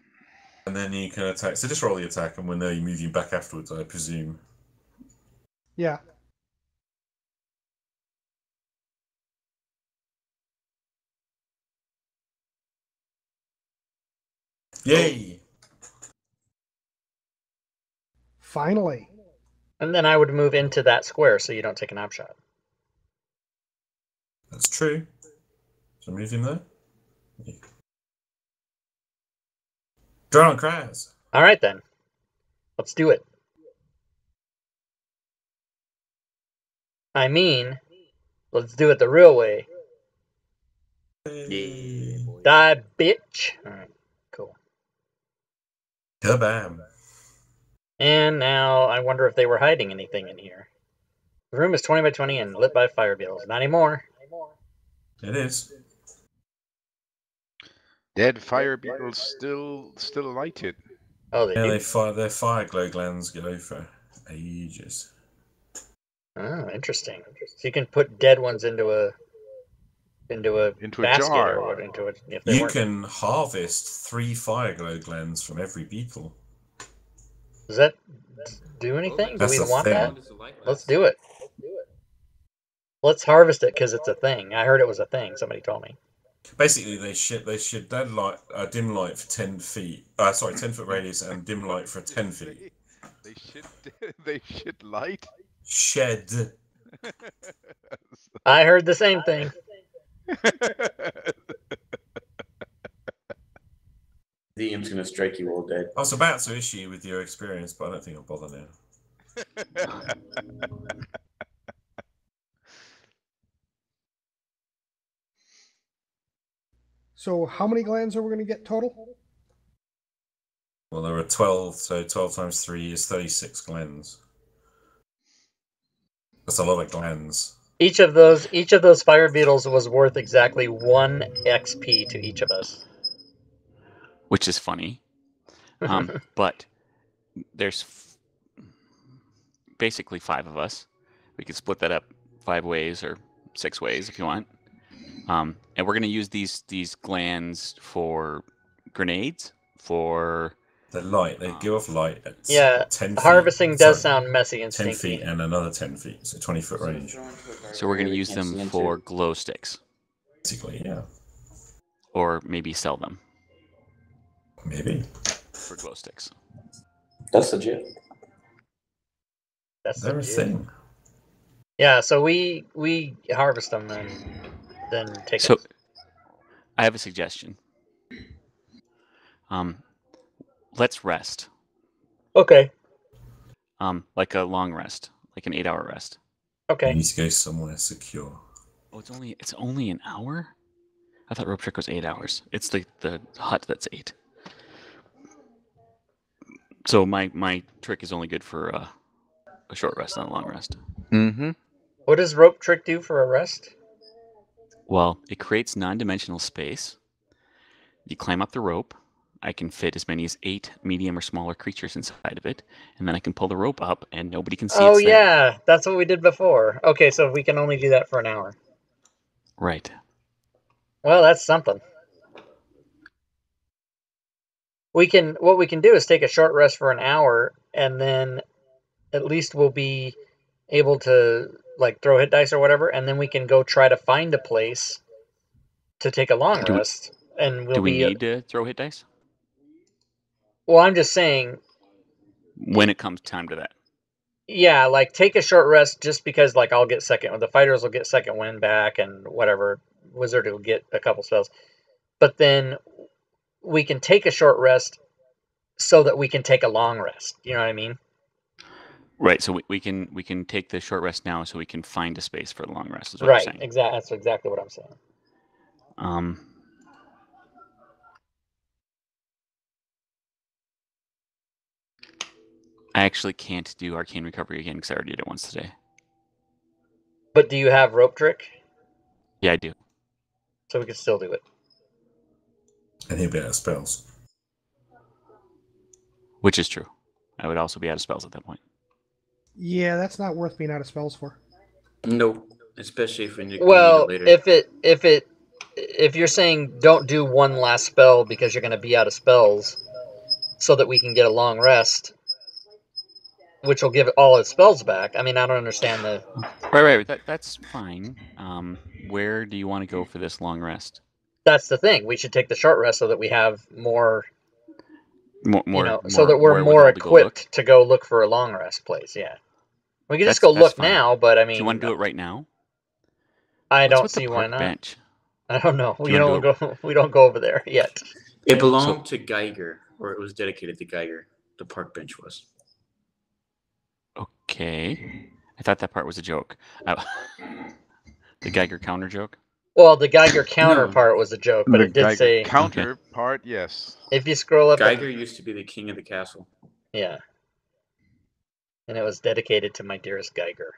S1: And then you can attack. So just roll the attack, and we'll know you move you back afterwards, I presume.
S7: Yeah.
S1: Yay!
S7: Finally.
S3: And then I would move into that square so you don't take an op shot.
S1: That's true. So move him there. Draw on Kraz.
S3: All right, then. Let's do it. I mean, let's do it the real way.
S1: Yeah.
S3: Die, bitch. All right, cool.
S1: Kabam.
S3: And now I wonder if they were hiding anything in here. The room is 20 by 20 and lit by fire beetles. Not anymore.
S1: It is.
S6: Dead fire beetles still lighted.
S3: Oh, they
S1: Yeah,
S3: do?
S1: their fire glow glands go for ages.
S3: Oh, interesting. So you can put dead ones into a into a
S6: Into a
S3: basket
S6: jar.
S3: or what? Into it if they
S1: You
S3: weren't.
S1: can harvest 3 fire glow glands from every beetle.
S3: Does that do anything? Do
S1: That's
S3: we
S1: a
S3: want
S1: thing.
S3: that? Let's do it. Let's harvest it because it's a thing. I heard it was a thing. Somebody told me.
S1: Basically, they should dead light, dim light for 10 feet. 10-foot radius and dim light for 10 feet.
S6: They should light.
S1: Shed.
S3: I heard the same thing.
S4: The DM's gonna strike you all dead.
S1: I was about to issue with your experience, but I don't think I'll bother now.
S7: So how many glands are we going to get total?
S1: Well, there are 12, so 12 times 3 is 36 glands. That's a lot of glands.
S3: Each of those fire beetles was worth exactly 1 XP to each of us.
S2: Which is funny. But there's basically 5 of us. We could split that up 5 ways or 6 ways if you want. And we're going to use these glands for grenades, for...
S1: They're light. They give off light at 10 feet.
S3: Harvesting does sound messy and
S1: 10
S3: stinky.
S1: feet and another 10 feet, so 20-foot range.
S2: So we're going to use them for glow sticks.
S1: Basically, yeah.
S2: Or maybe sell them.
S1: Maybe.
S2: For glow sticks.
S4: That's legit.
S1: They're a thing.
S3: Yeah, so we harvest them and then take
S2: So,
S3: them.
S2: I have a suggestion. Let's rest.
S3: Okay.
S2: Like a long rest, like an 8-hour rest.
S3: Okay.
S1: You need to go somewhere secure.
S2: Oh, it's only an hour? I thought rope trick was 8 hours. It's the hut that's 8. So my trick is only good for a short rest, not a long rest.
S6: Mm-hmm.
S3: What does rope trick do for a rest?
S2: Well, it creates non-dimensional space. You climb up the rope. I can fit as many as 8 medium or smaller creatures inside of it, and then I can pull the rope up, and nobody can see
S3: Oh,
S2: it's there.
S3: yeah, that's what we did before. Okay, so we can only do that for an hour.
S2: Right.
S3: Well, that's something. What we can do is take a short rest for an hour, and then at least we'll be able to like throw hit dice or whatever, and then we can go try to find a place to take a long rest. And we'll
S2: Do we need to throw hit dice?
S3: Well, I'm just saying.
S2: When it comes time to that.
S3: Yeah, like take a short rest just because like I'll get second. The fighters will get second wind back and whatever. Wizard will get a couple spells. But then we can take a short rest so that we can take a long rest. You know what I mean?
S2: Right, so we can take the short rest now so we can find a space for the long rest, is what
S3: Right,
S2: you're saying.
S3: exactly. That's exactly what I'm saying.
S2: I actually can't do Arcane Recovery again because I already did it once today.
S3: But do you have Rope Trick?
S2: Yeah, I do.
S3: So we can still do it.
S1: And he'll be out of spells.
S2: Which is true. I would also be out of spells at that point.
S7: Yeah, that's not worth being out of spells for.
S4: No, especially if we need
S3: Well,
S4: it later.
S3: if you're saying don't do one last spell because you're going to be out of spells, so that we can get a long rest, which will give all its spells back. I mean, I don't understand the.
S2: Right. That's fine. Where do you want to go for this long rest?
S3: That's the thing. We should take the short rest so that we have more. So that we're more
S2: wherewithal
S3: equipped to go look for a long rest place. Yeah, we can just go look
S2: fine.
S3: now. But I mean,
S2: do you want to do it right now?
S3: I
S2: What's
S3: don't
S2: with
S3: see
S2: the
S3: why
S2: park
S3: not.
S2: bench?
S3: I don't know. We
S2: you
S3: don't go. We don't go over there yet.
S4: It belonged to Geiger, or it was dedicated to Geiger. The park bench was.
S2: Okay, I thought that part was a joke. The Geiger counter joke.
S3: Well, the Geiger counter part was a joke, but it did
S6: Geiger
S3: say
S6: counter part. Yes.
S3: If you scroll up,
S4: Geiger used to be the king of the castle.
S3: Yeah, and it was dedicated to my dearest Geiger,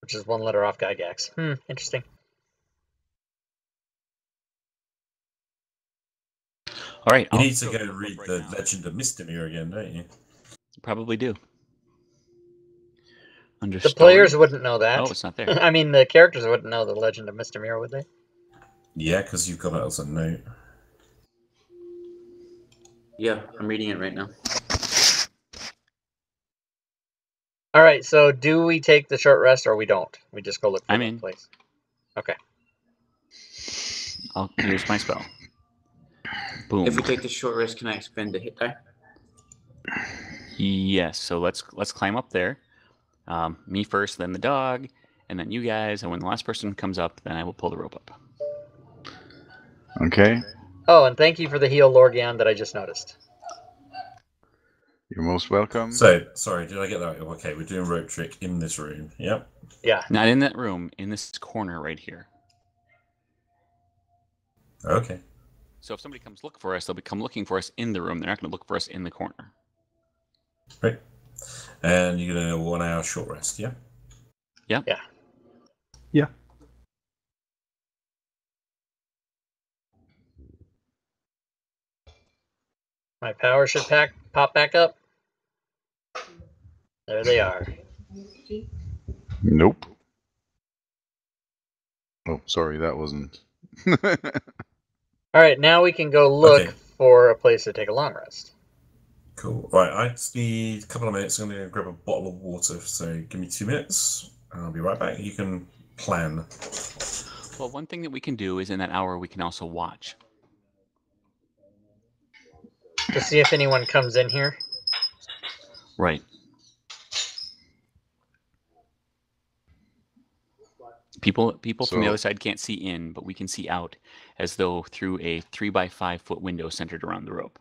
S3: which is one letter off Gygax. Interesting.
S2: All right.
S1: You need to go read the Legend of Mistamyr again, don't you?
S2: Probably do. Under
S3: The
S2: story?
S3: players wouldn't know that.
S2: Oh, it's not there.
S3: I mean, the characters wouldn't know the Legend of Mistamyr, would they?
S1: Yeah, because you've got it as a note.
S4: Yeah, I'm reading it right now.
S3: All right, so do we take the short rest or we don't? We just go look for
S2: I'm
S3: that
S2: in.
S3: place. Okay.
S2: I'll use my spell. Boom.
S4: If we take the short rest, can I expend a hit die?
S2: Yes. So let's climb up there. Me first, then the dog, and then you guys. And when the last person comes up, then I will pull the rope up.
S6: Okay.
S3: Oh, and thank you for the heal, Lorgion, that I just noticed.
S6: You're most welcome.
S1: So, sorry, did I get that? Okay, we're doing rope trick in this room. Yep.
S3: Yeah.
S2: Not in that room. In this corner right here.
S1: Okay.
S2: So if somebody comes look for us, they'll come looking for us in the room. They're not going to look for us in the corner.
S1: Right. And you're going to 1 hour short rest, yeah?
S2: Yeah.
S3: Yeah.
S7: Yeah.
S3: My power should pop back up. There they are.
S6: Nope. Oh, sorry, that wasn't.
S3: All right, now we can go look
S1: Okay.
S3: for a place to take a long rest.
S1: Cool. Right, I just need a couple of minutes. I'm going to grab a bottle of water. So give me 2 minutes, and I'll be right back. You can plan.
S2: Well, one thing that we can do is in that hour we can also watch.
S3: To see if anyone comes in here.
S2: Right. People from the
S6: So-
S2: other side can't see in, but we can see out as though through a 3x5 foot window centered around the rope.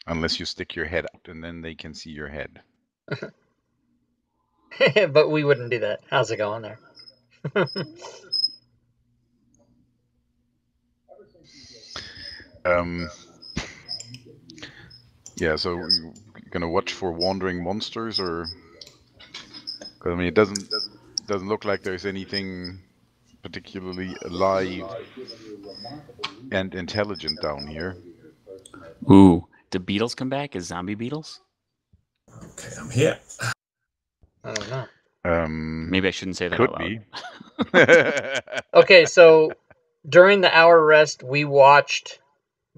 S6: Unless you stick your head out and then they can see your head.
S3: But we wouldn't do that. How's it going there?
S6: Yeah, so you're gonna watch for wandering monsters, or? Because I mean, it doesn't look like there's anything particularly alive and intelligent down here.
S2: Ooh, do beetles come back as zombie beetles?
S1: Okay, I'm here.
S3: I don't know.
S2: Maybe I shouldn't say that
S6: Could
S2: out loud.
S6: be.
S3: Okay, so during the hour rest, we watched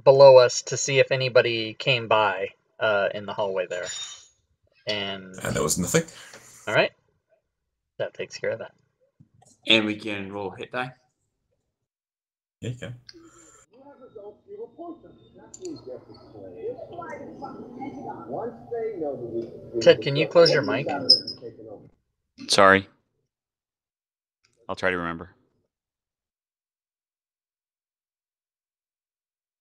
S3: below us to see if anybody came by in the hallway there. And
S1: there was nothing.
S3: all right, that takes care of that.
S4: And we can roll hit die.
S1: Yeah, you can.
S3: Ted, can you close your mic?
S2: Sorry. I'll try to remember.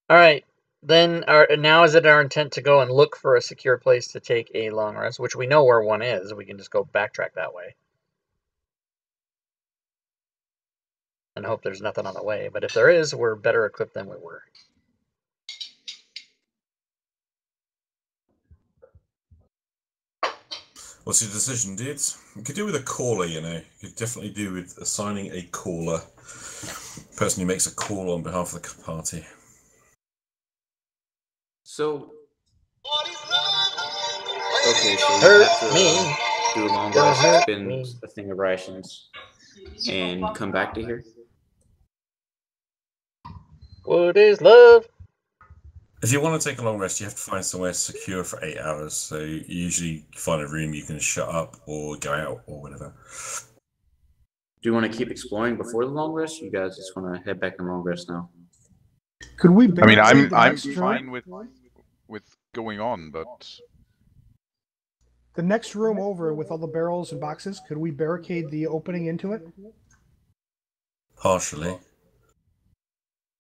S3: All right, then now is it our intent to go and look for a secure place to take a long rest, which we know where one is. We can just go backtrack that way. And hope there's nothing on the way. But if there is, we're better equipped than we were.
S1: What's your decision, dudes? You could do with a caller, you know. You could definitely do with assigning a caller. Person who makes a call on behalf of the party.
S4: So. Okay, so you
S3: Hurt
S4: have to
S3: me.
S4: do a long
S3: Don't
S4: rest,
S3: hurt
S4: spend
S3: me.
S4: a thing of rations, and come back to here.
S3: What is love?
S1: If you want to take a long rest, you have to find somewhere secure for 8 hours. So you usually find a room you can shut up or go out or whatever.
S4: Do you want to keep exploring before the long rest? You guys just want to head back and long rest now?
S7: Could we?
S6: I mean,
S7: barricade the
S6: I'm
S7: next room?
S6: fine with going on, but
S7: The next room over with all the barrels and boxes. Could we barricade the opening into it?
S1: Partially.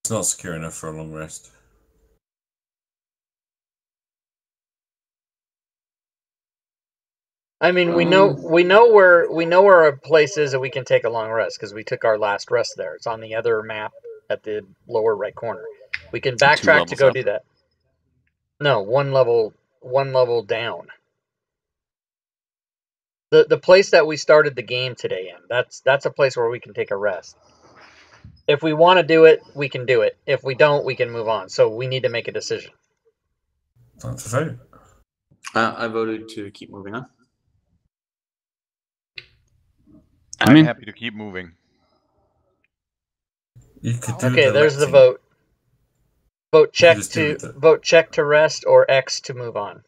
S1: It's not secure enough for a long rest.
S3: I mean, we know where a place is that we can take a long rest because we took our last rest there. It's on the other map at the lower right corner. We can backtrack to go
S2: up.
S3: do that. No, one level down. The place that we started the game today in. That's a place where we can take a rest. If we want to do it, we can do it. If we don't, we can move on. So we need to make a decision.
S1: Time to vote.
S4: I voted to keep moving on.
S2: I'm
S6: I'm
S2: in.
S6: happy to keep moving.
S1: You could do
S3: Okay,
S1: the
S3: there's the
S1: electing.
S3: vote. Vote
S1: You
S3: check
S1: could just do
S3: to
S1: it.
S3: vote check to rest or X to move on.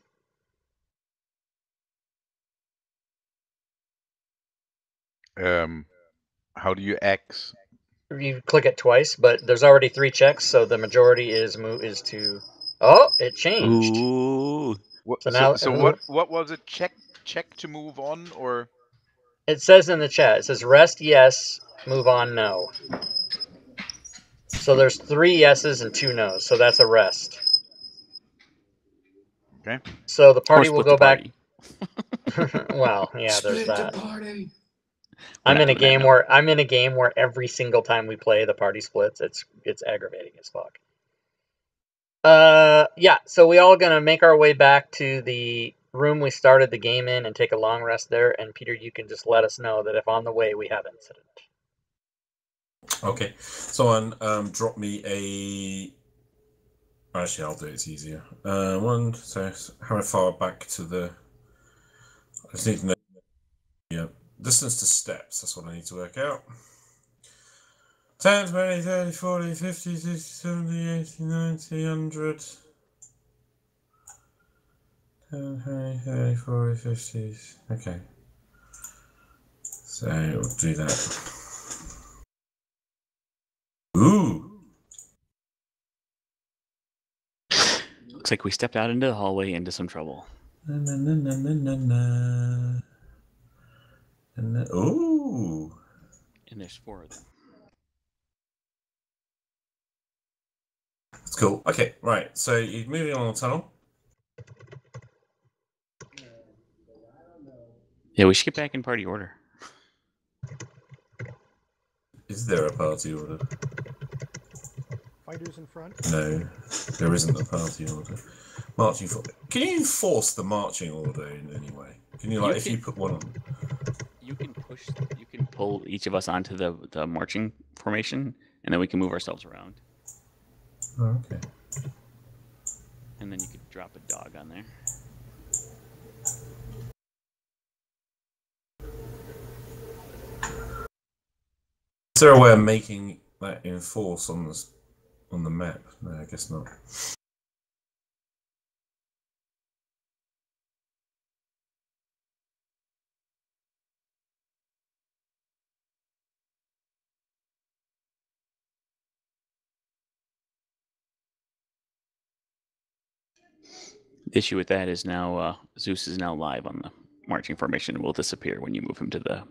S6: How do you X?
S3: You click it twice, but there's already 3 checks, so the majority is to. Oh, it changed.
S2: Ooh.
S3: So now
S6: What was it? Check to move on, or
S3: it says in the chat. It says rest yes, move on no. So there's 3 yeses and 2 nos. So that's a rest.
S6: okay?
S3: So the party
S2: Or
S3: will
S2: split
S3: go
S2: the party.
S3: back. Well, yeah, there's that.
S4: party.
S2: We're
S3: I'm
S2: not
S3: in a
S2: doing that,
S3: game
S2: no.
S3: where every single time we play the party splits. It's aggravating as fuck. Yeah, so we all gonna make our way back to the room we started the game in and take a long rest there. And Peter, you can just let us know that if on the way we have incident.
S1: Okay. Someone drop me a. Actually, I'll do it. It's easier. One. So how far back to the? I just need to know. Yeah, distance to steps. That's what I need to work out. 10, 20, 30, 40, 50, 60, 70, 80, 90, 100. 10, 20, 30, 40, 50. Okay. So we'll do that. Ooh.
S2: Looks like we stepped out into the hallway into some trouble.
S1: Na, na, na, na, na, na. Ooh.
S2: And there's 4 of them.
S1: That's cool. Okay, right. So you're moving along the tunnel.
S2: Yeah, we should get back in party order.
S1: Is there a party order?
S7: Fighters in front.
S1: No, there isn't a party order. Marching for. Can you enforce the marching order in any way? Can you, like, if you put one on?
S2: You can pull each of us onto the marching formation, and then we can move ourselves around.
S1: Oh, okay.
S2: And then you could drop a dog on there.
S1: Is there a way of making that enforce on the map? No, I guess not.
S2: The issue with that is now Zeus is now live on the marching formation and will disappear when you move him to the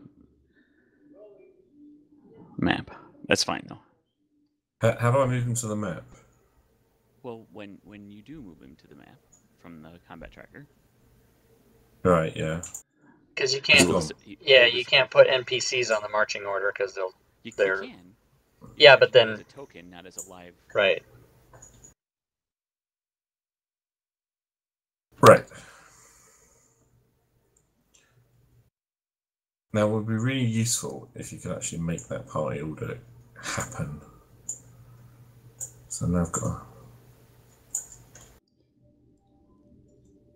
S2: map. That's fine though.
S1: How do I move him to the map?
S2: Well, when you do move him to the map from the combat tracker.
S1: Right, yeah.
S3: Because you can't. You can't put NPCs on the marching order because
S2: You
S3: they're.
S2: can.
S3: Yeah, but then
S2: as a token, not as a live.
S3: Right.
S1: Right. Now, it would be really useful if you could actually make that party order happen. So now I've got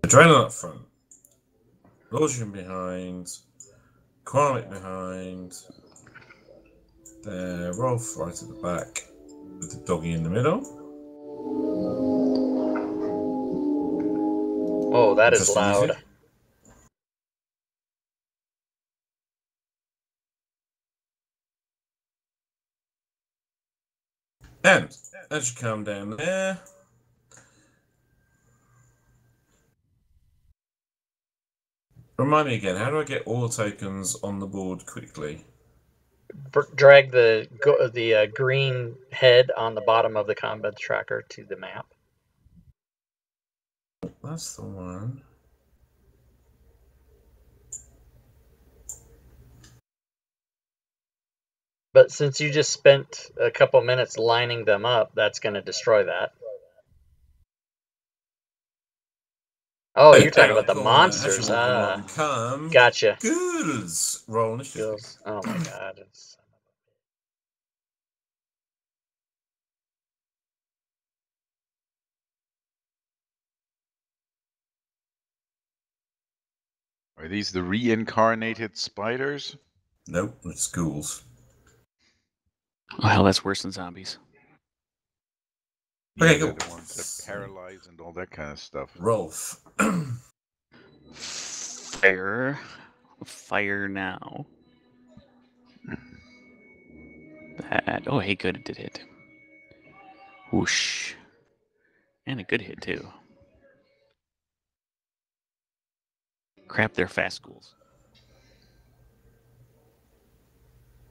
S1: Adrenaline up front, Logian behind, Quamic behind, there, Rolf right at the back, with the doggy in the middle.
S3: Oh, that is
S1: Interesting
S3: loud.
S1: music. And as you come down there, remind me again, how do I get all the tokens on the board quickly?
S3: Drag the green head on the bottom of the combat tracker to the map.
S1: That's the one.
S3: But since you just spent a couple minutes lining them up, that's going to destroy that. Oh, you're talking about the monsters.
S1: Come.
S3: Gotcha.
S1: Goods. Roll initiative.
S3: Oh my god.
S6: Are these the reincarnated spiders?
S1: Nope, it's ghouls.
S2: Oh hell, that's worse than zombies.
S1: Okay,
S6: they're
S1: cool.
S6: the ones that paralyze and all that kind of stuff.
S1: Rolf.
S2: Fire now. That. Oh, hey, good. It did hit. Whoosh. And a good hit, too. Crap, they're fast ghouls.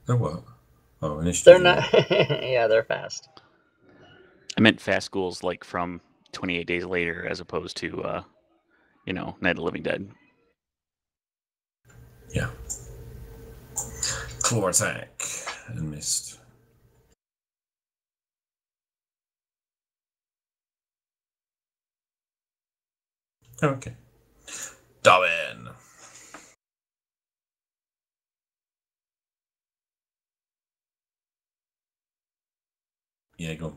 S1: Oh, what? Oh, initiative.
S3: They're not. Yeah, they're fast.
S2: I meant fast ghouls like from 28 Days Later as opposed to, Night of the Living Dead.
S1: Yeah. Claw attack. And missed. Okay. Darwin. Yeah, go on.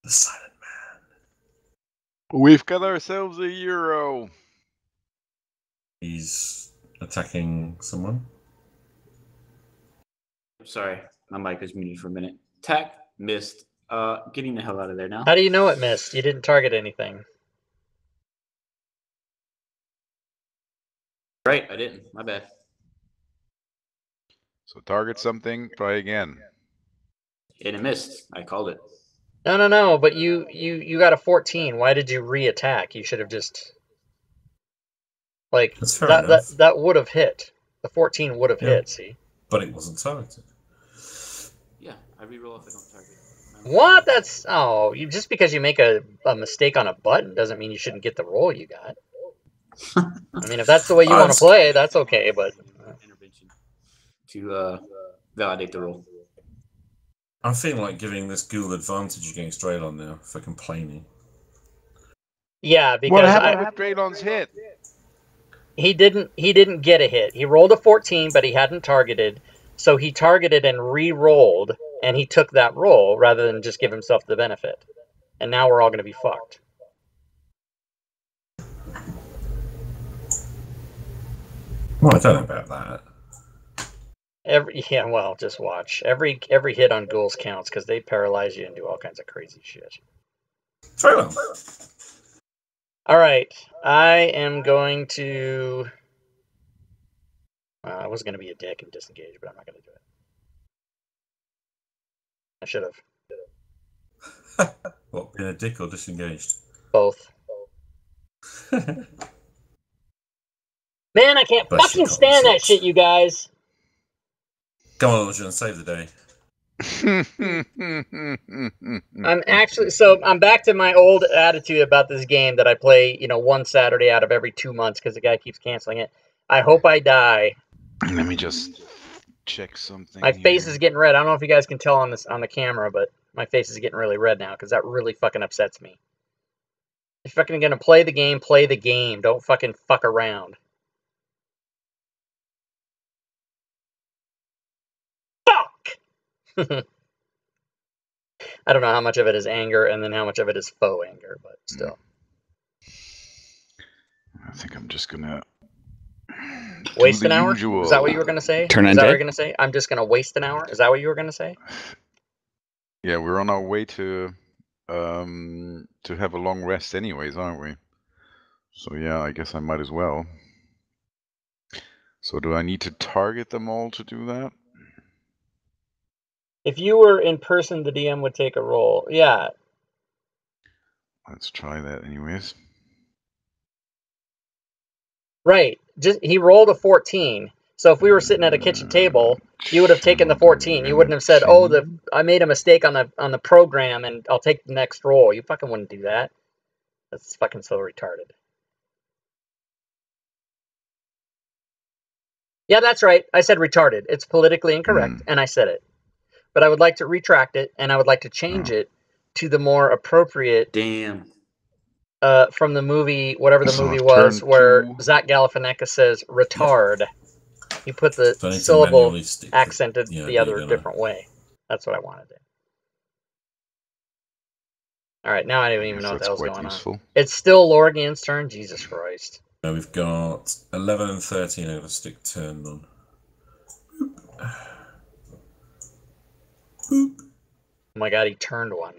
S1: The Silent Man.
S6: We've got ourselves a hero.
S1: He's attacking someone.
S4: Sorry, my mic was muted for a minute. Attack missed. Getting the hell out of there now.
S3: How do you know it missed? You didn't target anything.
S4: Right, I didn't. My bad.
S6: So target something, try again.
S4: And it missed. I called it.
S3: No. But you got a 14. Why did you re-attack? You should have just
S1: That's fair enough.
S3: that would have hit. The 14 would have hit. See.
S1: But it wasn't targeted.
S4: Yeah, I reroll if I don't target.
S3: What? That's you just because you make a mistake on a button doesn't mean you shouldn't get the roll you got. I mean, if that's the way you want to play, that's okay. But
S4: intervention to validate the roll.
S1: I'm feeling like giving this ghoul advantage against Draylon now for complaining.
S3: yeah, because
S6: What happened with Draylon's hit?
S3: he didn't get a hit. He rolled a 14, but he hadn't targeted. So he targeted and re-rolled, and he took that roll rather than just give himself the benefit. And now we're all going to be fucked.
S1: Well, I don't know about that.
S3: Just watch. Every hit on ghouls counts because they paralyze you and do all kinds of crazy shit.
S1: Draylon.
S3: All right, I am going to. I was going to be a dick and disengage, but I'm not going to do it. I should have.
S1: What, being a dick or disengaged?
S3: Both. Man, I can't
S1: Bless
S3: fucking
S1: your
S3: stand that
S1: conscience.
S3: shit, you guys.
S1: Come on, Legend, save the day.
S3: I'm back to my old attitude about this game that I play, one Saturday out of every 2 months because the guy keeps canceling it. I hope I die.
S6: Let me just check something.
S3: My face
S6: here.
S3: is getting red. I don't know if you guys can tell on the camera, but my face is getting really red now because that really fucking upsets me. If you're fucking gonna play the game, play the game. Don't fucking fuck around. Fuck! I don't know how much of it is anger and then how much of it is faux anger, but still.
S6: I think I'm just gonna
S3: Waste
S6: do
S3: an
S6: the
S3: hour?
S6: usual.
S3: Is that what you were gonna say?
S2: Turn
S3: Is that what
S2: undead?
S3: you're gonna say? I'm just gonna waste an hour? Is that what you were gonna say?
S6: Yeah, we're on our way to have a long rest anyways, aren't we? So yeah, I guess I might as well. So do I need to target them all to do that?
S3: If you were in person, the DM would take a roll. Yeah.
S6: Let's try that anyways.
S3: Right. He rolled a 14. So if we were sitting at a kitchen table, you would have taken the 14. You wouldn't have said, "Oh, I made a mistake on the program and I'll take the next roll." You fucking wouldn't do that. That's fucking so retarded. Yeah, that's right. I said retarded. It's politically incorrect, and I said it. But I would like to retract it, and I would like to change it to the more appropriate
S4: Damn.
S3: from the movie, whatever the
S6: So
S3: movie
S6: I've
S3: was,
S6: turned
S3: where
S6: two.
S3: Zach Galifianakis says retard. You put the
S1: So I need to
S3: syllable
S1: manually stick the-
S3: accented
S1: yeah,
S3: the other
S1: don't I?
S3: different way. That's what I wanted to do. All right, now I don't even know what the hell's going on.
S6: Useful.
S3: It's still Lorgan's turn. Jesus Christ.
S1: Now we've got 11 and 13. I'm going to stick turned on. Boop.
S3: Oh my god, he turned one.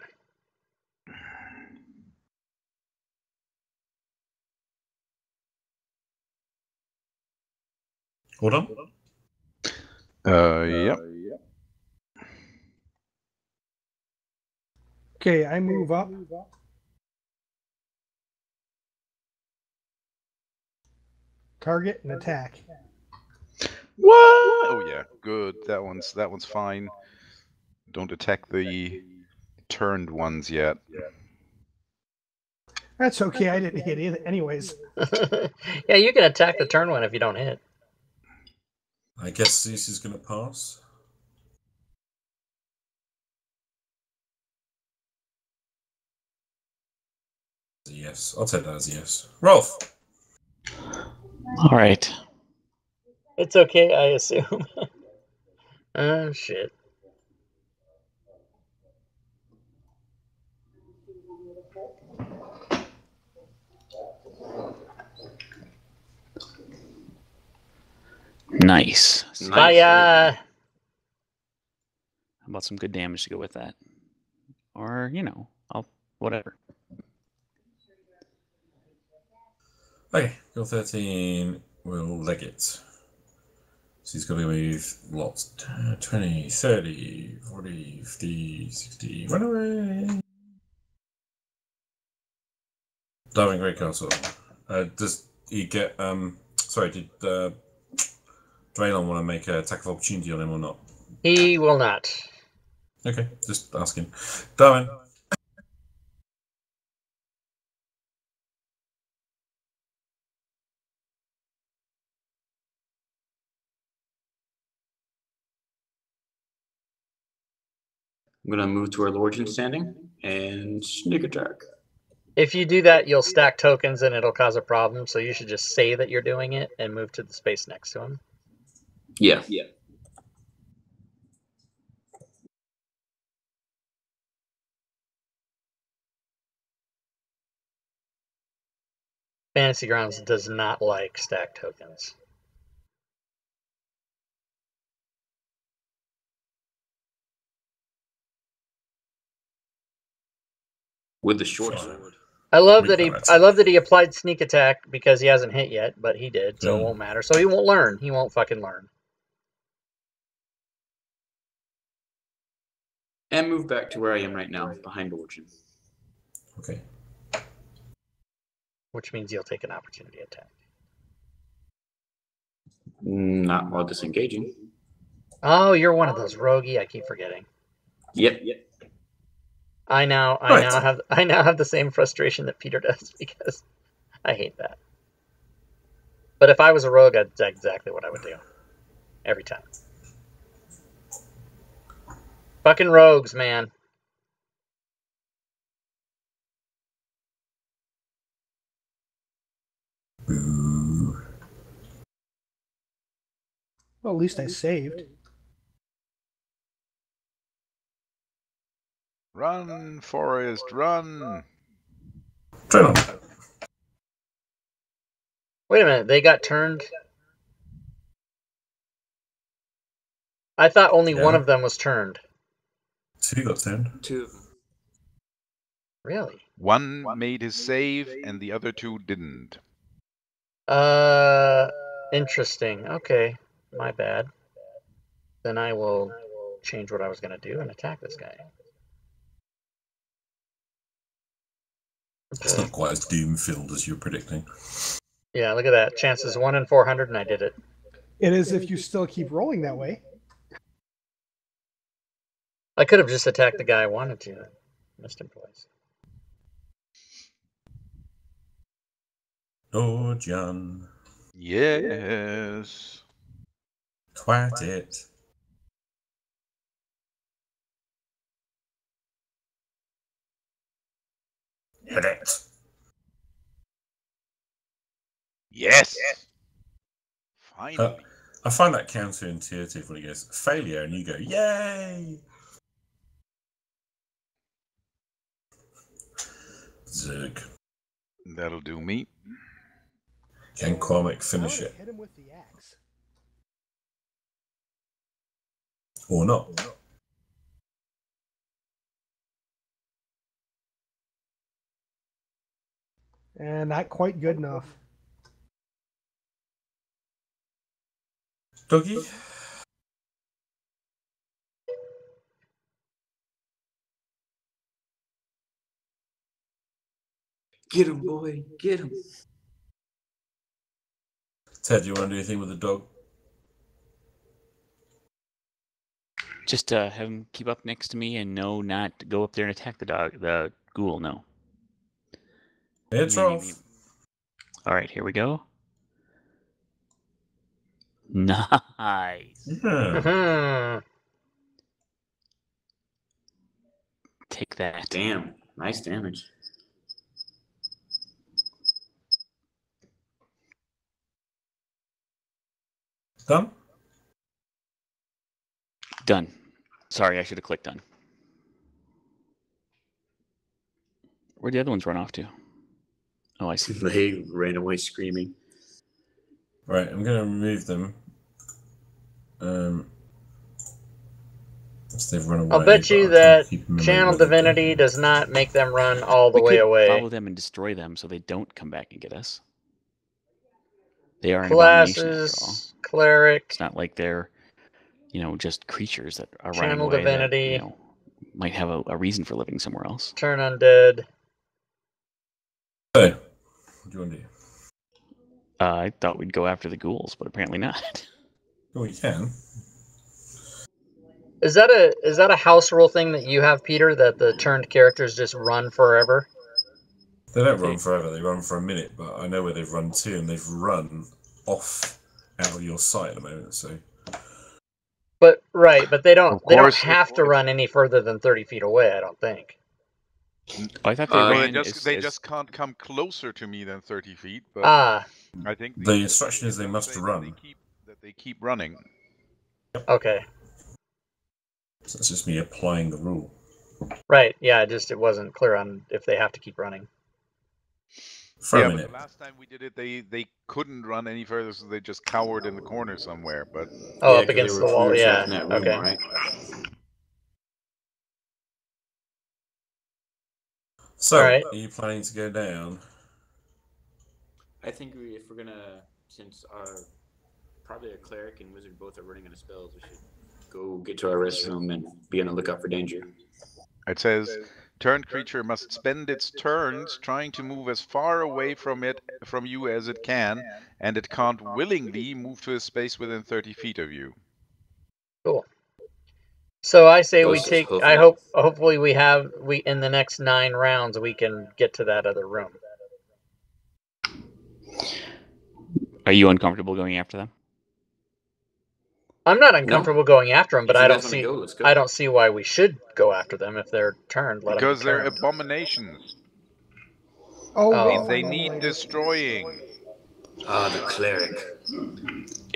S1: Hold on.
S6: Yep.
S7: Okay, I move up. Target and attack.
S6: What? Oh yeah, good. That one's fine. Don't attack the turned ones yet.
S7: That's okay. I didn't hit it anyways.
S3: Yeah, you can attack the turn one if you don't hit.
S1: I guess this is going to pass. Yes, I'll take that as a yes. Rolf!
S2: All right.
S3: It's okay, I assume. Oh, shit.
S2: Nice.
S4: Nice.
S3: Fire!
S2: How about some good damage to go with that? Or, I'll whatever.
S1: Okay, your 13 will leg it. So he's got to move lots. 20, 30, 40, 50, 60. Run away! Diving Great Castle. Does he get. Sorry, did Draylon want to make an attack of opportunity on him or not?
S3: He will not.
S1: Okay, just asking. Darwin.
S4: I'm gonna move to where Lord's standing and sneak attack.
S3: If you do that, you'll stack tokens and it'll cause a problem, so you should just say that you're doing it and move to the space next to him.
S4: Yeah.
S3: Fantasy Grounds does not like stack tokens.
S4: With the short sword.
S3: I love
S1: Read
S3: that
S1: that.
S3: I love that he applied sneak attack because he hasn't hit yet, but he did, so it
S1: Good.
S3: won't matter. So he won't learn. He won't fucking learn.
S4: And move back to where I am right now, behind Lord's.
S1: Okay.
S3: Which means you'll take an opportunity attack.
S4: Not while disengaging.
S3: Oh, you're one of those roguey. I keep forgetting.
S4: Yep.
S3: I now have the same frustration that Peter does because I hate that. But if I was a rogue, that's exactly what I would do. Every time. Fucking rogues, man.
S1: Boo.
S7: Well, at least I saved.
S6: Run, Forest, run!
S1: Draylon.
S3: Wait a minute, they got turned? I thought only one
S1: Yeah.
S3: of them was turned.
S1: 2 got turned.
S4: 2.
S3: Really?
S6: One made his save, and the other two didn't.
S3: Interesting. Okay, my bad. Then I will change what I was going to do and attack this guy.
S1: It's not quite as doom-filled as you're predicting.
S3: Yeah, look at that. Chances 1 in 400, and I did it.
S7: It is if you still keep rolling that way.
S3: I could have just attacked the guy I wanted to. Missed him twice.
S1: Oh, John.
S6: Yes.
S1: Twat it. Hit it.
S6: Yes. Finally.
S1: I find that counterintuitive when he goes, failure, and you go, yay! Zerg.
S6: That'll do me.
S1: Can Cormac finish
S7: I
S1: it?
S7: would hit him with the axe.
S1: Or not?
S7: And not quite good enough.
S1: Doggy?
S4: Get him, boy. Get him.
S1: Ted, do you want to do anything with the dog?
S2: Just have him keep up next to me and no, not to go up there and attack the ghoul. No.
S1: It's off.
S2: All right, here we go. Nice.
S1: Yeah.
S3: Mhm.
S2: Take that.
S4: Damn. Nice damage.
S1: Done?
S2: Done. Sorry, I should have clicked done. Where'd the other ones run off to? Oh, I see.
S4: They ran away screaming.
S1: Right, I'm going to remove them. They've run away.
S3: I'll bet you
S1: but I
S3: that
S1: can't keep them
S3: Channel
S1: where they've been.
S3: Divinity does not make them run all the
S2: We
S3: way
S2: could
S3: away.
S2: follow them and destroy them so they don't come back and get us. They are an abomination after all.
S3: Classes, Cleric,
S2: It's not like they're, just creatures that are running
S3: Channel
S2: away
S3: Divinity,
S2: that, might have a reason for living somewhere else.
S3: Turn Undead.
S1: So, what do you want to do?
S2: I thought we'd go after the ghouls, but apparently not.
S1: Oh, you can.
S3: Is that a house rule thing that you have, Peter, that the turned characters just run forever?
S1: They don't run forever, they run for a minute, but I know where they've run to, and they've run off out of your sight at the moment, so...
S3: But they don't
S6: course,
S3: have to run any further than 30 feet away, I don't think.
S2: I thought they
S6: Well,
S2: ran.
S6: they just can't come closer to me than 30 feet. But I think
S1: the instruction is they must run.
S6: That they keep running.
S3: Okay.
S1: So that's just me applying the rule.
S3: Right. Yeah. It wasn't clear on if they have to keep running.
S1: For a minute.
S6: But the last time we did it, they couldn't run any further, so they just cowered in the corner somewhere. But
S3: up against the wall. Yeah.
S4: In that room,
S3: Okay.
S4: Right?
S1: So,
S3: right.
S1: Are you planning to go down?
S4: I think if we're gonna, since probably a cleric and wizard both are running out of spells, we should go get to our rest room and be on the lookout for danger.
S6: it says, turned creature must spend its turns trying to move as far away from you as it can, and it can't willingly move to a space within 30 feet of you.
S3: Cool. So I say we
S4: Ghosts
S3: take.
S4: hopefully.
S3: Hopefully we in the next 9 rounds we can get to that other room.
S2: Are you uncomfortable going after them?
S3: I'm not uncomfortable going after them, but
S4: If you
S3: I
S4: guys
S3: don't
S4: wanna
S3: see.
S4: go, let's go.
S3: I don't see why we should go after them if they're turned. Let
S6: Because
S3: them be
S6: they're
S3: turned.
S6: abominations.
S7: Oh,
S3: Oh.
S7: we'll
S6: They
S7: find them
S6: need
S7: later.
S6: destroying.
S4: The cleric.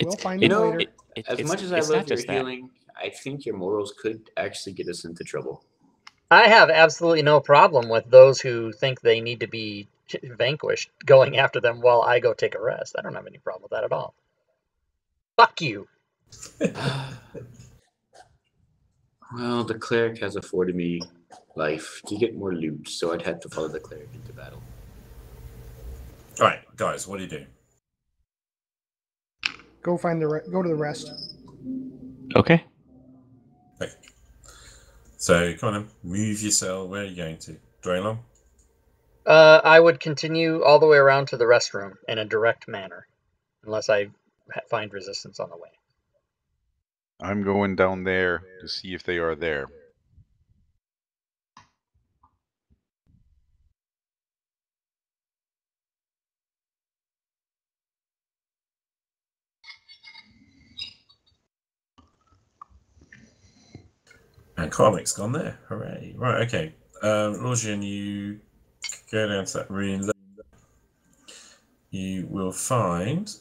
S7: We'll find
S4: You
S7: them
S4: know,
S7: later.
S4: As much as I love your healing, I think your morals could actually get us into trouble.
S3: I have absolutely no problem with those who think they need to be vanquished going after them while I go take a rest. I don't have any problem with that at all. Fuck you.
S4: Well, the cleric has afforded me life to get more loot, so I'd have to follow the cleric into battle.
S1: Alright, guys, what do you do?
S7: Go to the rest.
S2: Okay.
S1: Okay. So, come on then. Move yourself. Where are you going to? Draylon?
S3: I would continue all the way around to the restroom in a direct manner, unless I find resistance on the way.
S6: I'm going down there to see if they are there.
S1: And Carmic's gone there. Hooray. Right, okay. Lorgian, you go down to that room. You will find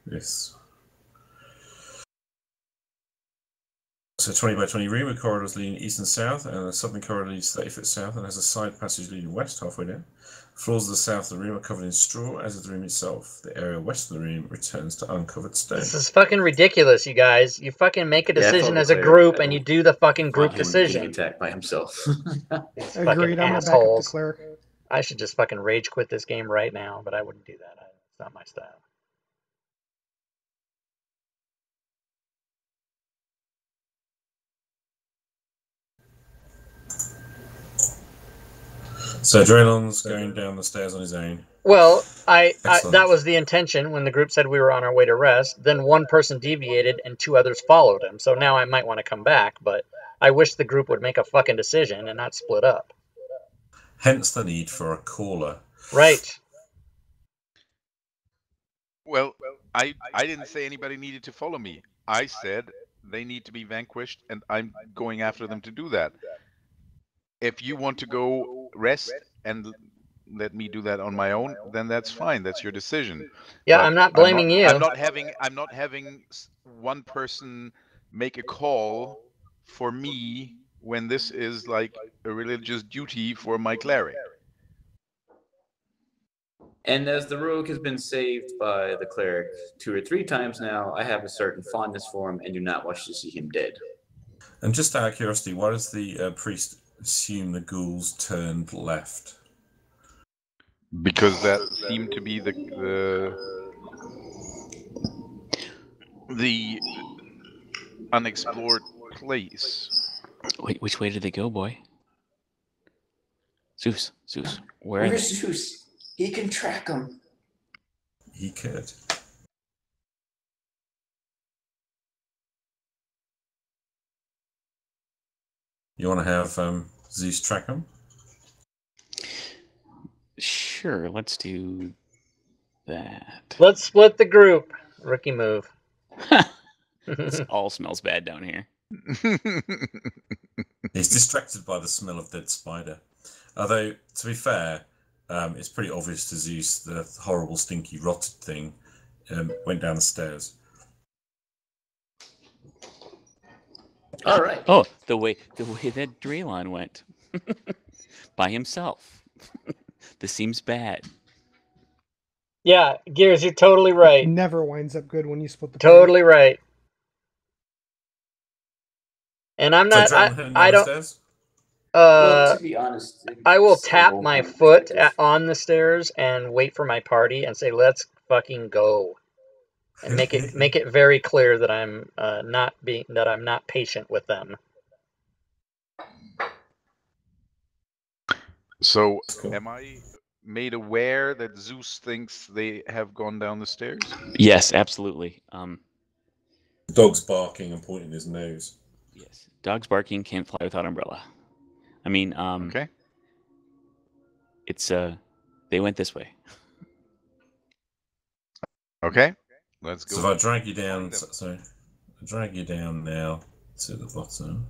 S1: this So 20 by 20 room with corridors leading east and south, and a southern corridor leads 30 foot south and has a side passage leading west halfway down. Floors of the south of the room are covered in straw, as is the room itself. The area west of the room returns to uncovered stone.
S3: This is fucking ridiculous, you guys. You fucking make a decision as a group, and you do the fucking group decision.
S4: Getting attacked by himself.
S3: These
S7: Agreed.
S3: fucking
S7: I'm gonna back up the
S3: assholes.
S7: cleric.
S3: I should just fucking rage quit this game right now, but I wouldn't do that. It's not my style.
S1: So Draylon's going down the stairs on his own.
S3: Well,
S1: Excellent.
S3: that was the intention when the group said we were on our way to rest. Then one person deviated and two others followed him. So now I might want to come back, but I wish the group would make a fucking decision and not split up.
S1: Hence the need for a caller.
S3: Right.
S6: Well, I didn't say anybody needed to follow me. I said they need to be vanquished, and I'm going after them to do that. If you want to go rest and let me do that on my own, then that's fine. That's your decision.
S3: Yeah,
S6: But
S3: I'm not blaming you.
S6: I'm not having one person make a call for me when this is like a religious duty for my cleric.
S4: And as the rogue has been saved by the cleric 2 or 3 times now, I have a certain fondness for him and do not wish to see him dead.
S1: And just out of curiosity, why does the priest assume the ghouls turned left?
S6: Because that seemed to be the unexplored place.
S2: Wait, which way did they go, boy? Zeus, where are
S4: Where's
S2: they?
S4: Zeus? He can track him.
S1: He could. You want to have Zeus track him?
S2: Sure, let's do that.
S3: Let's split the group. Rookie move.
S2: It all smells bad down here.
S1: He's distracted by the smell of dead spider. Although, to be fair, it's pretty obvious to Zeus the horrible, stinky, rotted thing went down the stairs.
S4: All right.
S2: Oh, the way that Draylon went by himself. This seems bad.
S3: Yeah, Gears, you're totally right.
S7: It never winds up good when you split the
S3: Totally right. And I'm not.
S1: So Draylon heading down
S3: I
S1: the
S3: don't.
S1: stairs?
S4: Well, to be honest,
S3: I will
S4: it's
S3: tap
S4: the
S3: my
S4: whole
S3: foot
S4: perspective.
S3: on the stairs and wait for my party and say, "Let's fucking go," and make it very clear that I'm not patient with them.
S6: So,
S1: Cool.
S6: am I made aware that Zeus thinks they have gone down the stairs?
S2: Yes, absolutely.
S1: The dog's barking and pointing his nose.
S2: Yes, dogs barking can't fly without umbrella. I mean,
S6: Okay.
S2: it's they went this way.
S6: Okay. Let's go.
S1: So if I drag you down, I drag you down now to the bottom.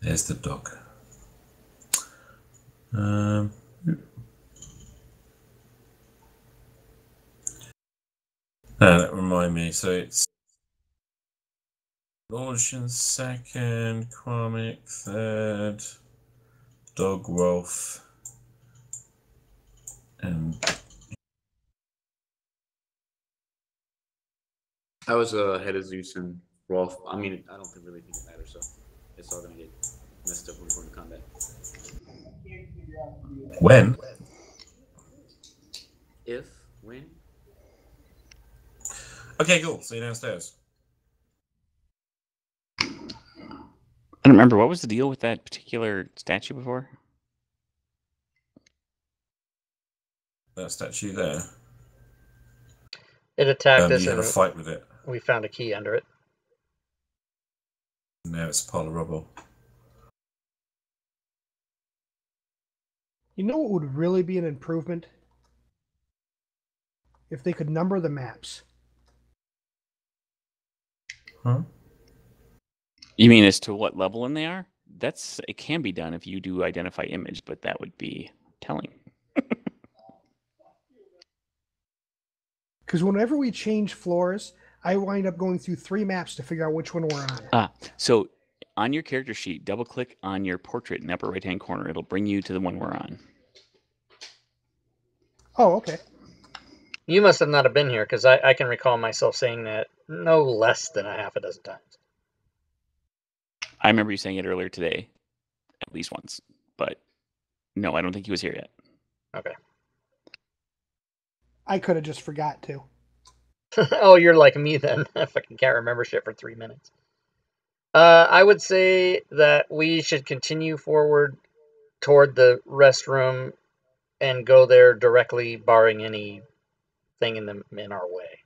S1: There's the dog. That remind me. So it's Lordian second, Kwame third, Dog Rolf, and
S4: I was ahead of Zeus and Rolf. I mean, I don't really think it matters, so it's all going to get messed up when we go into combat.
S1: when?
S4: When?
S1: Okay, cool. See you downstairs.
S2: I don't remember, what was the deal with that particular statue before?
S1: That statue there.
S3: It attacked us,
S1: You had a
S3: and
S1: fight with it.
S3: we found a key under it.
S1: Now it's a pile of rubble.
S7: You know what would really be an improvement? If they could number the maps.
S1: Huh?
S2: You mean as to what level in they are? It can be done if you do identify image, but that would be telling.
S7: Because whenever we change floors, I wind up going through 3 maps to figure out which one we're on.
S2: So on your character sheet, double click on your portrait in the upper right hand corner. It'll bring you to the one we're on.
S7: Oh, okay.
S3: You must have not have been here, because I can recall myself saying that no less than a half a dozen times.
S2: I remember you saying it earlier today, at least once. But no, I don't think he was here yet.
S3: Okay.
S7: I could have just forgot to.
S3: Oh, you're like me then. I fucking can't remember shit for 3 minutes. I would say that we should continue forward toward the restroom and go there directly, barring anything in our way.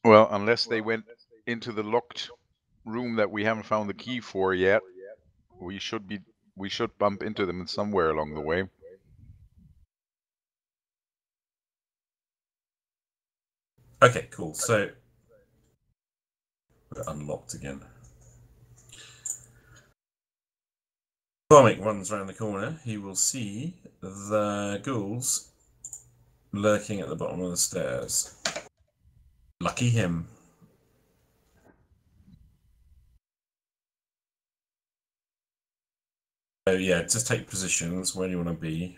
S6: Well, unless they went into the locked room that we haven't found the key for yet, we should bump into them somewhere along the way.
S1: Okay, cool. So we're unlocked again. Comic runs around the corner. He will see the ghouls lurking at the bottom of the stairs. Lucky him. So yeah, just take positions where you want to be.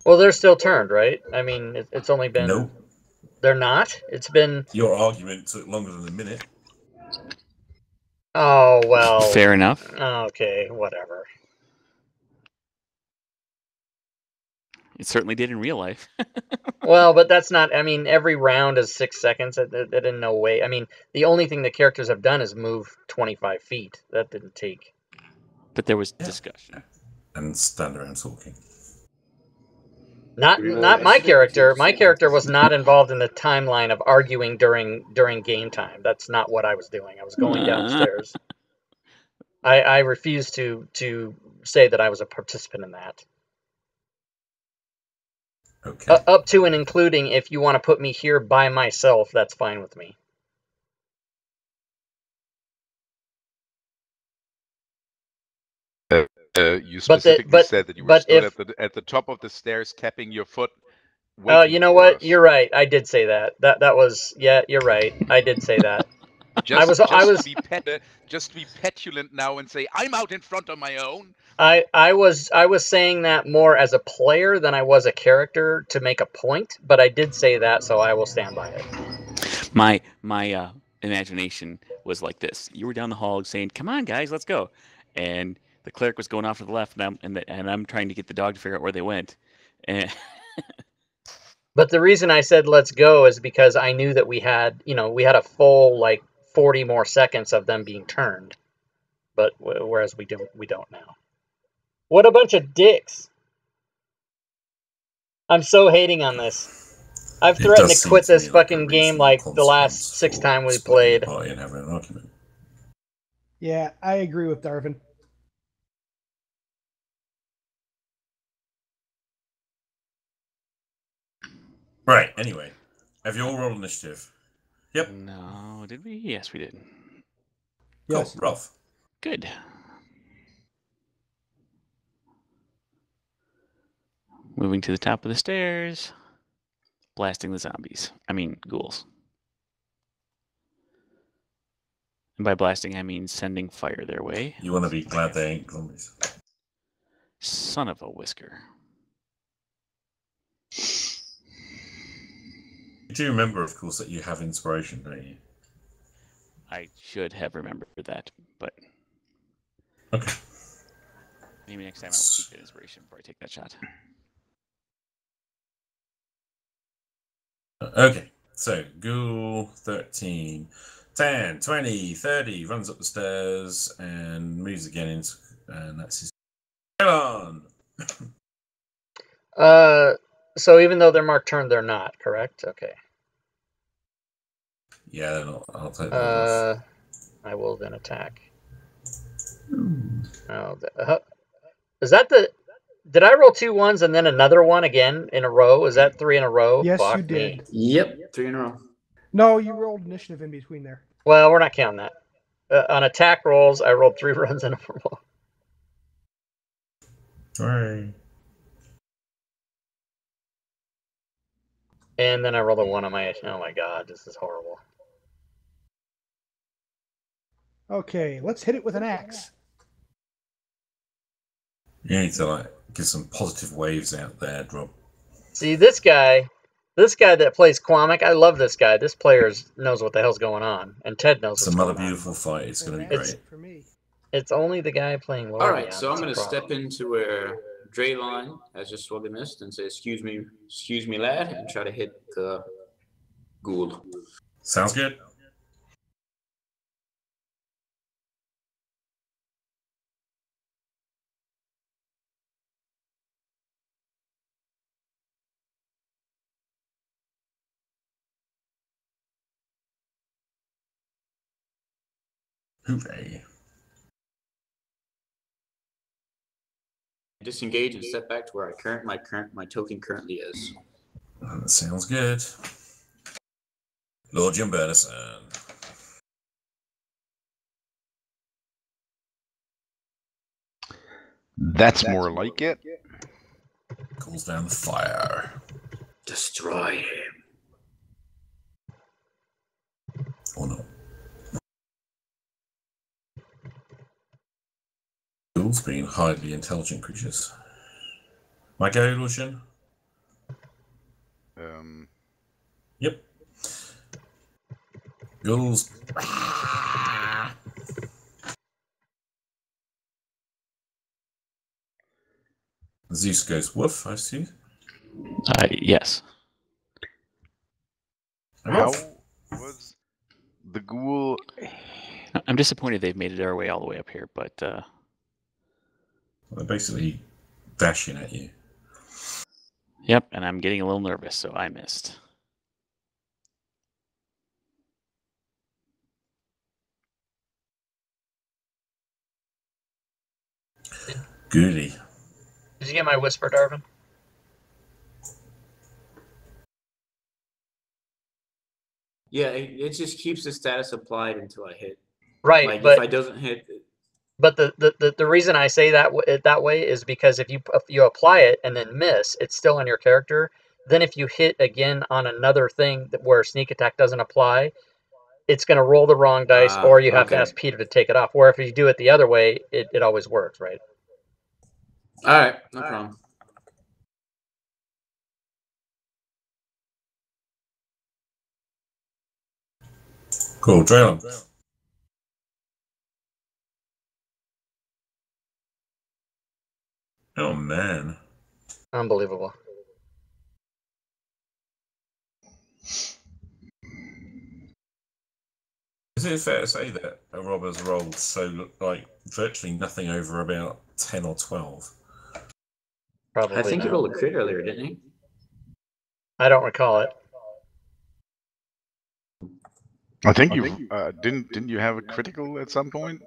S3: Well, they're still turned, right? I mean, it's only been...
S1: Nope.
S3: They're not? It's been...
S1: Your argument took longer than a minute.
S3: Oh, well...
S2: Fair enough.
S3: Okay, whatever.
S2: It certainly did in real life.
S3: Well, but that's not... I mean, every round is 6 seconds. That in no way... I mean, the only thing the characters have done is move 25 feet. That didn't take...
S2: But there was discussion.
S1: And stand around talking.
S3: Not my character. My character was not involved in the timeline of arguing during game time. That's not what I was doing. I was going downstairs. I refuse to say that I was a participant in that.
S1: Okay.
S3: Up to and including if you want to put me here by myself, that's fine with me.
S6: You specifically said that you were stood at the top of the stairs, tapping your foot.
S3: You know what? You're right. I did say that. That was... Yeah, you're right. I did say that.
S6: Just to be petulant now and say I'm out in front on my own.
S3: I was saying that more as a player than I was a character to make a point, but I did say that, so I will stand by it.
S2: My imagination was like this: you were down the hall saying, "Come on, guys, let's go," and the cleric was going off to the left, and I'm trying to get the dog to figure out where they went. And
S3: but the reason I said let's go is because I knew that we had a full 40 more seconds of them being turned, but whereas we don't now. What a bunch of dicks! I'm so hating on this. I've threatened to quit this fucking game the last 6 times we played.
S1: And having an argument.
S7: Yeah, I agree with Darvin.
S1: Right, anyway. Have you all rolled initiative? Yep.
S2: No, did we? Yes, we did.
S1: Cool.
S7: Yes.
S1: Rolf.
S2: Good. Moving to the top of the stairs. Blasting the zombies. I mean, ghouls. And by blasting, I mean sending fire their way.
S1: You want to be glad they ain't zombies.
S2: Son of a whisker.
S1: You do remember, of course, that you have inspiration, don't you?
S2: I should have remembered that, but...
S1: Okay.
S2: Maybe next time I will keep that inspiration before I take that shot.
S1: Okay, so Ghoul 13, 10, 20, 30, runs up the stairs and moves again into, and that's his. On.
S3: So even though they're marked turned, they're not, correct? Okay.
S1: Yeah, they're not. I'll take that off.
S3: I will then attack. Oh, is that the... Did I roll 2 ones and then another one again in a row? Is that 3 in a row?
S7: Yes,
S3: Fuck
S7: you did.
S3: me.
S4: Yep, 3 in a row.
S7: No, you rolled initiative in between there.
S3: Well, we're not counting that. On attack rolls, I rolled 3 runs in a row.
S1: Hooray.
S3: And then I rolled a 1 on my... Oh my god, this is horrible.
S7: Okay, let's hit it with an axe.
S1: You need to like get some positive waves out there, Rob.
S3: See, this guy that plays Quamic, I love this guy. This player knows what the hell's going on. And Ted knows
S1: It's
S3: what's
S1: another
S3: going on.
S1: beautiful fight. It's going to be
S7: An axe
S1: great.
S7: for me.
S3: It's only the guy playing Lord.
S4: All right, so I'm going to step into where Draylon has just sorely missed and say, excuse me, lad, and try to hit the ghoul.
S1: Sounds good. Hooray.
S4: Disengage and step back to where my token currently is.
S1: That sounds good. Lord Jim Bernison.
S6: That's more like it.
S1: Calls down the fire.
S4: Destroy him.
S1: Oh no. Ghouls being highly intelligent creatures. My go, Lucian? Yep. Ghouls. Zeus goes woof, I see.
S2: Yes.
S6: How was the ghoul?
S2: I'm disappointed they've made it our way all the way up here, but
S1: They're basically dashing at you.
S2: yep, and I'm getting a little nervous, so I missed.
S1: Goody.
S3: Did you get my whisper, Darvin?
S4: Yeah, it just keeps the status applied until I hit.
S3: Right,
S4: Like,
S3: but
S4: if I doesn't hit...
S3: But the reason I say that way is because if you apply it and then miss, it's still on your character. Then if you hit again on another thing where sneak attack doesn't apply, it's going to roll the wrong dice, or you have to ask Peter to take it off. Where if you do it the other way, it always works, right?
S4: All right, no problem.
S1: Cool, Draylon. Oh man.
S3: Unbelievable.
S1: Is it fair to say that Rob has rolled so like virtually nothing over about 10 or 12?
S3: Probably.
S4: I think
S3: not.
S4: he rolled a crit earlier, didn't he?
S3: I don't recall it.
S6: I think you didn't you have a critical at some point?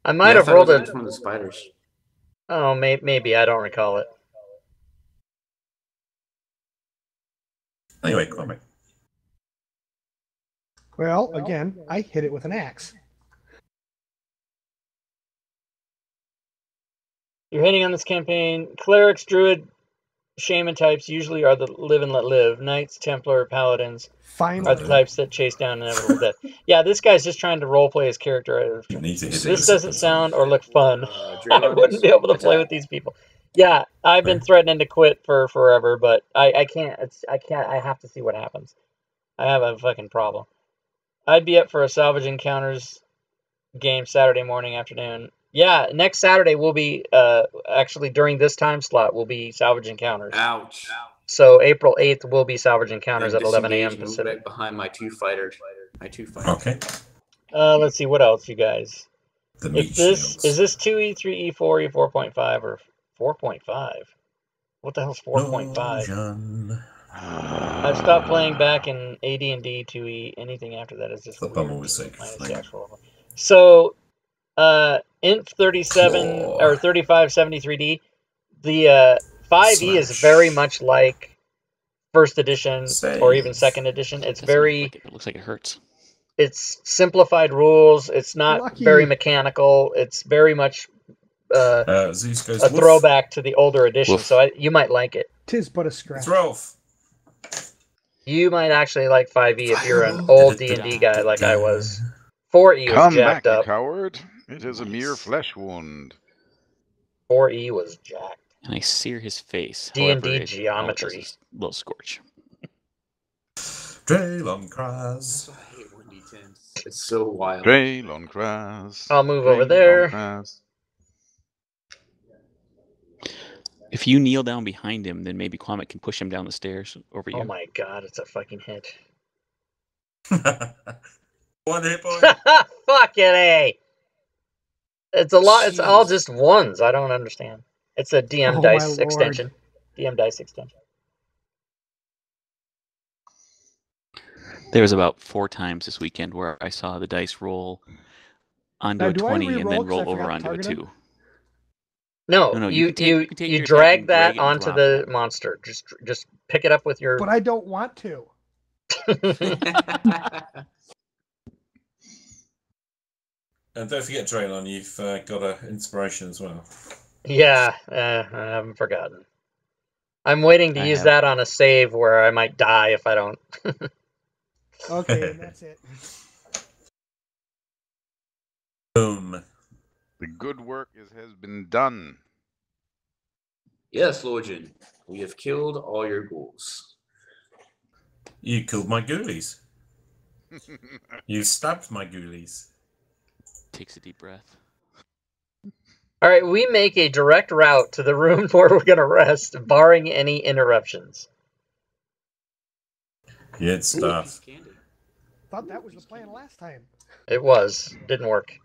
S3: I might have
S4: I
S3: rolled
S4: thought it
S3: it.
S4: was one of the spiders.
S3: Oh, maybe I don't recall it.
S1: Anyway, Cormac.
S7: Well, again, I hit it with an axe.
S3: You're hitting on this campaign. Clerics, druid, shaman types usually are the live and let live. Knights, Templar, paladins
S7: Finally.
S3: are the types that chase down inevitable death. Yeah, this guy's just trying to roleplay his character.
S1: You need to hit it
S3: This
S1: a
S3: doesn't
S1: second
S3: sound
S1: time.
S3: or look fun. I wouldn't be able to play with these people. Yeah, I've been threatening to quit for forever, but I can't. I can't. I have to see what happens. I have a fucking problem. I'd be up for a Salvage Encounters game Saturday morning, afternoon. Yeah, next Saturday will be, actually during this time slot, will be Salvage Encounters.
S4: Ouch.
S3: So April 8th will be Salvage Encounters
S4: And
S3: at 11 a.m.
S4: disengage and move
S3: Pacific.
S4: back behind my two fighters.
S1: Okay.
S3: Let's see, what else, you guys?
S1: The meat
S3: If this,
S1: shields.
S3: is this 2E, 3E, 4E, 4.5, or 4.5? What the hell's 4.5?
S1: Illusion.
S3: I've stopped playing back in AD&D 2E. Anything after that is just
S1: The
S3: weird.
S1: bummer was sick.
S3: Minus the actual level. So, Inf 37 or 3573D, The 5e is very
S1: Slash.
S3: much like first edition or even
S1: Save.
S3: second edition. It's
S2: Doesn't look
S3: very
S2: like it, but it looks like it hurts.
S3: it's simplified rules. It's not
S7: Lucky.
S3: very mechanical. It's very much
S1: Zeus goes
S3: a
S1: woof.
S3: throwback to the older edition.
S2: Woof.
S3: So you might like it.
S7: Tis but a scratch.
S1: It's Rolf.
S3: You might actually like 5e if you're an
S1: Fireball.
S3: old D&D guy like I was. 4e was
S6: Come back,
S3: jacked
S6: you
S3: up.
S6: coward. It is a mere
S2: Nice.
S6: flesh wound.
S3: 4e was jacked.
S2: And I sear his face.
S3: D&D
S2: However, all it does
S3: geometry.
S2: is a little scorch.
S1: Draylon cries.
S4: That's why I hate 1d10s. It's so wild.
S6: Draylon cries.
S3: I'll move over
S6: Draylon
S3: there.
S6: cries.
S2: If you kneel down behind him, then maybe Quamet can push him down the stairs over you.
S3: Oh my god, it's a fucking hit.
S1: 1 hit point.
S3: Fucking A! It's a lot. It's all
S1: Jeez.
S3: just ones. I don't understand. It's a DM
S7: Oh, my
S3: dice
S7: lord.
S3: extension. DM dice extension.
S2: There was about 4 times this weekend where I saw the dice roll onto
S7: Now,
S2: a
S7: do I
S2: 20 and
S7: re-roll
S2: then
S7: 'cause I
S2: roll over
S7: forgot to
S2: onto a
S7: target him?
S2: 2.
S3: No,
S2: No,
S3: you
S2: you can take your attack
S3: drag
S2: and
S3: that
S2: drag it and
S3: onto
S2: drop
S3: the
S2: it.
S3: monster. Just pick it up with your.
S7: But I don't want to.
S1: And don't forget, Draylon, you've got an inspiration as well.
S3: Yeah, I haven't forgotten. I'm waiting to
S2: I
S3: use
S2: have.
S3: that on a save where I might die if I don't.
S7: Okay, and that's it.
S1: Boom.
S6: The good work has been done.
S4: Yes, Lorjan, we have killed all your ghouls.
S1: You killed my ghoulies. You stabbed my ghoulies.
S2: Takes a deep breath.
S3: All right, we make a direct route to the room where we're gonna rest, barring any interruptions.
S1: Good
S4: Ooh, a piece
S1: stuff.
S4: of candy.
S7: Thought that was the plan last time.
S3: It didn't work.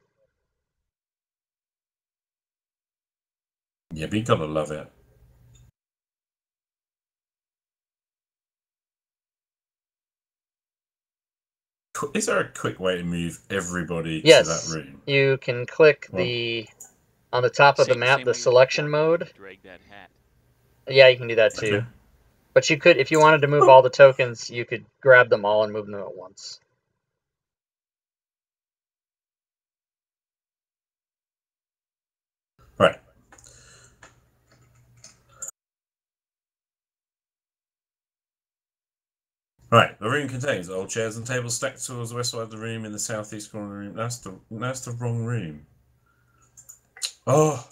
S1: Yeah, but you gotta love it. Is there a quick way to move everybody
S3: Yes,
S1: to that room?
S3: you can click
S1: Well,
S3: on the top of the
S2: Same
S3: map,
S2: way
S3: the
S2: you
S3: selection
S2: teleported
S3: mode.
S2: to drag that hat.
S3: Yeah, you can do that too.
S1: Okay.
S3: But you could, if you wanted to move all the tokens, you could grab them all and move them at once.
S1: Right. Right. The room contains old chairs and tables stacked towards the west side of the room in the southeast corner of the room. That's the wrong room. Oh,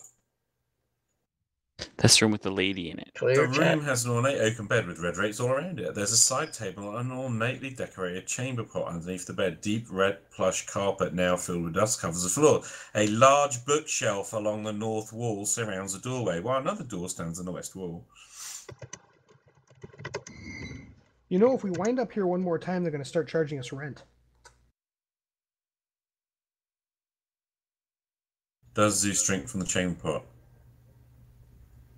S2: That's the room with the lady in it.
S3: Clear
S1: the
S3: chat.
S1: room has an ornate oaken bed with red drapes all around it. There's a side table and an ornately decorated chamber pot underneath the bed. Deep red plush carpet now filled with dust covers the floor. A large bookshelf along the north wall surrounds the doorway, while another door stands on the west wall.
S7: You know, if we wind up here one more time, they're going to start charging us rent.
S1: Does Zeus drink from the chamber pot?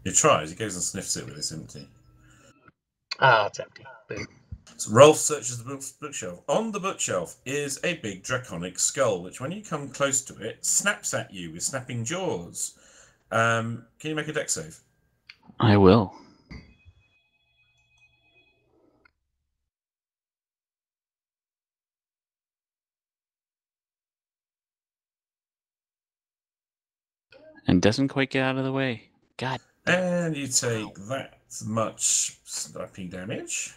S1: He tries. He goes and sniffs it with it's empty.
S3: Ah, it's empty. Boom.
S1: So Rolf searches the bookshelf. On the bookshelf is a big draconic skull, which when you come close to it, snaps at you with snapping jaws. Can you make a dex save?
S2: I will. And doesn't quite get out of the way. God.
S1: And you take that much sniping damage.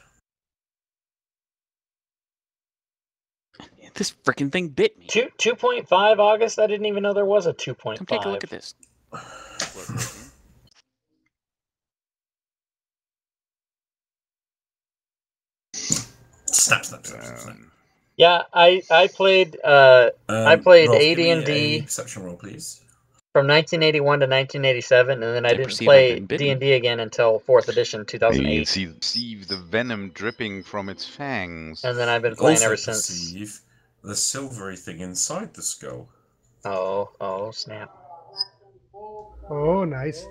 S2: This freaking thing bit me.
S3: 2.5 August. I didn't even know there was a 2.5.
S2: Come take a look at this.
S1: Snap, snap, snap, snap, snap.
S3: Yeah, I played I played
S1: Rolf, give me
S3: AD&D
S1: a perception roll, please.
S3: from 1981 to 1987, and then I didn't
S2: perceive
S3: play
S2: I've been bitten.
S3: D&D again until 4th edition
S6: You
S3: 2008,
S6: can see the venom dripping from its fangs.
S3: and then I've been playing
S1: Also
S3: ever since.
S1: perceive the silvery thing inside the skull.
S3: Oh snap!
S7: Oh, nice.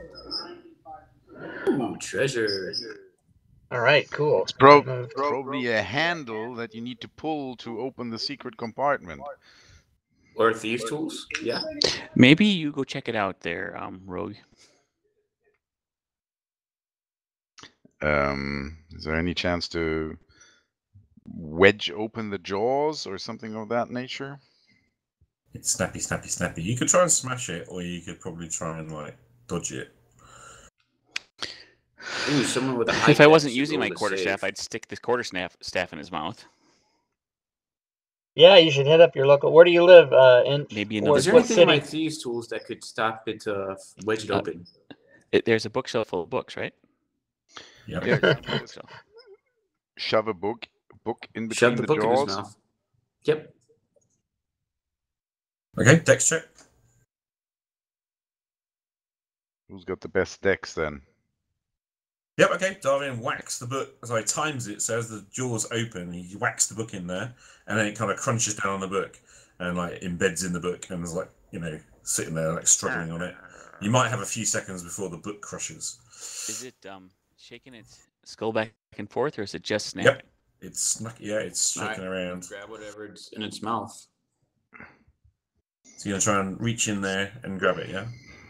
S4: Ooh, treasure.
S3: All right, cool.
S6: It's
S3: Moved.
S6: probably a handle that you need to pull to open the secret compartment.
S4: Or thieves' tools. Yeah.
S2: Maybe you go check it out there, Rogue.
S6: Is there any chance to wedge open the jaws or something of that nature?
S1: It's snappy, snappy, snappy. You could try and smash it, or you could probably try and like dodge it.
S4: Ooh, someone with a high
S2: If I
S4: dex
S2: wasn't
S4: should
S2: using
S4: roll
S2: my
S4: to
S2: quarterstaff,
S4: save.
S2: I'd stick the quarterstaff in his mouth.
S3: Yeah, you should hit up your local. Where do you live?
S2: Maybe another
S4: Is there
S3: what
S4: anything
S3: city?
S4: like these tools that could stop it wedge it open?
S2: There's a bookshelf full of books, right?
S1: Yep.
S6: Yeah,
S2: Grab
S6: you
S2: the
S6: just
S2: bookshelf.
S6: shove a book in
S4: Shove
S6: between
S4: the
S6: the
S4: book in his
S6: jaws.
S4: mouth. Yep.
S1: Okay, dex check.
S6: Who's got the best dex then?
S1: Yep, okay. Darwin whacks the book. Sorry, times it so as the jaws open, he whacks the book in there, and then it kind of crunches down on the book and like embeds in the book and is like, sitting there like struggling on it. You might have a few seconds before the book crushes.
S2: Is it shaking its skull back and forth, or is it just snapping?
S1: Yep. It's shaking around.
S4: Grab whatever's in its mouth.
S1: So you're gonna try and reach in there and grab it, yeah?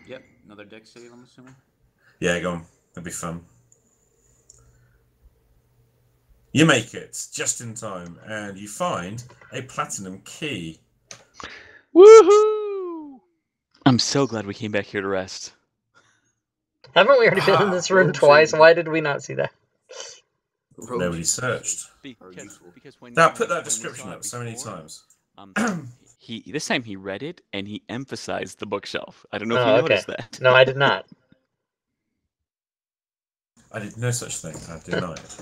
S4: Yep. Another dex save, I'm assuming.
S1: Yeah, go on. That'll be fun. You make it just in time, and you find a platinum key.
S6: Woohoo!
S2: I'm so glad we came back here to rest.
S3: Haven't we already been in this room
S4: road
S3: twice?
S4: trip.
S3: Why did we not see that?
S1: Nobody searched.
S2: Because when
S1: Now
S2: when
S1: put
S2: we-
S1: that
S2: when we
S1: description
S2: saw it
S1: up so many
S2: before,
S1: times.
S2: This time he read it and he emphasized the bookshelf. I don't know if
S3: Oh,
S2: you
S3: okay.
S2: noticed that.
S3: No, I did not.
S1: I did no such thing. I deny it.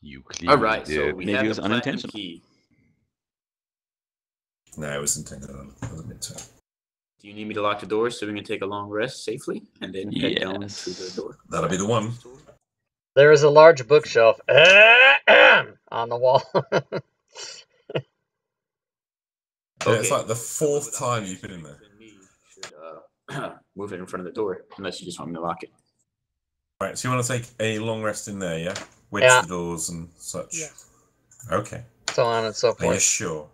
S6: You clearly
S4: All right,
S6: did.
S4: so we
S2: Maybe
S4: have
S2: it
S4: the
S2: was
S4: platinum
S2: unintentional.
S4: key.
S1: No, it was intended on the midterm.
S4: Do you need me to lock the door so we can take a long rest safely and then head down
S2: Yes.
S4: to the door?
S1: That'll be the one.
S3: There is a large bookshelf on the wall.
S1: Yeah, it's like the fourth time you've been in there.
S4: Should move it in front of the door, unless you just want me to lock it.
S1: Right, so you want to take a long rest in there, yeah? Wedge
S3: Yeah.
S1: the doors and such.
S7: Yeah.
S1: Okay.
S3: So on and so
S1: Are you
S3: forth.
S1: sure?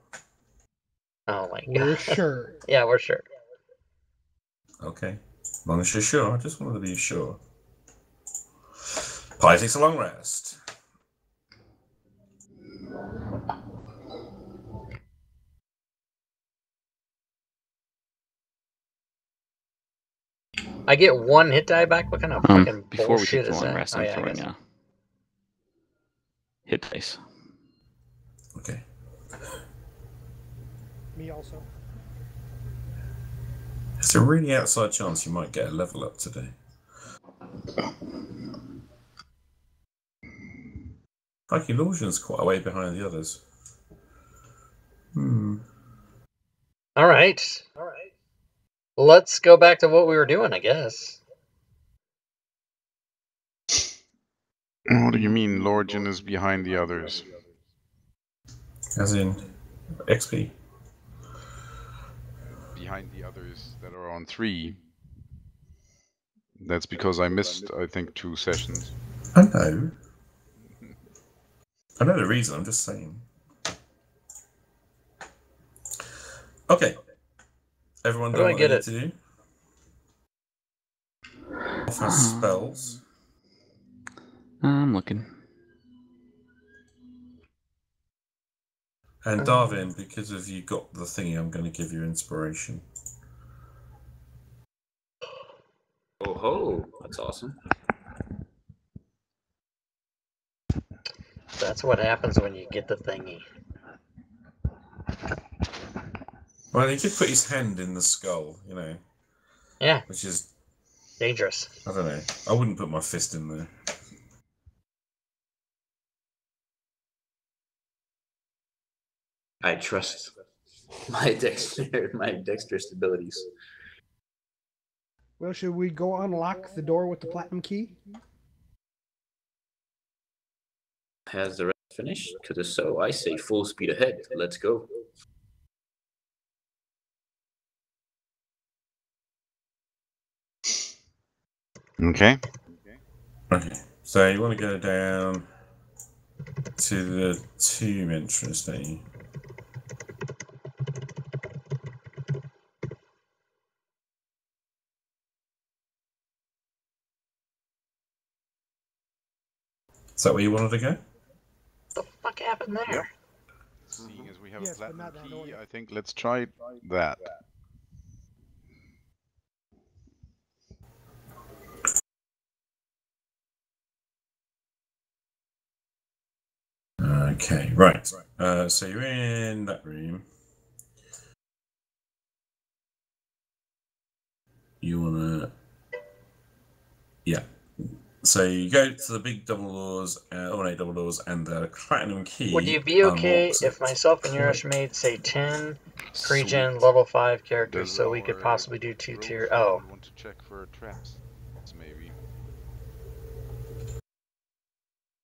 S3: Oh my god.
S7: We're sure.
S3: Yeah, we're sure.
S1: Okay. As long as you're sure. I just wanted to be sure. Pie takes a long rest.
S3: I get one hit die back? What kind of fucking
S2: Before we
S3: bullshit
S2: take the
S3: is
S2: long
S3: that?
S2: rest,
S3: Oh,
S2: I'm
S3: yeah, I
S2: throwing
S3: guess.
S2: a hit dice.
S1: Okay.
S7: Me also.
S1: There's a really outside chance you might get a level up today. Like Illusion's quite a way behind the others.
S3: All right. Let's go back to what we were doing, I guess.
S6: What do you mean Lorgen is behind the others?
S1: As in XP.
S6: Behind the others that are on 3. That's because I missed, I think, 2 sessions.
S1: I know. I know the reason, I'm just saying. Okay. Everyone
S3: How
S1: done
S3: do I
S1: what
S3: get
S1: they
S3: it?
S1: need to do? Off has spells.
S2: I'm looking.
S1: And Darwin, because of you got the thingy, I'm going to give you inspiration.
S4: Oh ho, that's awesome.
S3: That's what happens when you get the thingy.
S1: Well, he could put his hand in the skull,
S3: Yeah,
S1: which is,
S3: dangerous.
S1: I don't know. I wouldn't put my fist in there.
S4: I trust my dexterous abilities.
S7: Well, should we go unlock the door with the platinum key?
S4: Has the rest finished? Because if so, I say full speed ahead. Let's go.
S6: Okay.
S1: Okay. So you want to go down to the tomb entrance, don't you? Is that where you wanted to go?
S3: What the fuck happened there?
S6: Yep. Seeing as we have
S7: Yes,
S6: a
S7: but
S6: platinum
S7: not that
S6: key,
S7: order.
S6: I think let's try that.
S1: Okay, right. So you're in that room. You wanna, yeah. So you go to the big double doors, ornate double doors, and the platinum key.
S3: Would you be okay
S1: unlocks
S3: if
S1: it.
S3: myself and Yurish made, say, 10 pre-gen
S6: Sweet.
S3: level 5 characters
S6: Does
S3: so we could
S6: our
S3: possibly do 2
S6: rogue
S3: tier?
S6: friend
S3: Oh.
S6: want to check for traps, maybe?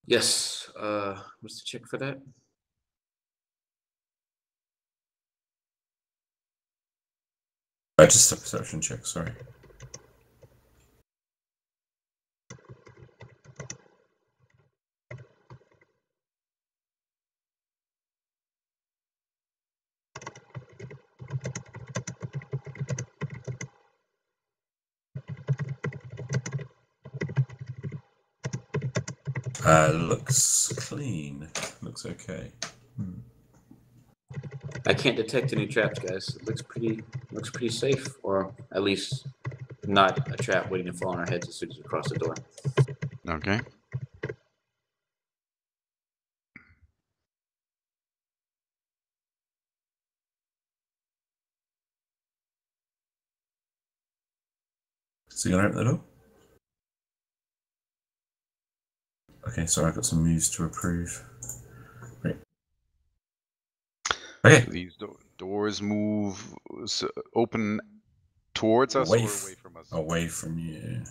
S4: Yes. What's the check for that?
S1: Just a perception check. Sorry. Looks clean. Looks okay.
S4: I can't detect any traps, guys. It looks pretty safe, or at least not a trap waiting to fall on our heads as soon as we cross the door.
S6: Okay.
S1: So you gonna open the door? Okay, sorry, I've got some moves to approve. Great. Okay.
S6: These doors move open towards us
S1: Away
S6: or
S1: f-
S6: away from us?
S1: Away from you.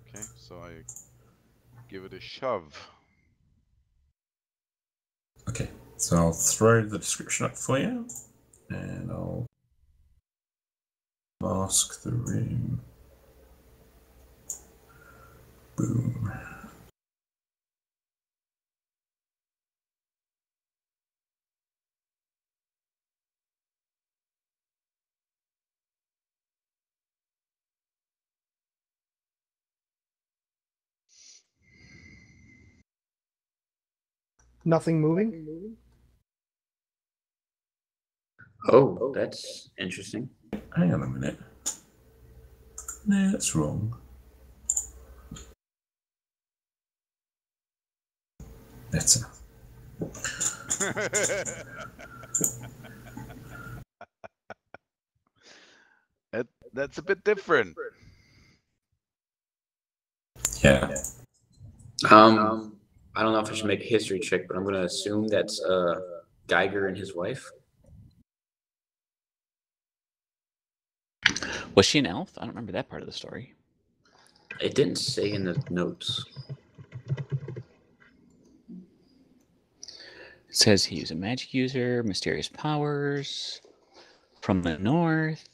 S6: Okay, so I give it a shove.
S1: Okay, so I'll throw the description up for you, and I'll mask the room. Boom.
S7: Nothing moving.
S4: Oh, that's interesting.
S1: Hang on a minute. No, that's wrong. Better.
S6: That's a bit different.
S1: Yeah.
S4: I don't know if I should make a history check, but I'm gonna assume that's Geiger and his wife.
S2: Was she an elf? I don't remember that part of the story.
S4: It didn't say in the notes.
S2: It says he was a magic user, mysterious powers, from the north.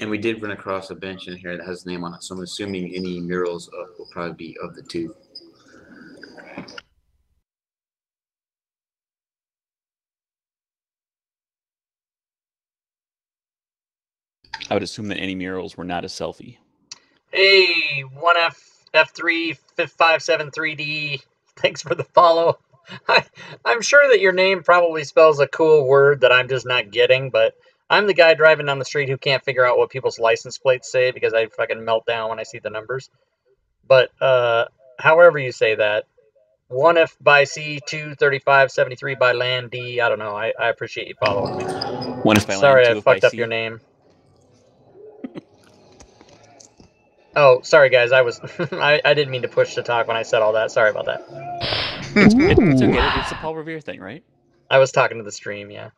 S4: And we did run across a bench in here that has his name on it, so I'm assuming any murals will probably be of the two.
S2: I would assume that any murals were not a selfie.
S3: Hey, 1F, F3, 573D, thanks for the follow. I'm sure that your name probably spells a cool word that I'm just not getting, but I'm the guy driving down the street who can't figure out what people's license plates say because I fucking melt down when I see the numbers. But however you say that, 1F by C, 23573 by land D, I don't know. I appreciate you following me.
S2: One if by
S3: Sorry
S2: land,
S3: I
S2: two if by
S3: fucked up
S2: sea.
S3: your name. Oh, sorry guys, I didn't mean to push to talk when I said all that. Sorry about that.
S2: It's okay. It's the Paul Revere thing, right?
S3: I was talking to the stream, yeah.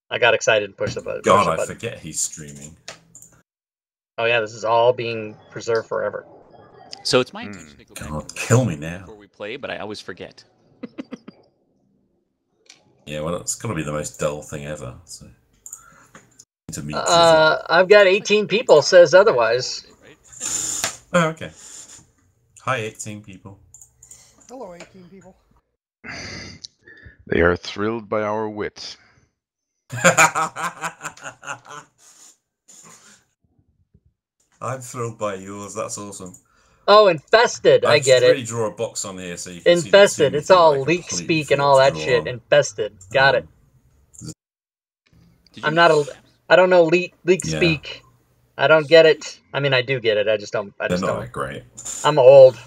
S3: I got excited and pushed the button.
S1: God, I forget he's streaming.
S3: Oh yeah, this is all being preserved forever.
S2: So it's my intention to go back
S1: God,
S2: and
S1: kill me now.
S2: before we play, but I always forget.
S1: Yeah, well, it's got to be the most dull thing ever. So. To meet
S3: I've got 18 people says otherwise.
S1: Oh, okay. Hi, 18 people.
S7: Hello, 18 people.
S6: They are thrilled by our wit.
S1: I'm thrilled by yours. That's awesome.
S3: Oh, infested. I
S1: I
S3: get
S1: should really
S3: it.
S1: draw a box on here so you can
S3: Infested.
S1: see
S3: It's
S1: the two
S3: all
S1: that I
S3: leak
S1: completely
S3: speak and
S1: forgot
S3: all
S1: to
S3: that
S1: draw
S3: shit.
S1: on.
S3: Infested. Got it.
S2: Did
S3: I'm
S2: you
S3: not
S2: use
S3: a.
S2: maps?
S3: I don't know leak
S1: Yeah.
S3: speak. I don't get it. I mean, I do get it. I just don't.
S1: They're not that great.
S3: I'm old.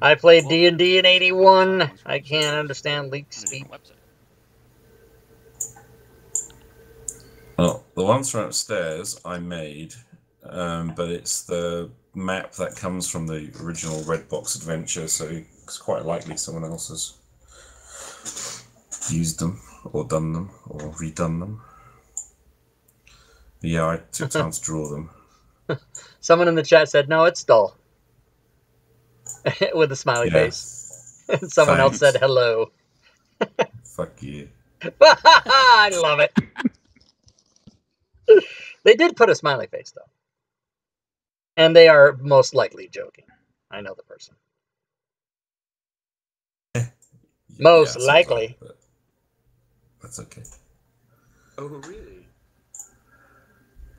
S3: I played
S2: Well,
S3: D&D in
S2: Microsoft
S3: '81.
S2: ones from
S3: I can't
S2: servers
S3: understand leak
S2: on a
S3: speak.
S2: different website.
S1: Well, the ones from upstairs I made, but it's the map that comes from the original Redbox adventure, so it's quite likely someone else has used them, or done them, or redone them. But yeah, I took time to draw them.
S3: Someone in the chat said, "No, it's dull," with a smiley
S1: Yeah.
S3: face. And someone else said,
S1: Thanks.
S3: "Hello."
S1: Fuck you.
S3: I love it. They did put a smiley face though, and they are most likely joking. I know the person. Most
S1: Yeah,
S3: likely.
S1: but that's okay.
S4: Oh, really?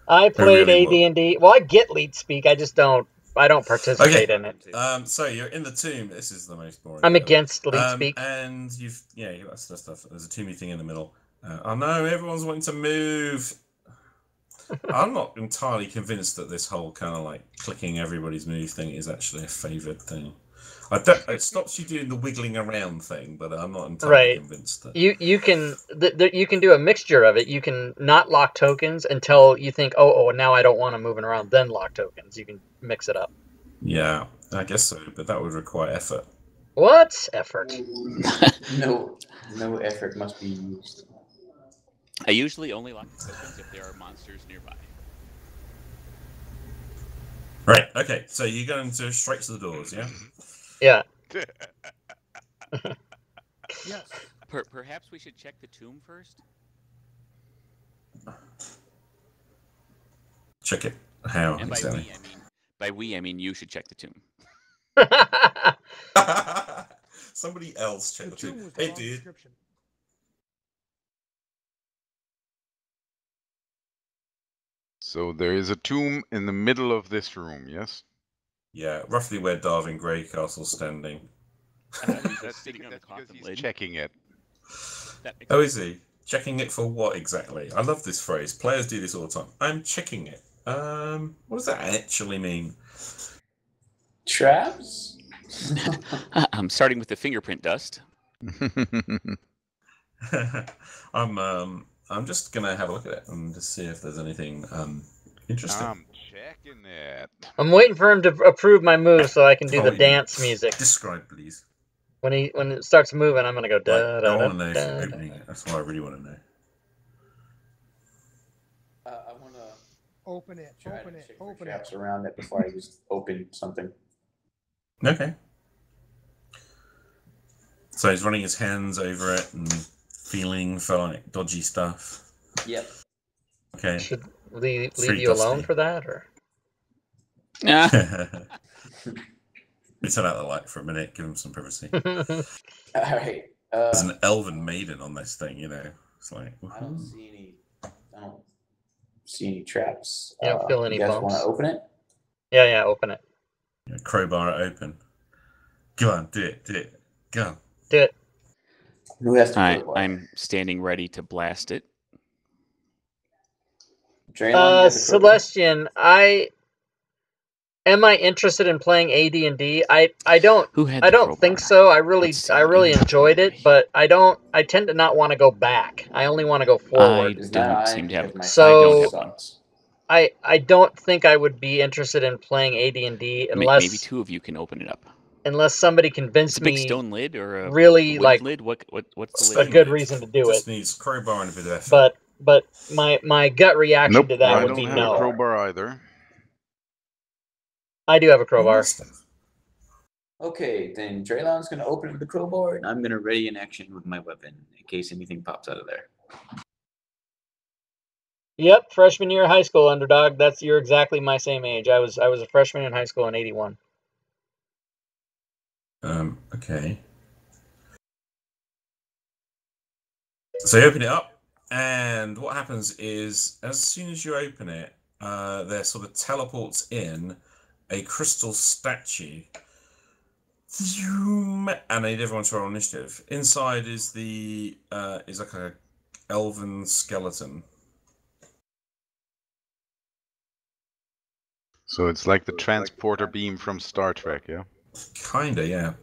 S3: I played
S1: really
S3: AD&D. Well, I get lead speak. I just don't. I don't participate in it.
S1: So you're in the tomb. This is the most boring.
S3: I'm
S1: bit.
S3: against lead speak.
S1: And that's the stuff. There's a toomy thing in the middle. Oh no, everyone's wanting to move. I'm not entirely convinced that this whole kind of like clicking everybody's move thing is actually a favoured thing. It stops you doing the wiggling around thing, but I'm not entirely convinced that
S3: you can you can do a mixture of it. You can not lock tokens until you think, oh, now I don't want them moving around. Then lock tokens. You can mix it up.
S1: Yeah, I guess so, but that would require effort.
S3: What effort?
S4: No effort must be used.
S2: I usually only lock the tokens if there are monsters nearby.
S1: Right. Okay. So you're going to straight to the doors, yeah?
S3: Yeah.
S7: Yes.
S2: Perhaps we should check the tomb first.
S1: Check it. How
S2: And
S1: exactly?
S2: by we I mean you should check the tomb.
S1: Somebody else check the tomb. Hey, dude.
S6: So there is a tomb in the middle of this room, yes?
S1: Yeah, roughly where Darwin Greycastle's standing.
S6: That's
S2: sitting on the
S6: because
S2: coffin
S6: he's
S2: lid.
S6: checking it.
S1: Oh, is he? Checking it for what exactly? I love this phrase. Players do this all the time. I'm checking it. What does that actually mean?
S4: Traps?
S2: I'm starting with the fingerprint dust.
S1: I'm just gonna have a look at it and just see if there's anything interesting.
S6: I'm checking it.
S3: I'm waiting for him to approve my move so I can do the dance music.
S1: Describe, please.
S3: When it starts moving, I'm gonna go da da
S1: I
S3: da.
S1: want to know if you're opening it. That's what I really want to know.
S4: I want to
S7: Open it. Open it. Open it.
S4: traps around it before I just open something.
S1: Okay. So he's running his hands over it and feeling for like dodgy stuff.
S4: Yep.
S1: Okay.
S3: Should leave
S1: Pretty
S3: you alone
S1: dusty.
S3: for that, or?
S1: We turn out the light for a minute, give him some privacy.
S4: All right.
S1: There's an elven maiden on this thing, you know. It's like
S4: I don't see any traps.
S3: You don't feel any
S4: you guys
S3: bumps?
S4: want to open it?
S3: Yeah, open it.
S1: crowbar it open. Go on, do it. Go on.
S3: Do it.
S4: Who has to crowbar?
S2: I'm standing ready to blast it.
S3: Celestian, am I interested in playing AD&D? I don't think so. I really enjoyed it, but I tend to not want to go back. I only want to go forward.
S2: I don't seem to have
S3: so I don't think I would be interested in playing AD&D unless
S2: maybe two of you can open it up.
S3: Unless somebody convinced
S2: me.
S3: me
S2: Big stone lid or a
S3: really like
S2: lid? What's the lid?
S3: A good reason to do
S1: Just
S3: it.
S1: needs crowbar and a bit of effort.
S3: But my gut reaction to that would be
S6: I don't
S3: no.
S6: have a crowbar either.
S3: I do have a crowbar.
S4: Okay, then Draylon's going to open the crowbar, and I'm going to ready an action with my weapon in case anything pops out of there.
S3: Yep, freshman year of high school, underdog. You're exactly my same age. I was a freshman in high school in '81.
S1: Okay. So you open it up, and what happens is, as soon as you open it, there sort of teleports in a crystal statue. And I need everyone to roll initiative. Inside is the is like a elven skeleton.
S6: So it's like the transporter beam from Star Trek, yeah?
S1: Kinda, yeah.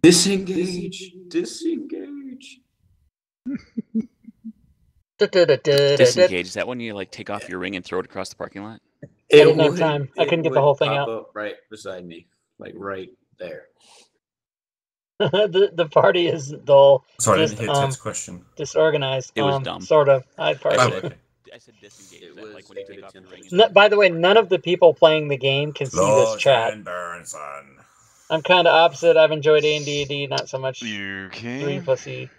S4: Disengage. Disengage.
S2: Disengage. Is that when you like take off your ring and throw it across the parking lot?
S3: I didn't have time. I couldn't get the whole thing
S4: pop
S3: out.
S4: up right beside me, like right there.
S3: The party is dull.
S1: Sorry,
S3: just,
S1: I didn't hear Ted's question.
S3: Disorganized.
S2: It was dumb.
S3: Sort of. I'd
S2: I
S3: party.
S2: said,
S1: okay.
S2: I said disengage.
S4: It
S2: That,
S4: was
S2: like when you
S4: good
S2: take off your ring.
S4: attempt.
S2: And
S3: By the way, none of the people playing the game can see this chat.
S1: Lord Burnson.
S3: I'm kind of opposite. I've enjoyed A&D, not so much
S6: Okay.
S3: 3 plus E.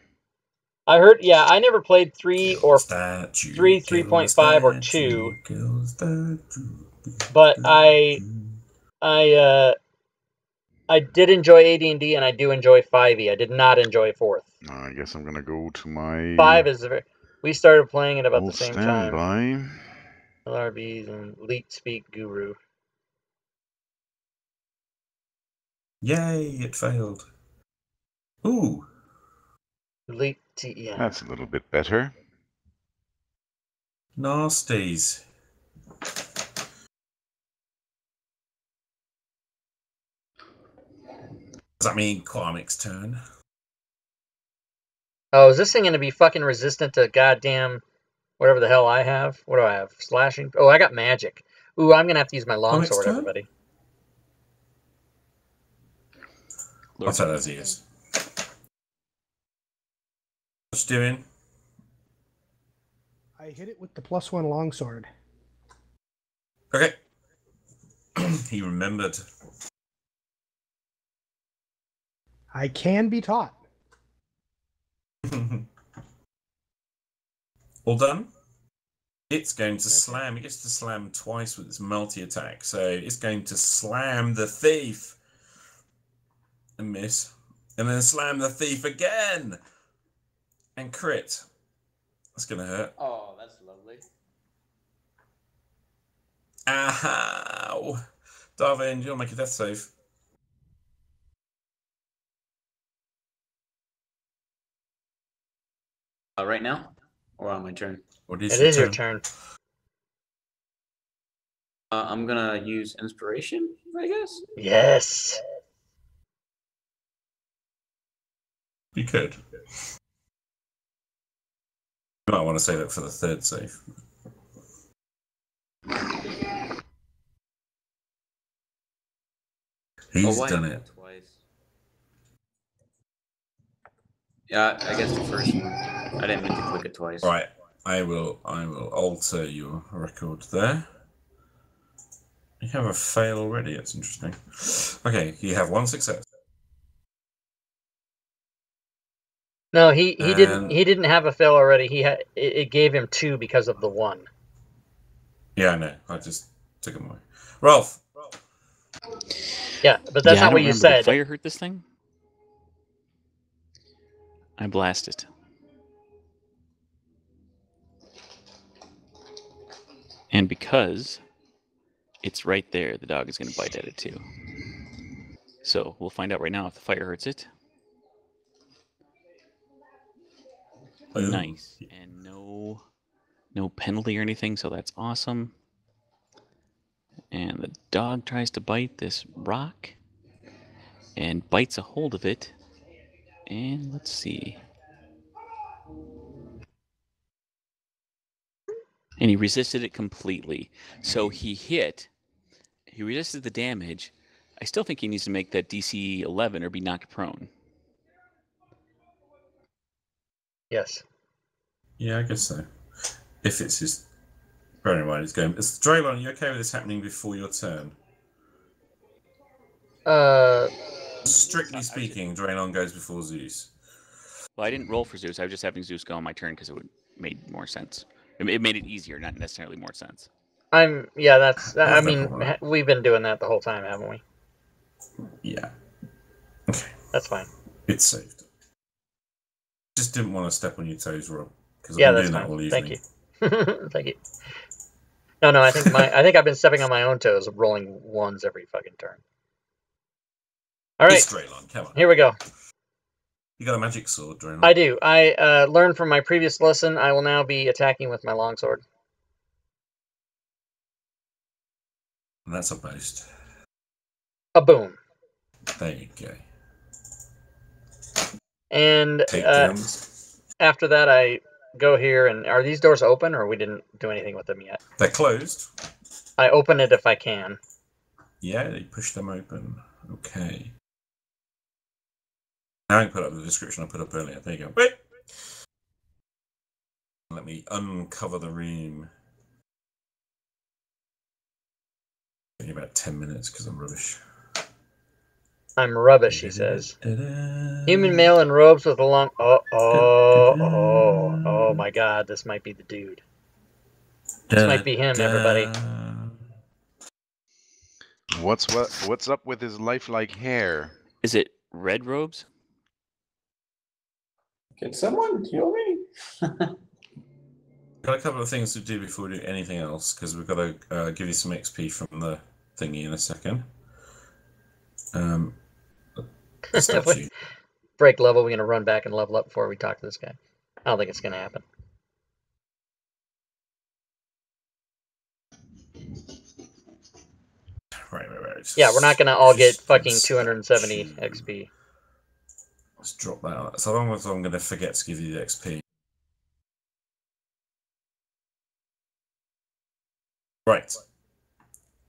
S3: I heard, yeah, I never played 3 or 3, 3.5 or 2, but I did enjoy AD&D, and I do enjoy 5e. I did not enjoy 4th.
S6: I guess I'm gonna go to my
S3: 5 is we started playing it about the
S6: old
S3: same time.
S6: standby.
S3: LRBs and Leet Speak Guru.
S1: Yay, it failed. Ooh.
S3: Leet, yeah.
S6: That's a little bit better.
S1: Nasties. Does that mean Quamic's turn?
S3: Oh, is this thing going to be fucking resistant to goddamn whatever the hell I have? What do I have? Slashing? Oh, I got magic. Ooh, I'm going to have to use my longsword,
S1: turn?
S3: everybody.
S1: I'll tell as he is. What's doing?
S7: I hit it with the +1 longsword.
S1: Okay. He remembered.
S7: I can be taught.
S1: All done? It's going to slam. It gets to slam twice with its multi-attack. So it's going to slam the thief. And miss. And then slam the thief again. And crit. That's going to hurt.
S4: Oh, that's lovely.
S1: Ow. Darwin, you'll make a death save.
S4: Right now? Or on my turn?
S1: What
S3: It is your turn.
S4: I'm gonna use inspiration, I guess.
S3: Yes.
S1: You could. You might want to save it for the third save. He's done it.
S4: Twice. Yeah, I guess the first one. I didn't mean to click it twice.
S1: Right. I will alter your record there. You have a fail already. That's interesting. Okay, you have one success.
S3: No, he didn't have a fail already. He had it gave him 2 because of the 1.
S1: Yeah, I know. I just took him away. Rolf.
S3: Yeah, but that's not what you said.
S2: Did fire hurt this thing? I blast it. And because it's right there, the dog is going to bite at it too. So we'll find out right now if the fire hurts it.
S1: Oh.
S2: Nice. And no penalty or anything, so that's awesome. And the dog tries to bite this rock and bites a hold of it. And let's see. And he resisted it completely. So he resisted the damage. I still think he needs to make that DC 11 or be knocked prone.
S3: Yes.
S1: Yeah, I guess so. If it's his... Bear in mind, it's going... Draylon, are you okay with this happening before your turn? Strictly speaking, Draylon goes before Zeus.
S2: Well, I didn't roll for Zeus. I was just having Zeus go on my turn because it made more sense. It made it easier, not necessarily more sense.
S3: I mean, we've been doing that the whole time, haven't we?
S1: Yeah. Okay.
S3: That's fine.
S1: It's saved. Just didn't want to step on your toes, Rob. Because
S3: Yeah,
S1: I've
S3: that's
S1: been doing
S3: fine.
S1: that all evening.
S3: Thank you. Thank you. No, I think I've been stepping on my own toes, rolling ones every fucking turn. All right,
S1: It's Draylon, come on.
S3: here we go.
S1: You got a magic sword, Draylon.
S3: I do. I learned from my previous lesson. I will now be attacking with my longsword.
S1: And that's a boast.
S3: A boom.
S1: There you go.
S3: And
S1: Takedowns.
S3: after that, I go here, and are these doors open, or we didn't do anything with them yet?
S1: They're closed.
S3: I open it if I can.
S1: Yeah, you push them open. Okay. Now I can put up the description I put up earlier. There you go. Wait. Let me uncover the room. Give me about 10 minutes because I'm rubbish.
S3: I'm rubbish, he says. Human male in robes with a long... Oh my god, this might be the dude. This might be him, everybody.
S6: What's up with his lifelike hair?
S2: Is it red robes?
S4: Can someone heal me?
S1: Got a couple of things to do before we do anything else, because we've got to give you some XP from the thingy in a second. Statue.
S3: Break level, we're going to run back and level up before we talk to this guy. I don't think it's going to happen.
S1: Right.
S3: Yeah, we're not going to all get fucking 270 XP.
S1: Let's drop that out. So long as I'm going to forget to give you the XP. Right.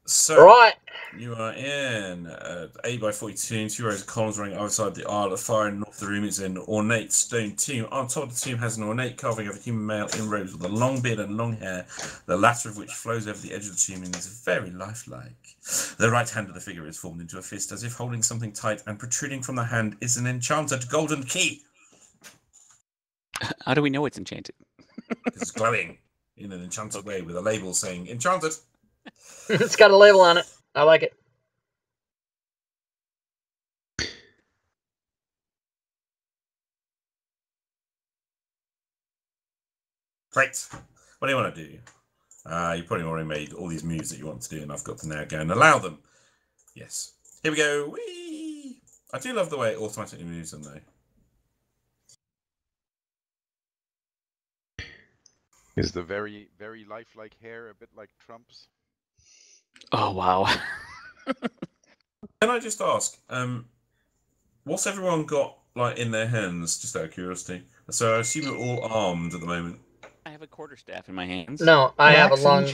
S1: So,
S3: Right.
S1: you are in 8x42, 2 rows of columns running outside the aisle. The far end north of the room is an ornate stone tomb. On top of the tomb has an ornate carving of a human male in robes with a long beard and long hair, the latter of which flows over the edge of the tomb and is very lifelike. The right hand of the figure is formed into a fist as if holding something tight, and protruding from the hand is an enchanted golden key.
S2: How do we know it's enchanted?
S1: Because it's glowing in an enchanted way with a label saying enchanted.
S3: It's got a label on it. I like it.
S1: Right. What do you want to do? You probably already made all these moves that you want to do, and I've got to now go and allow them. Yes. Here we go. Whee! I do love the way it automatically moves them, though.
S6: Is the very, very lifelike hair a bit like Trump's?
S2: Oh, wow.
S1: Can I just ask, what's everyone got like in their hands, just out of curiosity? So I assume you're all armed at the moment.
S2: I have a quarterstaff in my hands.
S3: No, I have a long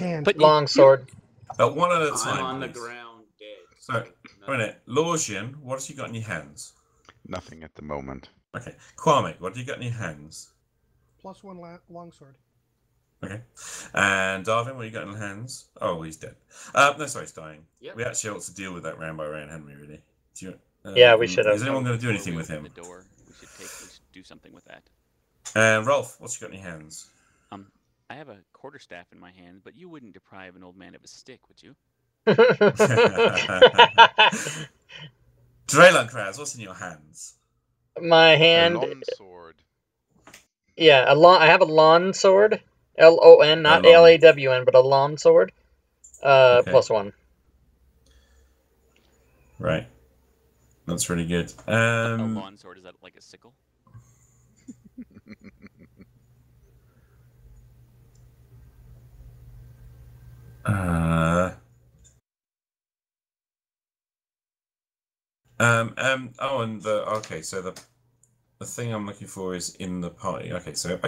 S3: sword.
S1: One at a time.
S4: I'm on the
S1: please.
S4: ground dead.
S1: So, wait a minute. Lorgian, what have you got in your hands?
S6: Nothing at the moment.
S1: Okay. Kwame, what have you got in your hands?
S7: +1 longsword.
S1: Okay. And Darwin, what have you got in your hands? Oh, he's dead. No, sorry, he's dying.
S4: Yep.
S1: We actually ought to deal with that round by round, hadn't we, really? Do you,
S3: Yeah, we should have.
S1: Is anyone going to do anything with him?
S2: The door. We should do something with that.
S1: And Rolf, what's you got in your hands?
S2: I have a quarterstaff in my hand, but you wouldn't deprive an old man of a stick, would you?
S1: Draylon Kraz, what's in your hands?
S3: My hand.
S6: A long sword.
S3: Yeah, I have a lawn sword. LON, not LAWN, but a lawn sword.
S1: Okay.
S3: +1.
S1: Right. That's really good.
S2: A lawn sword, is that like a sickle?
S1: Okay, so the thing I'm looking for is in the party. Okay, so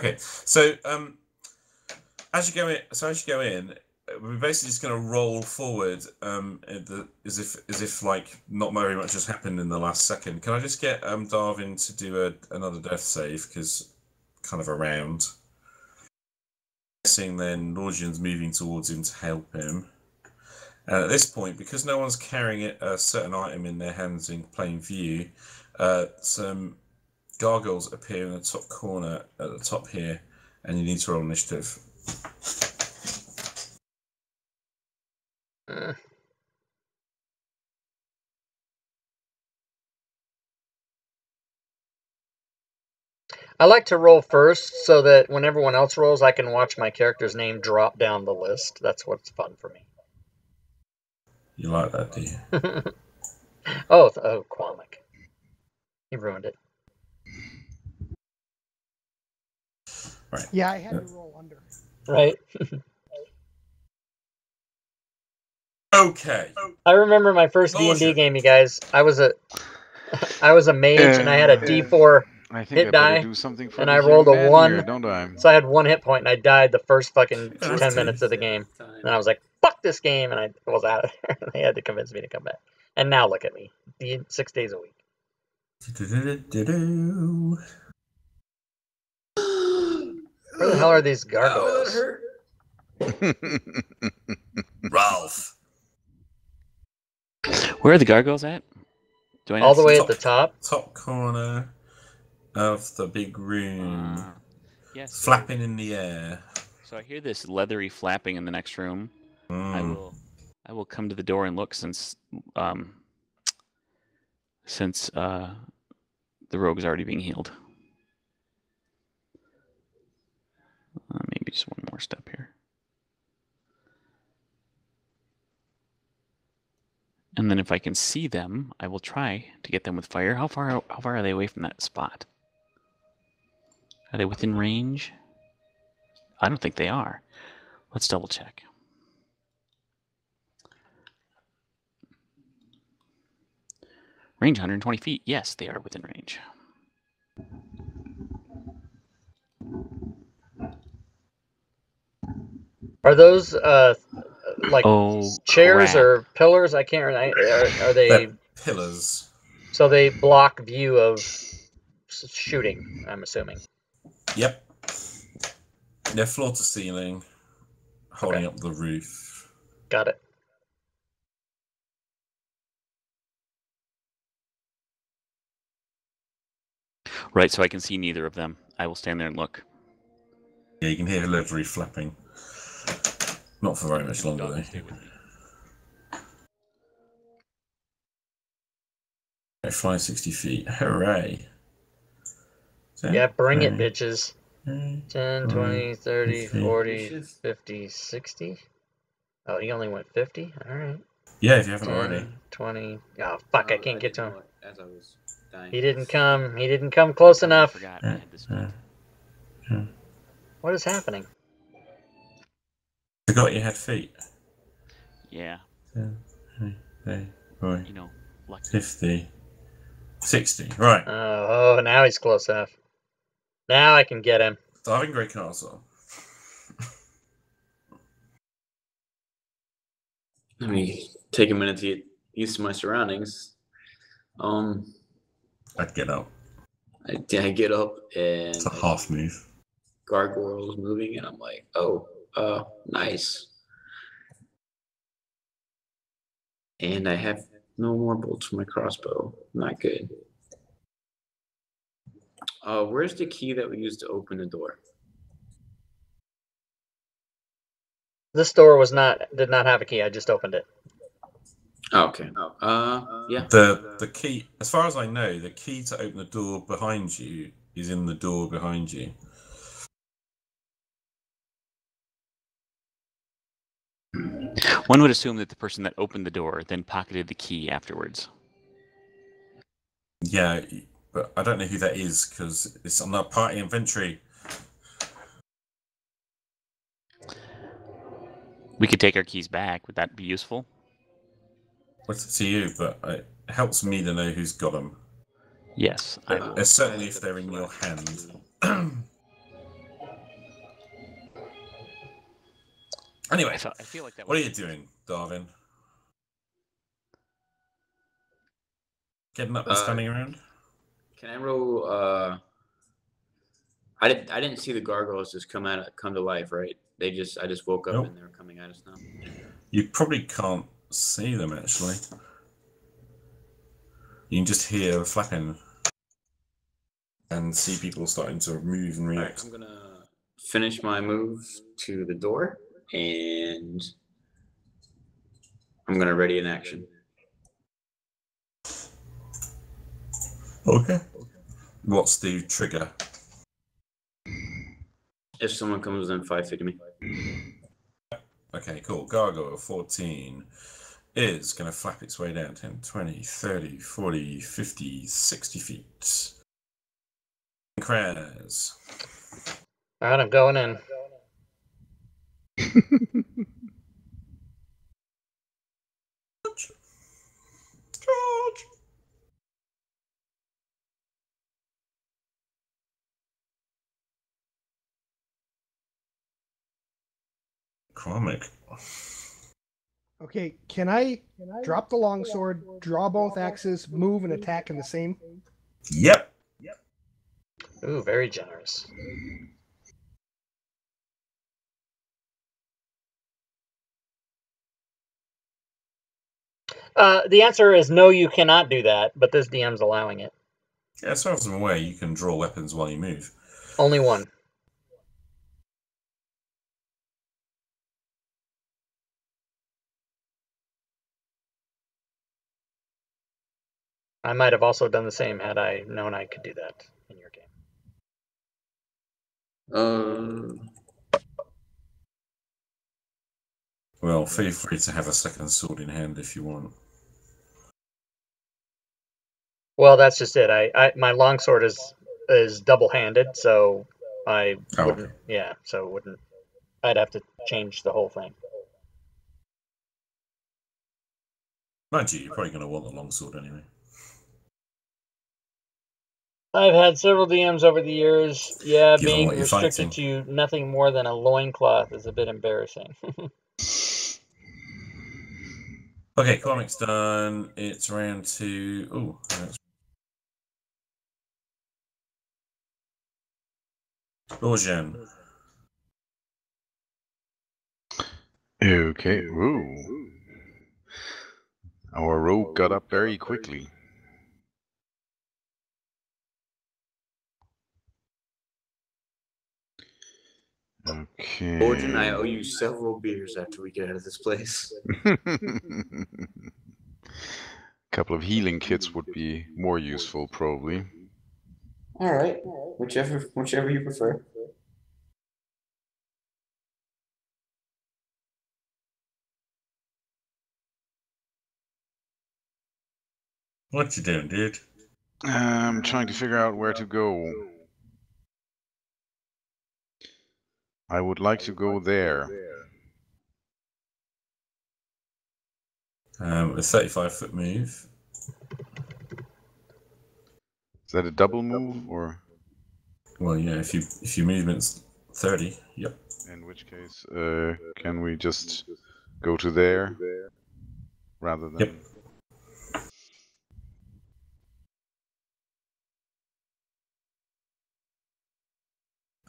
S1: as you go in, we're basically just going to roll forward as if like not very much has happened in the last second. Can I just get Darwin to do another death save, because kind of around. Guessing then Lorgian's moving towards him to help him. And at this point, because no one's carrying a certain item in their hands in plain view, some gargoyles appear in the top corner at the top here, and you need to roll initiative.
S3: I like to roll first so that when everyone else rolls, I can watch my character's name drop down the list. That's what's fun for me.
S1: You like that, do you?
S3: Oh, Qualmic. He ruined it.
S1: Right.
S7: Yeah, I had to roll under.
S3: Right?
S1: Okay.
S3: I remember my first D&D
S1: Bullshit.
S3: game, you guys. I was a mage, and I had a D4
S6: I think
S3: hit
S6: I better
S3: die,
S6: do something for
S3: and
S6: the
S3: I rolled
S6: young
S3: a
S6: man
S3: 1.
S6: here, don't I?
S3: So I had 1 hit point, and I died the first fucking
S1: Yeah,
S3: 10
S1: that's
S3: minutes
S1: two.
S3: of the game. And I was like, fuck this game, and I was out of there. They had to convince me to come back. And now look at me, 6 days a week. Where the hell are these gargoyles?
S1: Oh, that hurt. Ralph.
S2: Where are the gargoyles at? Do I not
S3: All the
S2: see
S3: way
S2: them?
S3: at the top.
S1: Top corner of the big room.
S2: Yes.
S1: Flapping in the air.
S2: So I hear this leathery flapping in the next room. I will come to the door and look since the rogue's already being healed. Maybe just one more step here. And then if I can see them, I will try to get them with fire. How far are they away from that spot? Are they within range? I don't think they are. Let's double check. Range 120 feet. Yes, they are within range.
S3: Are those like chairs
S2: crap.
S3: or pillars? I can't remember. Are they?
S1: They're pillars.
S3: So they block view of shooting, I'm assuming.
S1: Yep. They're floor to ceiling, holding
S3: Okay.
S1: up the roof.
S3: Got it.
S2: Right, so I can see neither of them. I will stand there and look.
S1: Yeah, you can hear livery flapping. Not for very much longer,
S2: Dog will
S1: though.
S2: stay with me.
S1: Okay, flying 60 feet. Hooray.
S3: Yeah, bring it, bitches. 10,
S1: 10,
S3: 20, 30,
S1: 50.
S3: 40, 50, 60. Oh, he only went 50? Alright.
S1: Yeah, if you haven't
S3: 10,
S1: already.
S3: 20. Oh, fuck, I can't get to him.
S4: As I was dying.
S3: He didn't come. He didn't come close
S2: I
S3: enough.
S2: forgot I had this feat.
S3: What is happening?
S1: Forgot you had feet.
S2: Yeah,
S1: 10, 20, 30,
S2: you know, lucky.
S1: 50, 60. Right.
S3: Oh, now he's close enough. Now I can get him.
S1: Diving Grey Castle.
S4: Let me take a minute to get used to my surroundings.
S1: I'd get up.
S4: I get up and
S1: It's a half move.
S4: gargoyles moving, and I'm like, oh, nice. And I have no more bolts for my crossbow. Not good. Where's the key that we used to open the door?
S3: This door did not have a key. I just opened it.
S4: Oh, okay. Yeah.
S1: The key, as far as I know, the key to open the door behind you is in the door behind you.
S2: One would assume that the person that opened the door then pocketed the key afterwards.
S1: Yeah, but I don't know who that is because it's on the party inventory.
S2: We could take our keys back. Would that be useful?
S1: It's to you, but it helps me to know who's got them.
S2: Yes, I will.
S1: Certainly if they're in your hand. Anyway,
S2: I feel like that.
S1: what are you doing, Darwin? Getting up and standing around?
S4: Can I roll? I didn't see the gargoyles just come to life, right? I just woke up and they were coming at us now.
S1: You probably can't see them actually. You can just hear flapping and see people starting to move and react.
S4: I'm gonna finish my move to the door, and I'm gonna ready an action.
S1: Okay. What's the trigger?
S4: If someone comes within 5 feet of me.
S1: Okay, cool. Gargoyle 14 is going to flap its way down 10, 20, 30, 40, 50, 60 feet. Kraz.
S3: All right, I'm going in.
S1: Charge! Comic.
S7: Okay, can I drop the longsword, draw both axes, move, and attack in the same?
S1: Yep.
S3: Ooh, very generous. The answer is no, you cannot do that, but this DM's allowing it.
S1: Yeah, as far as I'm aware, you can draw weapons while you move.
S3: Only one. I might have also done the same had I known I could do that in your game.
S1: Well, feel free to have a second sword in hand if you want.
S3: Well, that's just it. My longsword is double-handed, so I wouldn't.
S1: Okay.
S3: Yeah, so it wouldn't. I'd have to change the whole thing.
S1: Mind you, you're probably going to want the longsword anyway.
S3: I've had several DMs over the years. Yeah,
S1: Given
S3: being
S1: what you're
S3: restricted to nothing more than a loincloth is a bit embarrassing.
S1: Okay, comic's done. It's round to... Ooh, that's... Borjan.
S6: Okay. Ooh. Our rogue got up very quickly. Okay.
S4: Origin, I owe you several beers after we get out of this place.
S6: Couple of healing kits would be more useful, probably.
S4: All right, whichever you prefer.
S1: What you doing, dude?
S6: I'm trying to figure out where to go. I would like to go there.
S1: A 35-foot move.
S6: Is that a double move, or?
S1: Well, yeah, if your movement's 30, yep.
S6: In which case, can we just go to there rather than?
S1: Yep.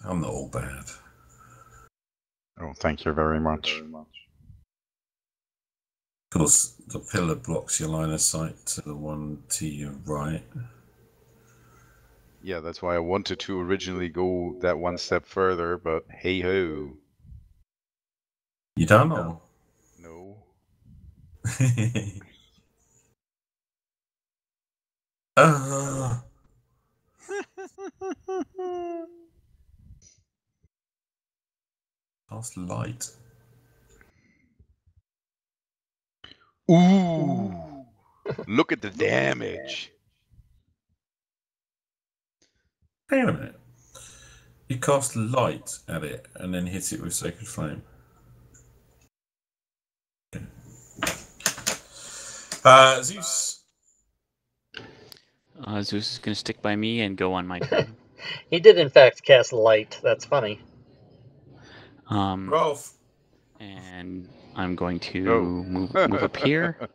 S1: I'm not all bad.
S6: Oh, thank you very much.
S1: Of course, the pillar blocks your line of sight to the one to your right.
S6: Yeah, that's why I wanted to originally go that one step further, but hey ho.
S1: You done or?
S6: No.
S1: Cast light.
S6: Ooh! Look at the damage.
S1: Hang on a minute. You cast light at it and then hit it with Sacred Flame. Okay. Zeus.
S2: Zeus is going to stick by me and go on my turn.
S3: He did, in fact, cast light. That's funny.
S1: Rolf.
S2: And I'm going to move up here.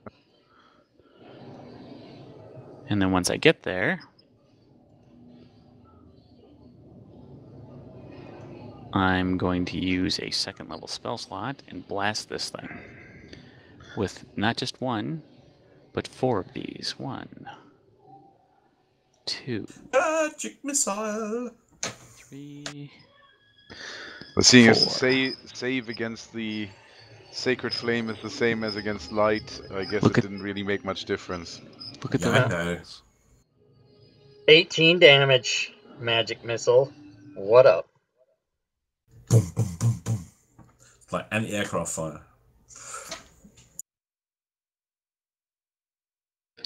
S2: And then once I get there, I'm going to use a second level spell slot and blast this thing with not just one, but 4 of these. 1, 2,
S1: Magic missile.
S2: 3.
S6: But seeing as
S2: 4.
S6: save against the Sacred Flame is the same as against light, I guess it didn't really make much difference.
S2: Look at
S1: Yeah,
S2: the
S1: I know.
S2: rolls.
S3: 18 damage. Magic missile. What up?
S1: like anti-aircraft fire.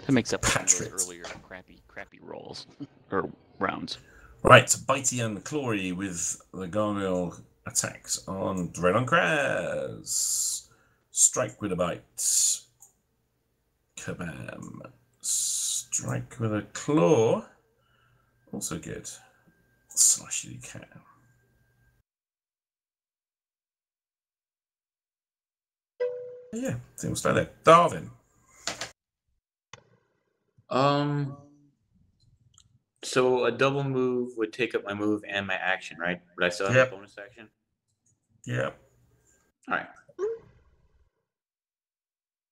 S2: That makes up for those
S1: Patrick.
S2: earlier crappy rolls or rounds.
S1: Right, Bitey and Clory with the gargoyle attacks on Dread on Kraz. Strike with a bite. Kabam. Strike with a claw. Also good. Slash you can. Yeah, I think we'll start there. Darwin.
S4: So a double move would take up my move and my action, right? But I still have
S1: Yep.
S4: a bonus action?
S1: Yeah.
S4: All right.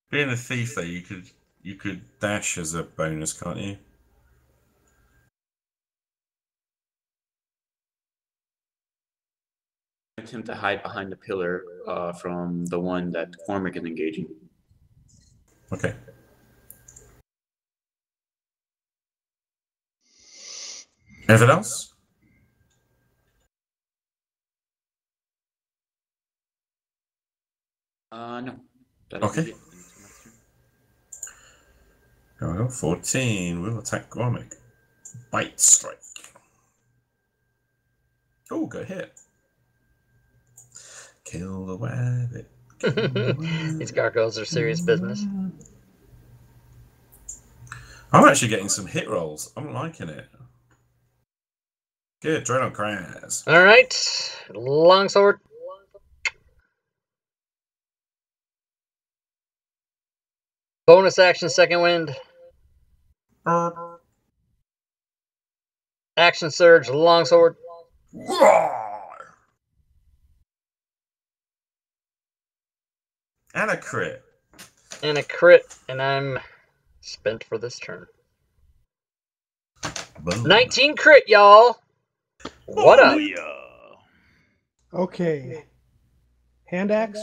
S1: Being a thief, though, you could dash as a bonus, can't you?
S4: Attempt to hide behind the pillar from the one that Cormac is engaging.
S1: Okay. Anything else?
S4: No.
S1: Okay. Well, 14 will attack Gormick. Bite strike. Oh, good hit. Kill the rabbit.
S3: These gargoyles are serious business.
S1: I'm actually getting some hit rolls. I'm liking it. Good, Dread on Kraz.
S3: All right, longsword. Bonus action, second wind. Action surge, longsword.
S1: And a crit.
S3: And a crit, and I'm spent for this turn.
S1: Boom.
S3: 19 crit, y'all. What up?
S7: Okay. Hand axe.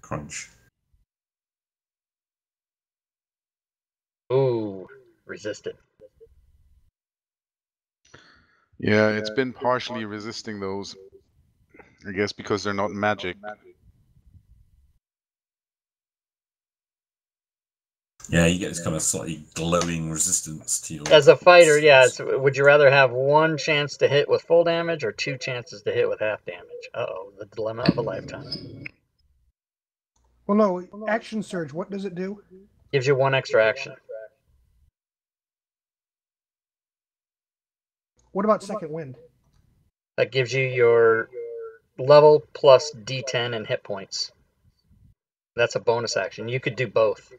S1: Crunch.
S3: Ooh, resisted.
S6: Yeah, it's been partially resisting those. I guess because they're not magic.
S1: Yeah, you get this kind of slightly glowing resistance to your...
S3: As a fighter, yeah, would you rather have one chance to hit with full damage or two chances to hit with half damage? Uh-oh, the dilemma of a lifetime.
S7: Well, no, action surge. What does it do?
S3: Gives you one extra action.
S7: What about second wind?
S3: That gives you your level plus D10 and hit points. That's a bonus action. You could do both.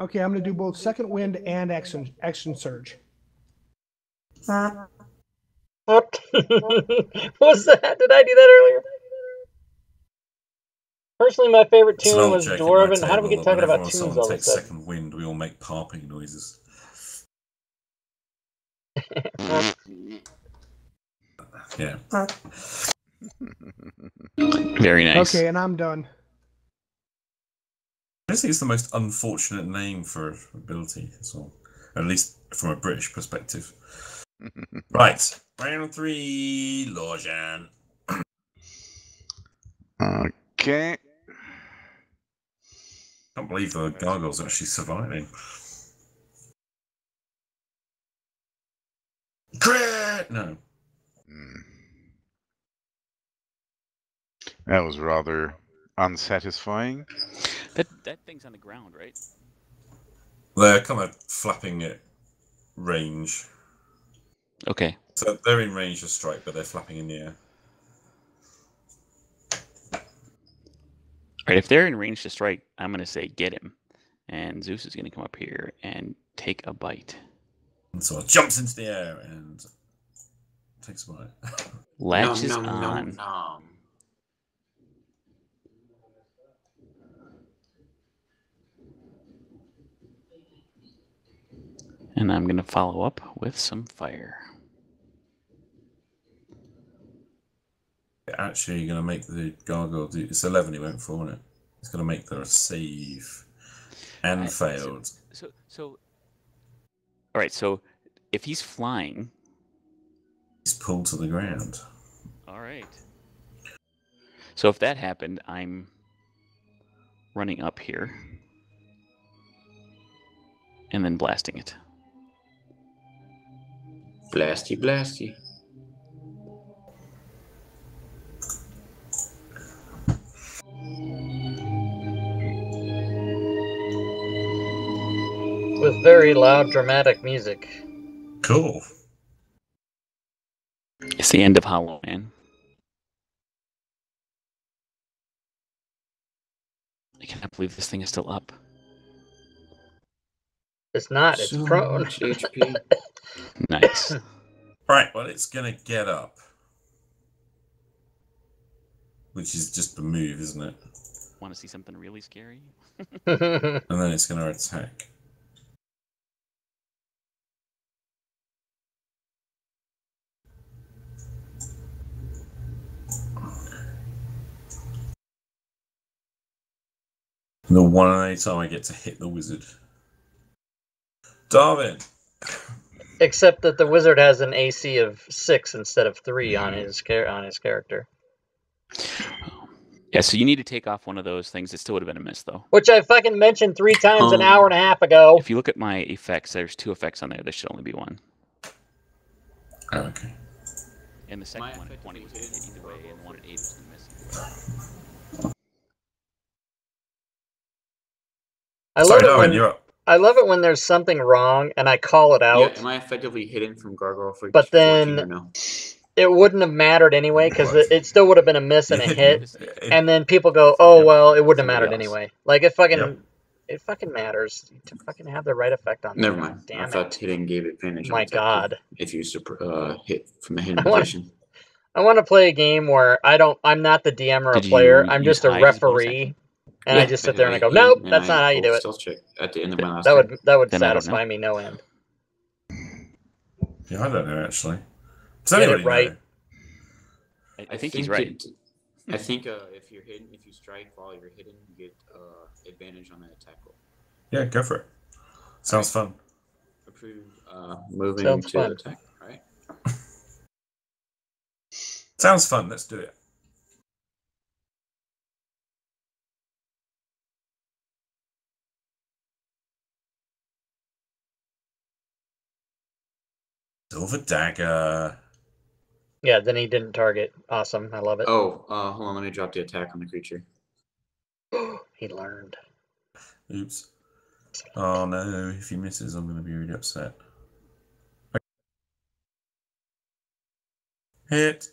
S7: Okay, I'm going to do both second wind and action surge.
S3: What was that? Did I do that earlier? Personally, my favorite
S1: It's an
S3: tune
S1: old
S3: was
S1: joke at my
S3: Dwarven. How do we
S1: table
S3: get talking
S1: that
S3: about
S1: whenever
S3: tunes
S1: someone
S3: all of a
S1: takes
S3: sudden?
S1: second wind, we all make parping noises. Yeah.
S2: Very nice.
S7: Okay, and I'm done.
S1: I just think it's the most unfortunate name for ability, as well. At least from a British perspective. Right. Round 3, Lorjan.
S6: Okay.
S1: Can't believe the gargoyle's actually surviving. Crit! No.
S6: That was rather unsatisfying.
S2: That thing's on the ground, right?
S1: They're kind of flapping at range.
S2: Okay.
S1: So they're in range of strike, but they're flapping in the air.
S2: All right, if they're in range to strike, I'm going to say get him. And Zeus is going to come up here and take a bite.
S1: And so it jumps into the air and takes a bite.
S2: Latches
S4: Nom, nom,
S2: on.
S4: nom, nom.
S2: And I'm going to follow up with some fire.
S1: Actually, you're going to make the gargoyle do... It's 11 he went for, isn't it? He's going to make the save. And failed.
S2: So, all right, so if he's flying...
S1: He's pulled to the ground.
S2: All right. So if that happened, I'm running up here and then blasting it.
S4: Blasty, blasty.
S3: With very loud, dramatic music.
S1: Cool.
S2: It's the end of Hollow Man. I cannot believe this thing is still up.
S3: It's not. It's
S4: So
S3: prone.
S4: much HP.
S2: Nice.
S1: Right, well, it's going to get up. Which is just the move, isn't it?
S2: Want to see something really scary?
S1: And then it's going to attack. The one and only time I get to hit the wizard. Darwin!
S3: Except that the wizard has an AC of 6 instead of 3 on his character.
S2: Yeah, so you need to take off one of those things. It still would have been a miss, though.
S3: Which I fucking mentioned 3 times an hour and a half ago.
S2: If you look at my effects, there's 2 effects on there. There should only be 1.
S1: Oh, okay.
S2: And the second one at 20 was going to hit either way, and the one at 8 was going to miss.
S1: Darwin, you're up.
S3: I love it when there's something wrong and I call it out.
S4: Yeah, am I effectively hidden from Gargoyle for
S3: But
S4: 14 or
S3: then
S4: no?
S3: it wouldn't have mattered anyway because it still would have been a miss and a hit.
S1: It-
S3: And then people go, "Oh well, it wouldn't have
S4: Somebody
S3: mattered
S4: else.
S3: anyway." Like it fucking,
S1: Yep.
S3: it fucking matters to fucking have the right effect on.
S4: Never
S3: that.
S4: mind.
S3: Damn
S4: I thought
S3: it.
S4: hitting gave advantage.
S3: My
S4: on attack
S3: God.
S4: If you hit from a hidden
S3: I want-
S4: position.
S3: I want to play a game where I'm not the DM or a
S2: Did you
S3: player. I'm
S2: use
S3: just a
S2: hide as a bonus
S3: referee,
S2: action?
S3: and I just sit there and I go,
S4: hit,
S3: "Nope,
S4: and
S3: that's
S4: I
S3: not how you do
S4: rolled
S3: it."
S4: Stealth check at the end of my last
S3: That
S4: turn.
S3: would
S2: Then I don't
S3: satisfy
S2: know.
S3: me no end.
S1: Yeah, I don't know, actually. Does
S3: Get it
S1: anybody
S3: right.
S1: know?
S2: I think he's right.
S4: I think if you're hidden, if you strike while you're hidden, you get advantage on that attack roll.
S1: Yeah, go for it. Sounds fun.
S4: Approve moving
S3: Sounds
S4: to
S3: fun.
S4: attack. All right.
S1: Sounds fun. Let's do it. Silver dagger.
S3: Yeah, then he didn't target. Awesome, I love it.
S4: Oh, hold on. Let me drop the attack on the creature.
S3: He learned.
S1: Oops. Oh no, if he misses, I'm going to be really upset. Hit.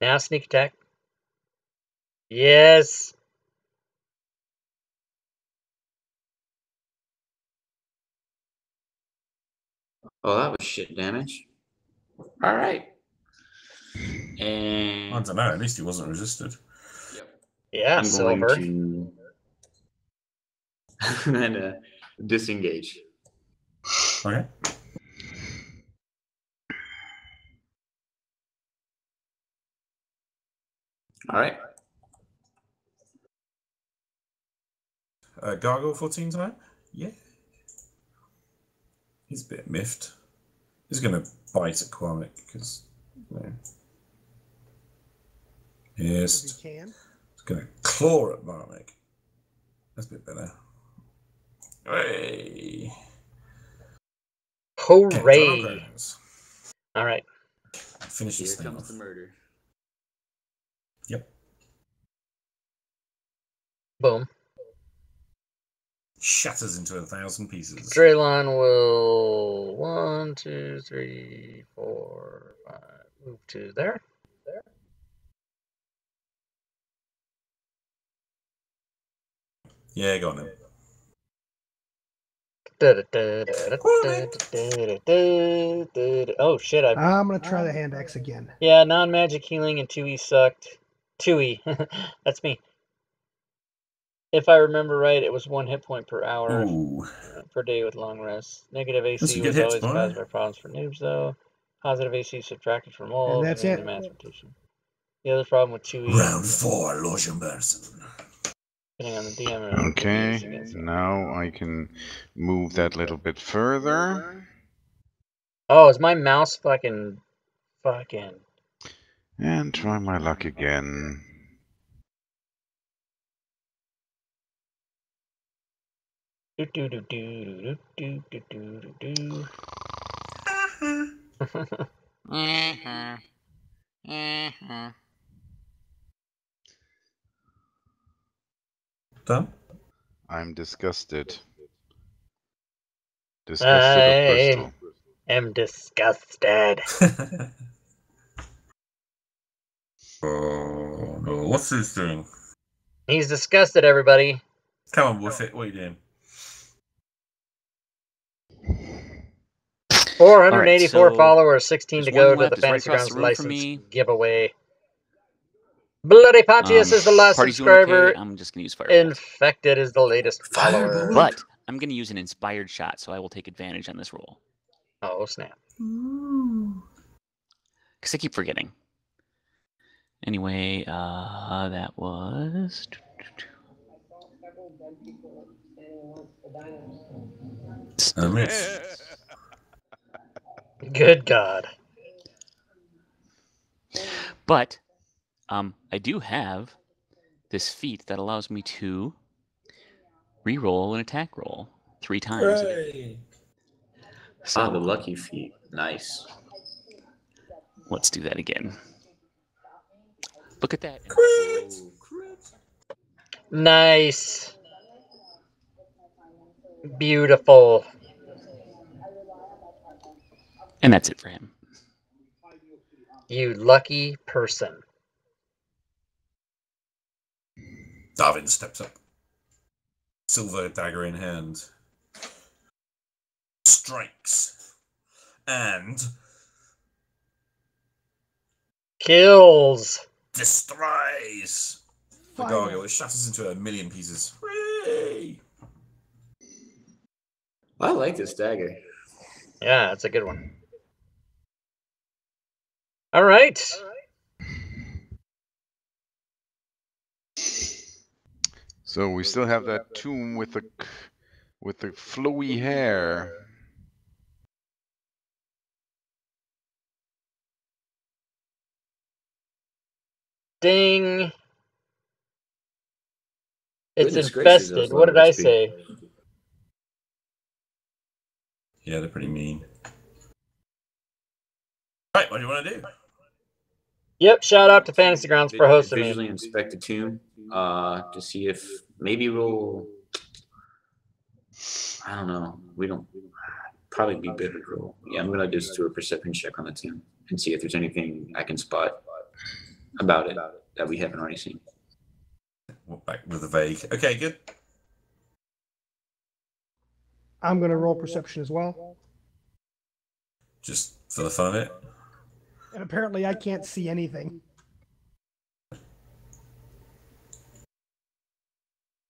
S3: Now sneak attack. Yes.
S4: Oh, that was shit damage. All right. And
S1: I don't know, at least he wasn't resisted.
S4: Yep.
S3: Yeah,
S4: I'm
S3: silver.
S4: going to and disengage.
S1: Okay.
S4: All right.
S1: Gargoyle 14 time? Yeah. He's a bit miffed. He's going to bite at Kwame because, you know. Yes.
S7: If he can.
S1: He's going to claw at Marnik. That's a bit better. Hey.
S3: Hooray! All right.
S1: Finish
S4: Here
S1: this thing
S4: comes
S1: off.
S4: the murder.
S1: Yep.
S3: Boom.
S1: Shatters into 1,000 pieces.
S3: Draylon will 1, 2, 3, 4, 5. Move to there.
S1: Yeah, go on then.
S3: Oh shit!
S7: I'm gonna try the hand axe again.
S3: Yeah, non-magic healing and 2E sucked. 2E, that's me. If I remember right, it was 1 hit point per hour
S1: Ooh.
S3: per day with long rest. Negative
S1: That's
S3: AC
S1: some good
S3: was
S1: hits,
S3: always
S1: boy.
S3: caused by problems for noobs, though. Positive AC subtracted from all.
S7: And that's it.
S3: Mathematician. The other problem with 2E.
S1: Round 4, Logenbersen.
S3: Depending on the DM.
S6: Okay, now I can move that little bit further.
S3: Oh, is my mouse fucking?
S6: And try my luck again.
S1: Done?
S6: I'm disgusted. Disgusted of Bristol.
S3: am disgusted.
S1: Oh no! What's this doing?
S3: He's disgusted, everybody.
S1: Come on, Wolfit. What are you doing?
S3: 484
S2: so
S3: followers, 16 to
S2: there's
S3: go
S2: one
S3: to
S2: left.
S3: the
S2: It's right
S3: Fantasy
S2: across the
S3: Grounds
S2: room from
S3: license
S2: me.
S3: giveaway. Bloody Pontius is the last
S2: Party's doing
S3: subscriber.
S2: okay. I'm just gonna use Firebolt.
S3: Infected is the latest follower.
S2: But I'm gonna use an inspired shot, so I will take advantage on this roll.
S3: Oh, snap.
S2: Because I keep forgetting. Anyway, that was...
S3: Good God.
S2: But I do have this feat that allows me to re-roll an attack roll 3 times.
S1: Hooray.
S2: So
S4: the lucky feat. Nice.
S2: let's do that again. Look at that.
S3: Nice. Beautiful.
S2: And that's it for him.
S3: You lucky person.
S1: Darwin steps up. Silver dagger in hand. Strikes. And
S3: Kills.
S1: destroys the gargoyle. It shatters into a million pieces. Hooray!
S4: I like this dagger.
S3: Yeah, that's a good one. All right.
S6: So we still have that tomb with the flowy hair.
S3: Ding. It's
S4: Goodness gracious, those
S3: infested. What did I
S4: levels be.
S3: say?
S1: Yeah, they're pretty mean. Right, what do you want to do?
S3: Yep, shout out to Fantasy Grounds for hosting me.
S4: Visually inspect the tomb to see if maybe we'll. I don't know. We don't. Probably be better to roll. Yeah, I'm gonna just do a perception check on the tomb and see if there's anything I can spot about it that we haven't already seen.
S1: Back with the vague. Okay, good.
S7: I'm going to roll perception as well.
S1: Just for the fun of it.
S7: And apparently I can't see anything.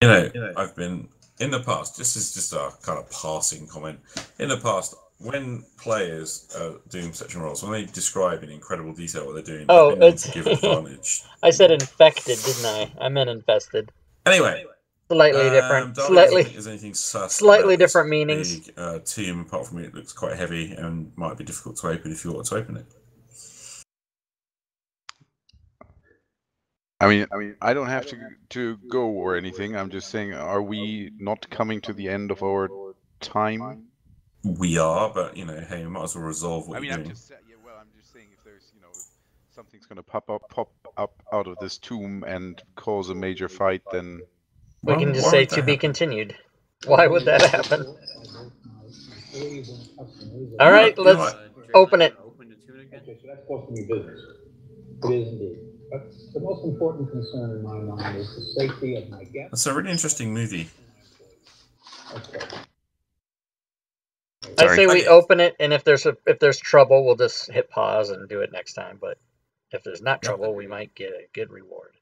S1: You know, I've been, in the past, this is just a kind of passing comment. In the past, when players are doing perception rolls, when they describe in incredible detail what they're doing,
S3: Oh,
S1: I've been known
S3: it's
S1: to give advantage.
S3: I said infected, didn't I? I meant infested.
S1: Anyway.
S3: Slightly different.
S1: Darwin doesn't think there's anything sus
S3: slightly
S1: about this
S3: different meanings.
S1: big, tomb, apart from it looks quite heavy and might be difficult to open if you want to open it.
S6: I mean, I don't have to go or anything. I'm just saying, are we not coming to the end of our time?
S1: We are, but you know, hey, we might as well resolve what you're doing.
S6: I'm just saying if there's, if something's going to pop up out of this tomb and cause a major fight, then
S3: we can just say to be continued. Why would that happen? All right, let's open it.
S9: Okay, so that's supposed to be business. It is indeed. But the most important concern in my mind is the safety of my guests.
S1: That's a really interesting movie.
S9: Okay.
S3: I say we open it, and if there's trouble, we'll just hit pause and do it next time. But if there's not trouble, we might get a good reward.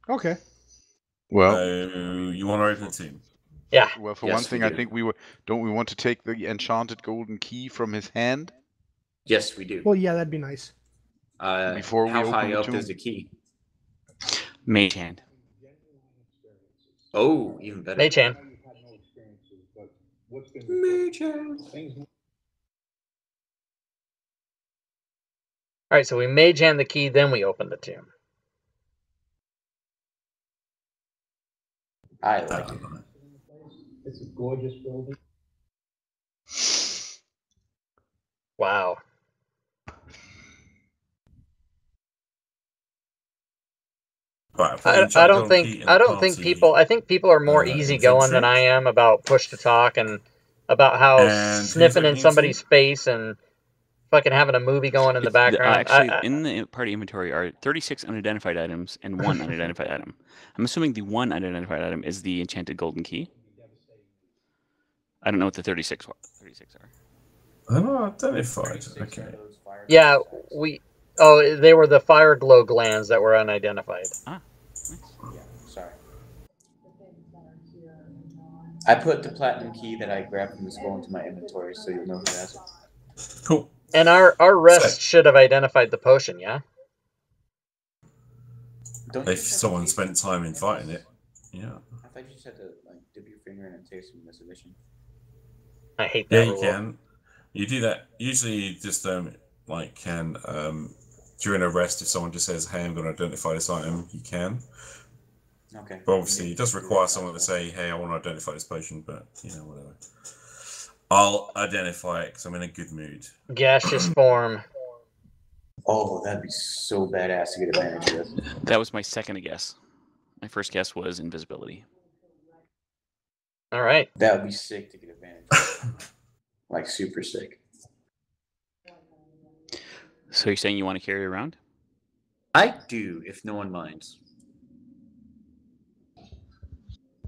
S7: Okay.
S6: Well,
S1: you want to open the tomb?
S3: Yeah.
S6: Well, for one thing, I think don't we want to take the enchanted golden key from his hand?
S4: Yes, we do.
S7: Well, yeah, that'd be nice.
S6: Before we
S4: how
S6: open
S4: high
S6: the
S4: up
S6: tomb.
S4: is the key?
S2: Mage hand.
S4: Oh, even better.
S3: Mage hand.
S4: Mage hand.
S3: All right, so we mage hand the key, then we open the tomb.
S4: I like it.
S9: It's gorgeous building.
S3: Wow.
S1: Right,
S3: I don't think people. I think people are more easygoing than I am about push to talk and about how
S1: And
S3: sniffing in somebody's face and fucking having a movie going in the background.
S2: Actually, in the party inventory are 36 unidentified items and 1 unidentified item. I'm assuming the 1 unidentified item is the enchanted golden key. I don't know what the 36 are.
S1: They're not identified. Okay.
S3: Yeah, they were the fire glow glands that were unidentified.
S2: Ah, nice.
S4: Yeah, sorry. I put the platinum key that I grabbed from the skull into my inventory, so you'll know who has it.
S1: Cool.
S3: And our rest should have identified the potion, yeah?
S1: If someone spent time in fighting it, yeah.
S4: I thought you just had to dip your finger in and taste some this edition.
S3: I hate that rule.
S1: You can. You do that. Usually you just during a rest, if someone just says, "Hey, I'm going to identify this item," you can.
S4: Okay.
S1: But obviously, it does require someone to say, "Hey, I want to identify this potion," but whatever. I'll identify it because I'm in a good mood.
S3: Gaseous form.
S4: Oh, that'd be so badass to get advantage of.
S2: That was my second guess. My first guess was invisibility.
S3: All right.
S4: That would be sick to get advantage of. Like, super sick.
S2: So you're saying you want to carry it around?
S4: I do, if no one minds.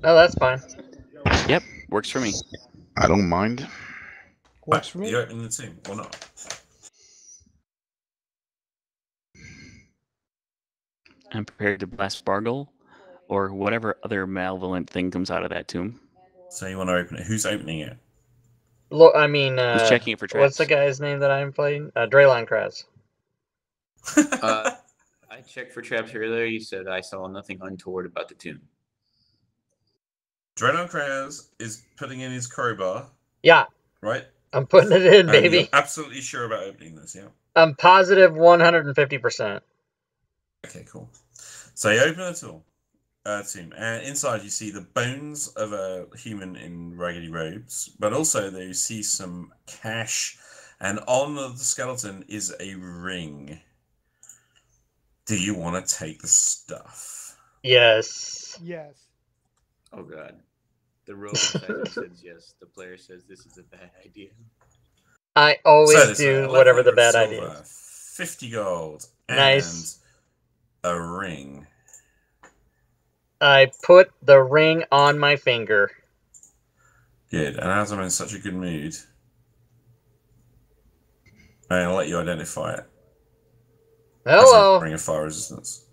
S3: No, that's fine.
S2: Yep, works for me.
S6: I don't mind.
S7: Works for me.
S1: You open the team or not?
S2: I'm prepared to blast Bargle or whatever other malevolent thing comes out of that tomb.
S1: So you want to open it? Who's opening it?
S3: Look, I mean,
S2: who's checking it for traps?
S3: What's the guy's name that I'm playing? Draylon Kraz.
S4: I checked for traps earlier. You said I saw nothing untoward about the tomb.
S1: Draylon Kraz is putting in his crowbar.
S3: Yeah.
S1: Right?
S3: I'm putting it in, baby.
S1: You're absolutely sure about opening this, yeah?
S3: I'm positive 150%.
S1: Okay, cool. So you open the tomb, and inside you see the bones of a human in raggedy robes, but also there you see some cash, and on the skeleton is a ring. Do you want to take the stuff?
S3: Yes.
S7: Yes.
S4: Oh god. The rogue inside him says yes. The player says this is a bad idea.
S3: I always do whatever the bad idea is.
S1: 50 gold.
S3: Nice.
S1: And a ring.
S3: I put the ring on my finger.
S1: Good. And as I'm in such a good mood, I'll let you identify it.
S3: Hello.
S1: Ring of fire resistance.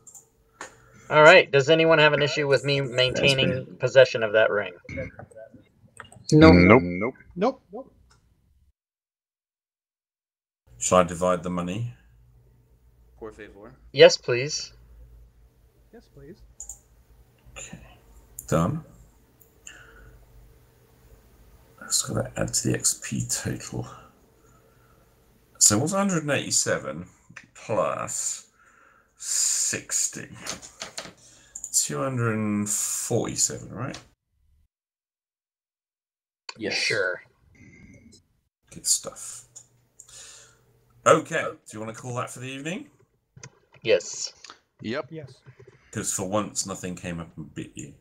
S3: All right. Does anyone have an issue with me maintaining possession of that ring?
S6: Nope.
S7: Nope.
S1: Shall I divide the money?
S4: Por favor.
S3: Yes, please.
S7: Yes, please.
S1: Okay. Done. Let's go to add to the XP total. So what's 187 plus 60? 247, right?
S4: Yes.
S3: Sure.
S1: Good stuff. Okay, do you want to call that for the evening?
S3: Yes.
S6: Yep.
S7: Yes.
S1: Because for once, nothing came up and bit you.